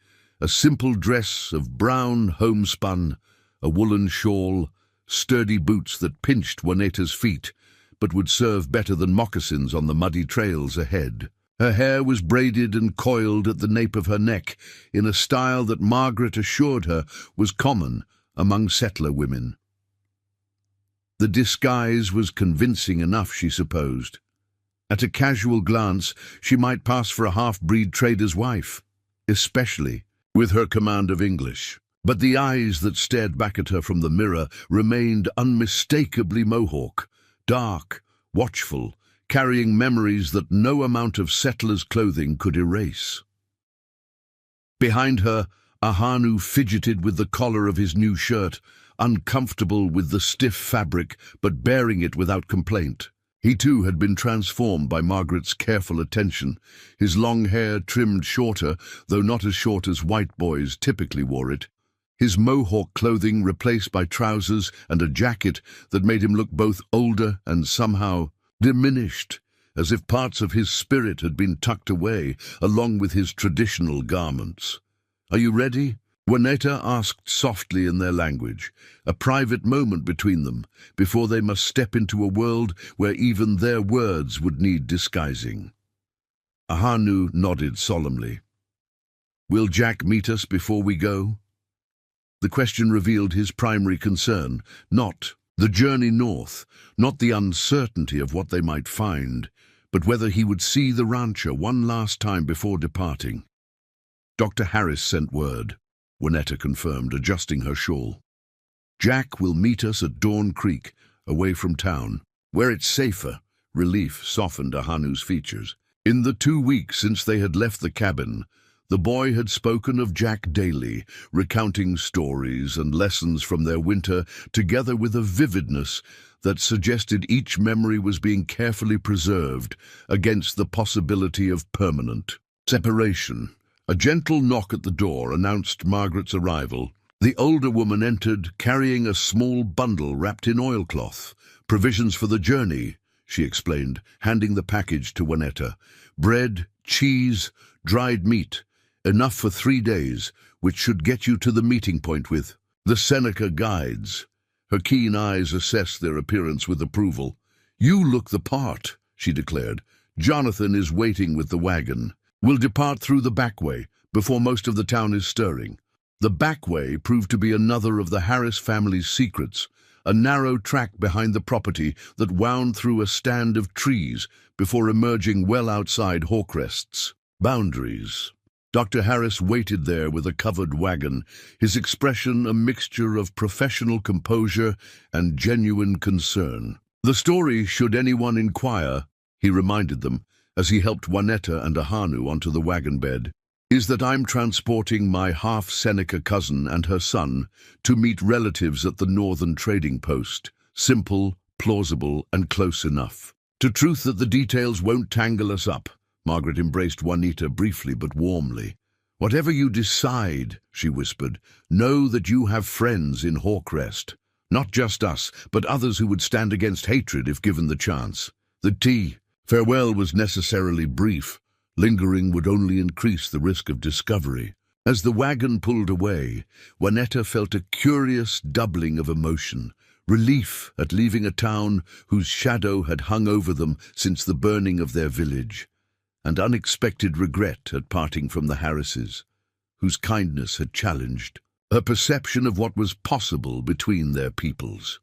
Speaker 1: A simple dress of brown homespun, a woolen shawl, sturdy boots that pinched Juanita's feet, but would serve better than moccasins on the muddy trails ahead. Her hair was braided and coiled at the nape of her neck in a style that Margaret assured her was common among settler women. The disguise was convincing enough, she supposed. At a casual glance, she might pass for a half-breed trader's wife, especially with her command of English. But the eyes that stared back at her from the mirror remained unmistakably Mohawk, dark, watchful, carrying memories that no amount of settler's clothing could erase. Behind her, Ahanu fidgeted with the collar of his new shirt, uncomfortable with the stiff fabric, but bearing it without complaint. He too had been transformed by Margaret's careful attention, his long hair trimmed shorter, though not as short as white boys typically wore it, his Mohawk clothing replaced by trousers and a jacket that made him look both older and somehow diminished, as if parts of his spirit had been tucked away, along with his traditional garments. "Are you ready?" Juanetta asked softly in their language, a private moment between them, before they must step into a world where even their words would need disguising. Ahanu nodded solemnly. "Will Jack meet us before we go?" The question revealed his primary concern, not the journey north, not the uncertainty of what they might find, but whether he would see the rancher one last time before departing. "Dr. Harris sent word," Juanetta confirmed, adjusting her shawl. "Jack will meet us at Dawn Creek, away from town, where it's safer." Relief softened Ahanu's features. In the 2 weeks since they had left the cabin, the boy had spoken of Jack daily, recounting stories and lessons from their winter, together with a vividness that suggested each memory was being carefully preserved against the possibility of permanent separation. A gentle knock at the door announced Margaret's arrival. The older woman entered, carrying a small bundle wrapped in oilcloth. "Provisions for the journey," she explained, handing the package to Juanetta. "Bread, cheese, dried meat. Enough for 3 days, which should get you to the meeting point with the Seneca guides." Her keen eyes assessed their appearance with approval. "You look the part," she declared. "Jonathan is waiting with the wagon. We'll depart through the back way, before most of the town is stirring." The back way proved to be another of the Harris family's secrets, a narrow track behind the property that wound through a stand of trees before emerging well outside Hawcrest's boundaries. Dr. Harris waited there with a covered wagon, his expression a mixture of professional composure and genuine concern. "The story, should anyone inquire," he reminded them, as he helped Juanetta and Ahanu onto the wagon bed, "is that I'm transporting my half-Seneca cousin and her son to meet relatives at the northern trading post. Simple, plausible, and close enough. To truth that the details won't tangle us up." Margaret embraced Juanita briefly but warmly. "Whatever you decide," she whispered, "know that you have friends in Hawcrest. Not just us, but others who would stand against hatred if given the chance." The farewell was necessarily brief. Lingering would only increase the risk of discovery. As the wagon pulled away, Juanetta felt a curious doubling of emotion. Relief at leaving a town whose shadow had hung over them since the burning of their village, and unexpected regret at parting from the Harrises, whose kindness had challenged her perception of what was possible between their peoples.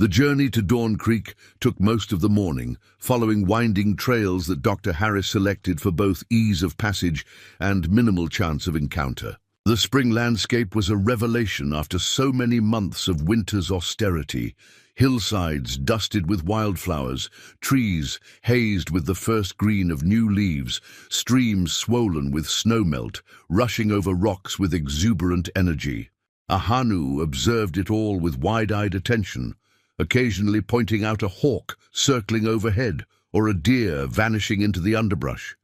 Speaker 1: The journey to Dawn Creek took most of the morning, following winding trails that Dr. Harris selected for both ease of passage and minimal chance of encounter. The spring landscape was a revelation after so many months of winter's austerity. Hillsides dusted with wildflowers, trees hazed with the first green of new leaves, streams swollen with snowmelt, rushing over rocks with exuberant energy. Ahanu observed it all with wide-eyed attention, occasionally pointing out a hawk circling overhead or a deer vanishing into the underbrush.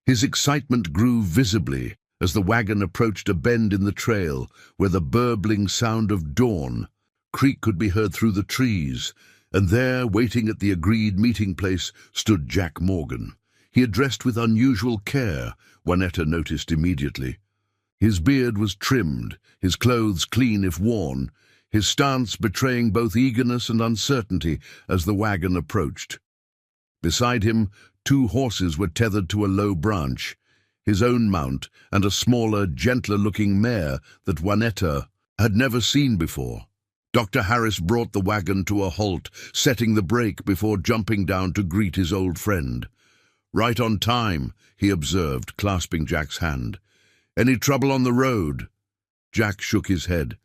Speaker 1: His excitement grew visibly as the wagon approached a bend in the trail where the burbling sound of Dawn Creek could be heard through the trees, and there, waiting at the agreed meeting place, stood Jack Morgan. He had dressed with unusual care, Juanetta noticed immediately. His beard was trimmed, his clothes clean if worn, his stance betraying both eagerness and uncertainty as the wagon approached. Beside him, 2 horses were tethered to a low branch, his own mount and a smaller, gentler-looking mare that Juanetta had never seen before. Dr. Harris brought the wagon to a halt, setting the brake before jumping down to greet his old friend. "Right on time," he observed, clasping Jack's hand. "Any trouble on the road?" Jack shook his head.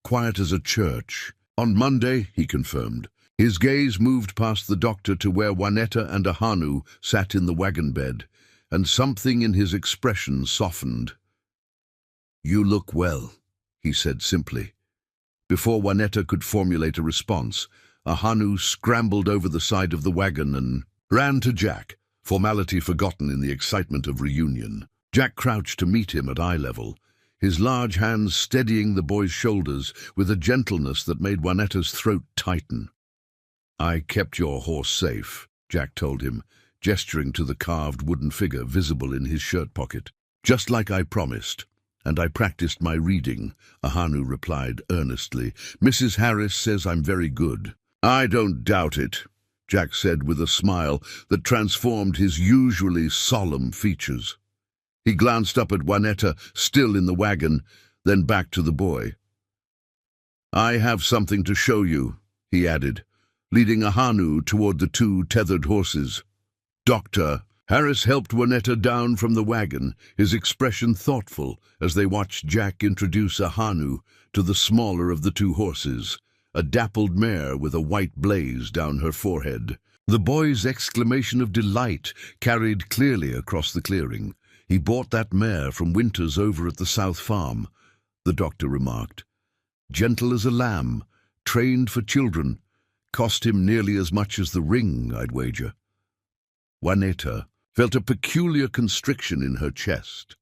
Speaker 1: "Quiet as a church." "On Monday," he confirmed. His gaze moved past the doctor to where Juanetta and Ahanu sat in the wagon bed, and something in his expression softened. "You look well," he said simply. Before Juanetta could formulate a response, Ahanu scrambled over the side of the wagon and ran to Jack, formality forgotten in the excitement of reunion. Jack crouched to meet him at eye level, his large hands steadying the boy's shoulders with a gentleness that made Juanetta's throat tighten. "I kept your horse safe," Jack told him, gesturing to the carved wooden figure visible in his shirt pocket. "Just like I promised. And I practiced my reading," Ahanu replied earnestly. "Mrs. Harris says I'm very good." "I don't doubt it," Jack said with a smile that transformed his usually solemn features. He glanced up at Juanetta, still in the wagon, then back to the boy. "I have something to show you," he added, leading Ahanu toward the 2 tethered horses. "Doctor." Harris helped Juanetta down from the wagon, his expression thoughtful as they watched Jack introduce Ahanu to the smaller of the 2 horses, a dappled mare with a white blaze down her forehead. The boy's exclamation of delight carried clearly across the clearing. "He bought that mare from Winters over at the South Farm," the doctor remarked. "Gentle as a lamb, trained for children, cost him nearly as much as the ring, I'd wager." Juanetta felt a peculiar constriction in her chest.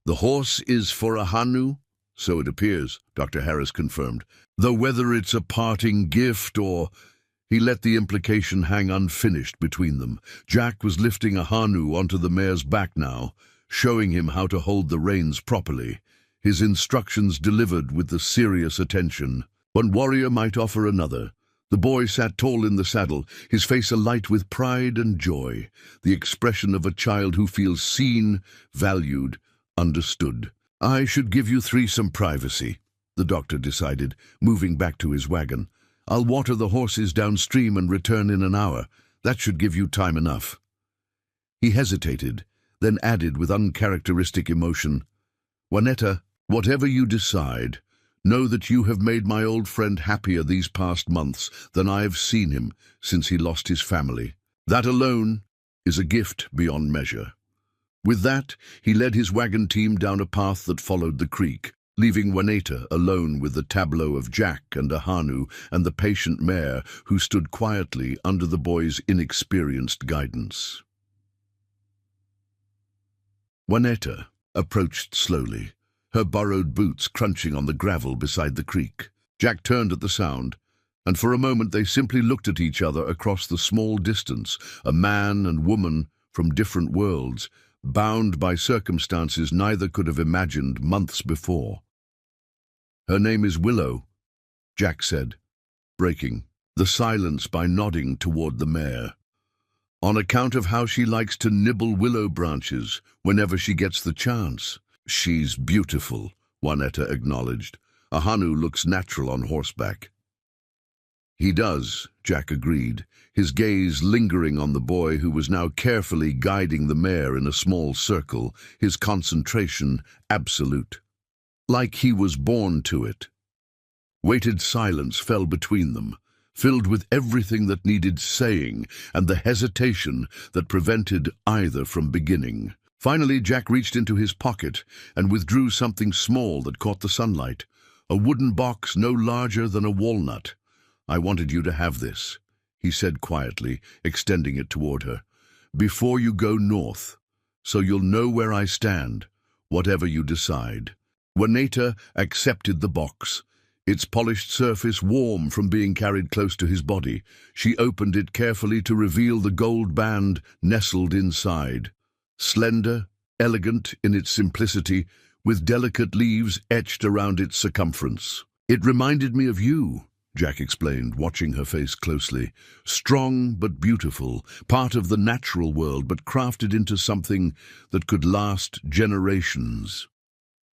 Speaker 1: "The horse is for Ahanu?" "So it appears," Dr. Harris confirmed, "though whether it's a parting gift or—" He let the implication hang unfinished between them. Jack was lifting Ahanu onto the mare's back now, showing him how to hold the reins properly, his instructions delivered with the serious attention. One warrior might offer another. The boy sat tall in the saddle, his face alight with pride and joy, the expression of a child who feels seen, valued, understood. "I should give you 3 some privacy," the doctor decided, moving back to his wagon. "I'll water the horses downstream and return in an hour. That should give you time enough." He hesitated, then added with uncharacteristic emotion, "Juanetta, whatever you decide, know that you have made my old friend happier these past months than I have seen him since he lost his family. That alone is a gift beyond measure." With that, he led his wagon team down a path that followed the creek, leaving Juanetta alone with the tableau of Jack and Ahanu and the patient mare who stood quietly under the boy's inexperienced guidance. Juanetta approached slowly, her borrowed boots crunching on the gravel beside the creek. Jack turned at the sound, and for a moment they simply looked at each other across the small distance, a man and woman from different worlds, bound by circumstances neither could have imagined months before. "Her name is Willow," Jack said, breaking the silence by nodding toward the mare. "On account of how she likes to nibble willow branches whenever she gets the chance." "She's beautiful," Juanetta acknowledged. "Ahanu looks natural on horseback." He does, Jack agreed, his gaze lingering on the boy who was now carefully guiding the mare in a small circle, his concentration absolute. Like he was born to it. Weighted silence fell between them, filled with everything that needed saying and the hesitation that prevented either from beginning. Finally, Jack reached into his pocket and withdrew something small that caught the sunlight, a wooden box no larger than a walnut. "I wanted you to have this," he said quietly, extending it toward her, "before you go north, so you'll know where I stand, whatever you decide." Juanita accepted the box, its polished surface warm from being carried close to his body. She opened it carefully to reveal the gold band nestled inside. Slender, elegant in its simplicity, with delicate leaves etched around its circumference. "It reminded me of you," Jack explained, watching her face closely. "Strong but beautiful, part of the natural world, but crafted into something that could last generations."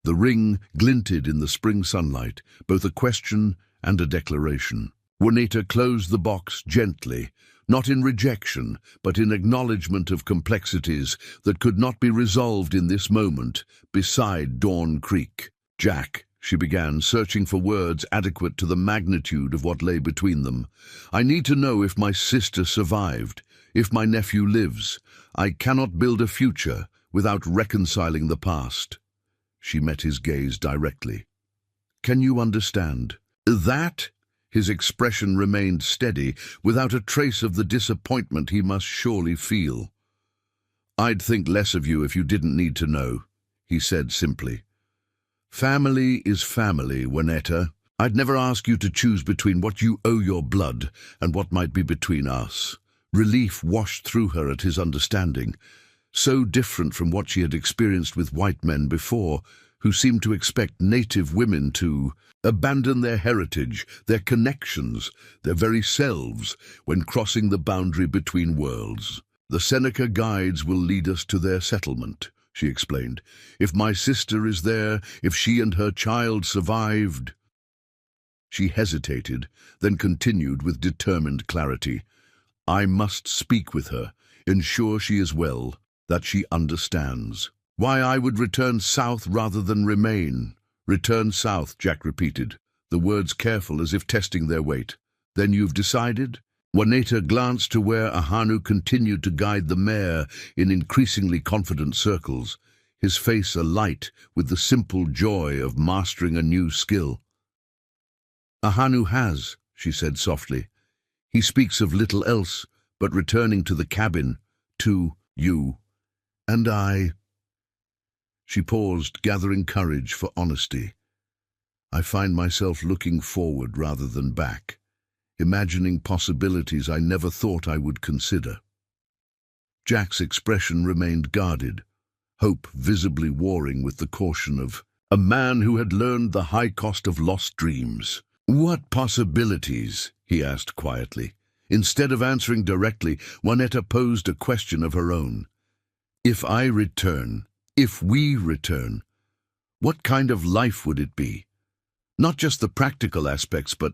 Speaker 1: The ring glinted in the spring sunlight, both a question and a declaration. Juanita closed the box gently, not in rejection, but in acknowledgement of complexities that could not be resolved in this moment beside Dawn Creek. "Jack," she began, searching for words adequate to the magnitude of what lay between them, "I need to know if my sister survived, if my nephew lives. I cannot build a future without reconciling the past." She met his gaze directly. "Can you understand?" "That?" His expression remained steady, without a trace of the disappointment he must surely feel. "I'd think less of you if you didn't need to know," he said simply. "Family is family, Juanita. I'd never ask you to choose between what you owe your blood and what might be between us." Relief washed through her at his understanding, so different from what she had experienced with white men before, who seemed to expect native women to abandon their heritage, their connections, their very selves, when crossing the boundary between worlds. "The Seneca guides will lead us to their settlement," she explained. "If my sister is there, if she and her child survived—" She hesitated, then continued with determined clarity. "I must speak with her, ensure she is well, that she understands. Why I would return south rather than remain." "Return south," Jack repeated, the words careful as if testing their weight. "Then you've decided?" Juanita glanced to where Ahanu continued to guide the mare in increasingly confident circles, his face alight with the simple joy of mastering a new skill. "Ahanu has," she said softly. "He speaks of little else but returning to the cabin, to you. And I—" She paused, gathering courage for honesty. "I find myself looking forward rather than back, imagining possibilities I never thought I would consider." Jack's expression remained guarded, hope visibly warring with the caution of a man who had learned the high cost of lost dreams. "What possibilities?" he asked quietly. Instead of answering directly, Juanita posed a question of her own. "If I return, if we return, what kind of life would it be? Not just the practical aspects, but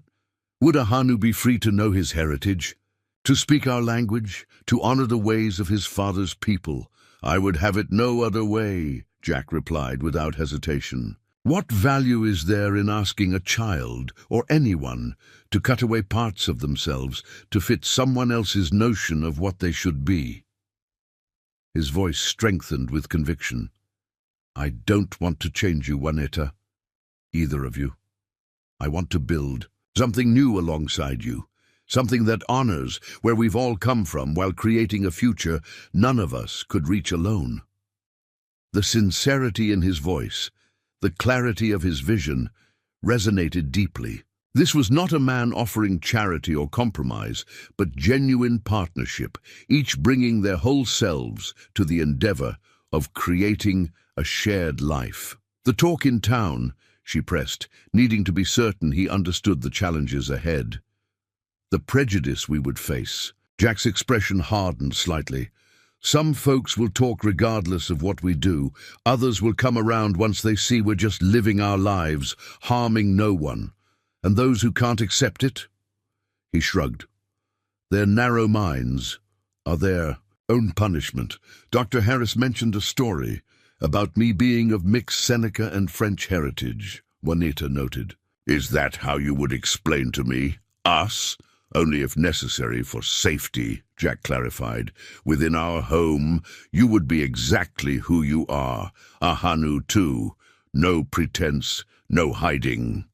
Speaker 1: would Ahanu be free to know his heritage, to speak our language, to honor the ways of his father's people?" "I would have it no other way," Jack replied without hesitation. "What value is there in asking a child, or anyone, to cut away parts of themselves to fit someone else's notion of what they should be?" His voice strengthened with conviction. "I don't want to change you, Juanita. Either of you. I want to build something new alongside you, something that honors where we've all come from while creating a future none of us could reach alone." The sincerity in his voice, the clarity of his vision, resonated deeply. This was not a man offering charity or compromise, but genuine partnership, each bringing their whole selves to the endeavor of creating a shared life. "The talk in town," she pressed, needing to be certain he understood the challenges ahead. "The prejudice we would face." Jack's expression hardened slightly. "Some folks will talk regardless of what we do. Others will come around once they see we're just living our lives, harming no one. And those who can't accept it?" He shrugged. Their narrow minds are their own punishment. Dr. Harris mentioned a story about me being of mixed Seneca and French heritage, Juanita noted. Is that how you would explain to me? Us? Only if necessary for safety, Jack clarified. Within our home, you would be exactly who you are. A Hanu too. No pretense, no hiding.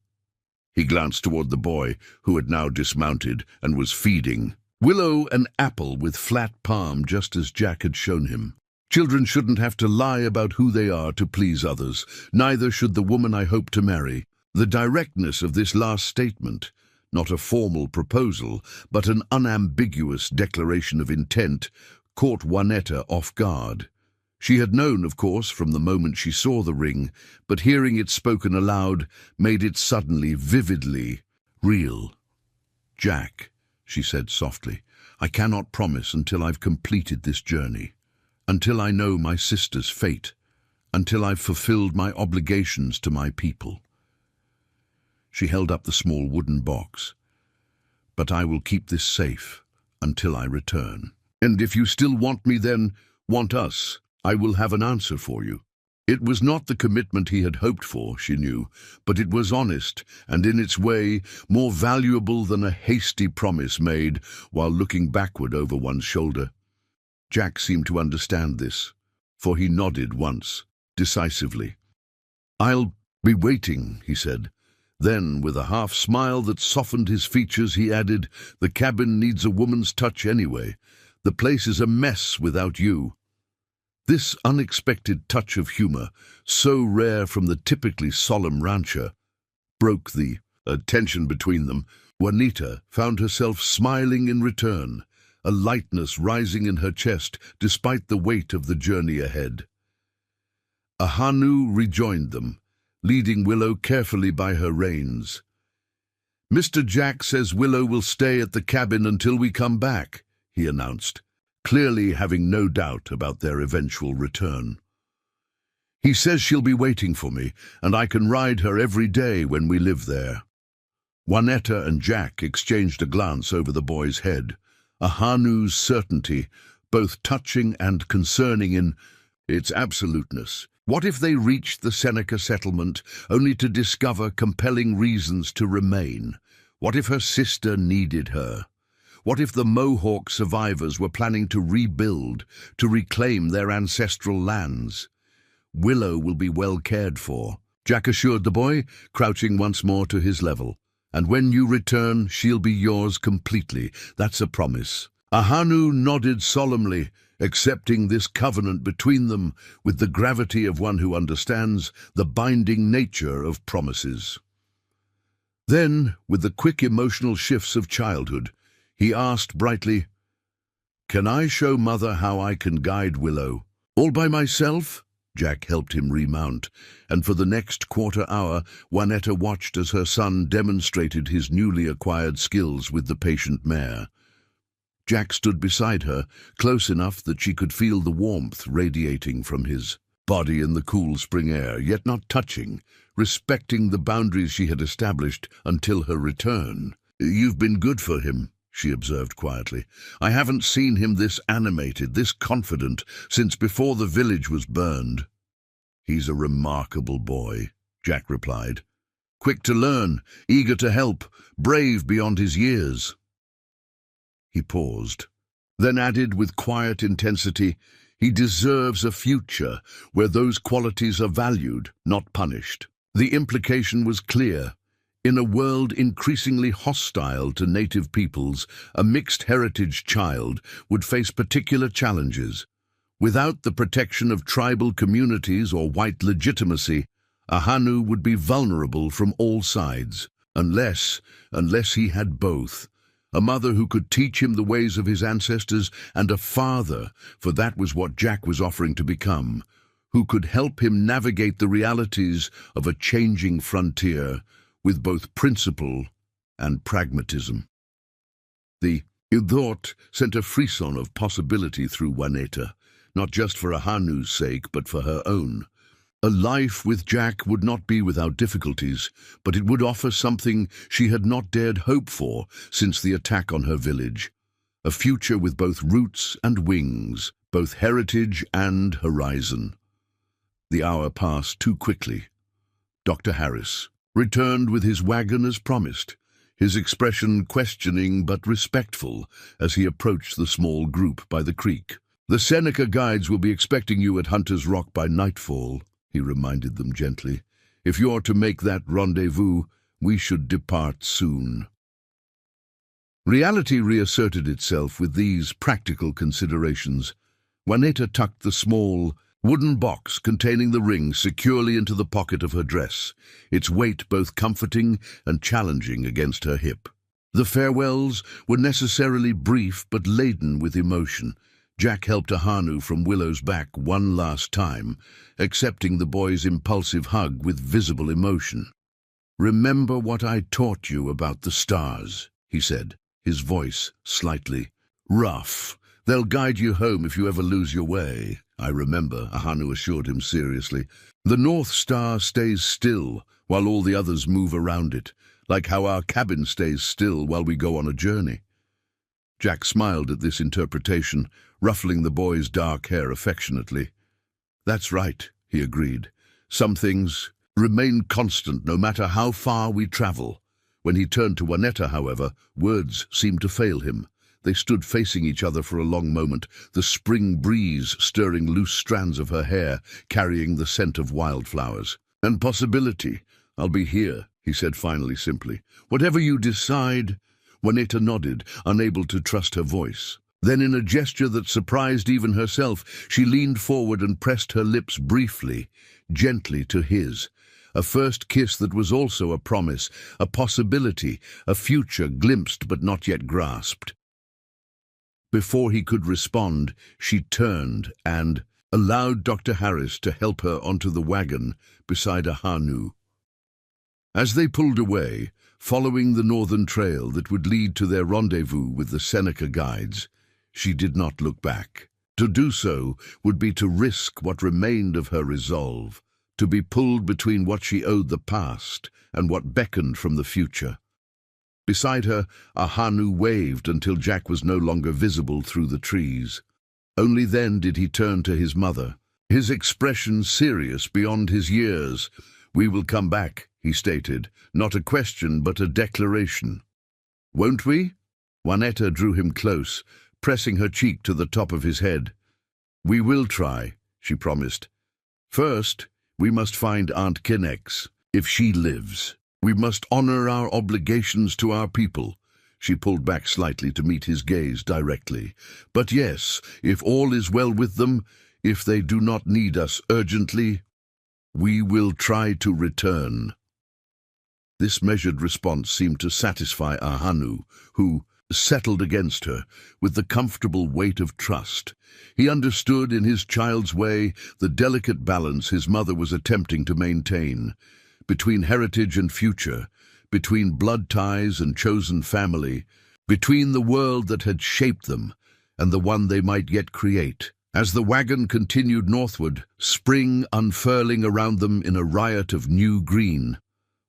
Speaker 1: He glanced toward the boy, who had now dismounted and was feeding. Willow an apple with flat palm, just as Jack had shown him. Children shouldn't have to lie about who they are to please others. Neither should the woman I hope to marry. The directness of this last statement, not a formal proposal, but an unambiguous declaration of intent, caught Juanita off guard. She had known, of course, from the moment she saw the ring, but hearing it spoken aloud made it suddenly, vividly real. Jack, she said softly, I cannot promise until I've completed this journey, until I know my sister's fate, until I've fulfilled my obligations to my people. She held up the small wooden box. But I will keep this safe until I return. And if you still want me, then want us, I will have an answer for you. It was not the commitment he had hoped for, she knew, but it was honest and in its way more valuable than a hasty promise made while looking backward over one's shoulder. Jack seemed to understand this, for he nodded once, decisively. I'll be waiting, he said. Then, with a half-smile that softened his features, he added, the cabin needs a woman's touch anyway. The place is a mess without you. This unexpected touch of humor, so rare from the typically solemn rancher, broke the tension between them. Juanita found herself smiling in return, a lightness rising in her chest despite the weight of the journey ahead. A Hanu rejoined them, leading Willow carefully by her reins. Mr. Jack says Willow will stay at the cabin until we come back, he announced, clearly having no doubt about their eventual return. He says she'll be waiting for me, and I can ride her every day when we live there. Juanita and Jack exchanged a glance over the boy's head, a Hanu's certainty, both touching and concerning in its absoluteness. What if they reached the Seneca settlement only to discover compelling reasons to remain? What if her sister needed her? What if the Mohawk survivors were planning to rebuild, to reclaim their ancestral lands? Willow will be well cared for, Jack assured the boy, crouching once more to his level. And when you return, she'll be yours completely. That's a promise. Ahanu nodded solemnly, accepting this covenant between them with the gravity of one who understands the binding nature of promises. Then, with the quick emotional shifts of childhood, he asked brightly, Can I show Mother how I can guide Willow? All by myself? Jack helped him remount, and for the next quarter-hour, Juanita watched as her son demonstrated his newly acquired skills with the patient mare. Jack stood beside her, close enough that she could feel the warmth radiating from his body in the cool spring air, yet not touching, respecting the boundaries she had established until her return. You've been good for him, she observed quietly. I haven't seen him this animated, this confident, since before the village was burned. He's a remarkable boy, Jack replied. Quick to learn, eager to help, brave beyond his years. He paused, then added with quiet intensity, he deserves a future where those qualities are valued, not punished. The implication was clear. In a world increasingly hostile to native peoples, a mixed heritage child would face particular challenges. Without the protection of tribal communities or white legitimacy, a Hanu would be vulnerable from all sides, unless he had both. A mother who could teach him the ways of his ancestors, and a father, for that was what Jack was offering to become, who could help him navigate the realities of a changing frontier with both principle and pragmatism. The thought sent a frisson of possibility through Juanita, not just for a Hanu's sake, but for her own. A life with Jack would not be without difficulties, but it would offer something she had not dared hope for since the attack on her village. A future with both roots and wings, both heritage and horizon. The hour passed too quickly. Dr. Harris returned with his wagon as promised, his expression questioning but respectful as he approached the small group by the creek. "The Seneca guides will be expecting you at Hunter's Rock by nightfall," he reminded them gently. "If you're to make that rendezvous, we should depart soon." Reality reasserted itself with these practical considerations. Juanita tucked the small, wooden box containing the ring securely into the pocket of her dress, its weight both comforting and challenging against her hip. The farewells were necessarily brief but laden with emotion. Jack helped Ahanu from Willow's back one last time, accepting the boy's impulsive hug with visible emotion. "Remember what I taught you about the stars," he said, his voice slightly rough. "They'll guide you home if you ever lose your way." "I remember," Ahanu assured him seriously. "The North Star stays still while all the others move around it, like how our cabin stays still while we go on a journey." Jack smiled at this interpretation, ruffling the boy's dark hair affectionately. "That's right," he agreed. "Some things remain constant no matter how far we travel." When he turned to Juanita, however, words seemed to fail him. They stood facing each other for a long moment, the spring breeze stirring loose strands of her hair, carrying the scent of wildflowers. "And possibility. I'll be here," he said finally simply. "Whatever you decide." Juanita nodded, unable to trust her voice. Then, in a gesture that surprised even herself, she leaned forward and pressed her lips briefly, gently to his. A first kiss that was also a promise, a possibility, a future glimpsed but not yet grasped. Before he could respond, she turned and allowed Dr. Harris to help her onto the wagon beside Ahanu. As they pulled away, following the northern trail that would lead to their rendezvous with the Seneca guides, she did not look back. To do so would be to risk what remained of her resolve, to be pulled between what she owed the past and what beckoned from the future. Beside her, Ahanu waved until Jack was no longer visible through the trees. Only then did he turn to his mother, his expression serious beyond his years. "We will come back," he stated, not a question but a declaration. "Won't we?" Juanita drew him close, pressing her cheek to the top of his head. "We will try," she promised. "First, we must find Aunt Kinnex, if she lives. We must honor our obligations to our people." She pulled back slightly to meet his gaze directly. "But yes, if all is well with them, if they do not need us urgently, we will try to return." This measured response seemed to satisfy Ahanu, who settled against her with the comfortable weight of trust. He understood in his child's way the delicate balance his mother was attempting to maintain, between heritage and future, between blood ties and chosen family, between the world that had shaped them and the one they might yet create. As the wagon continued northward, spring unfurling around them in a riot of new green,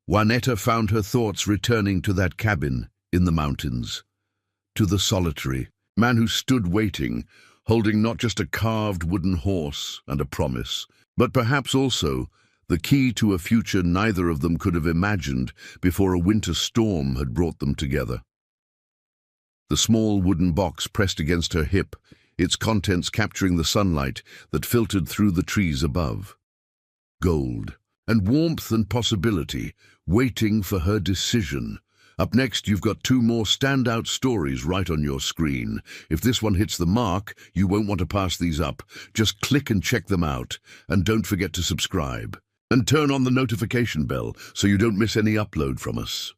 Speaker 1: Juanita found her thoughts returning to that cabin in the mountains, to the solitary man who stood waiting, holding not just a carved wooden horse and a promise, but perhaps also the key to a future neither of them could have imagined before a winter storm had brought them together. The small wooden box pressed against her hip, its contents capturing the sunlight that filtered through the trees above. Gold, and warmth and possibility, waiting for her decision. Up next, you've got two more standout stories right on your screen. If this one hits the mark, you won't want to pass these up. Just click and check them out, and don't forget to subscribe. And turn on the notification bell so you don't miss any upload from us.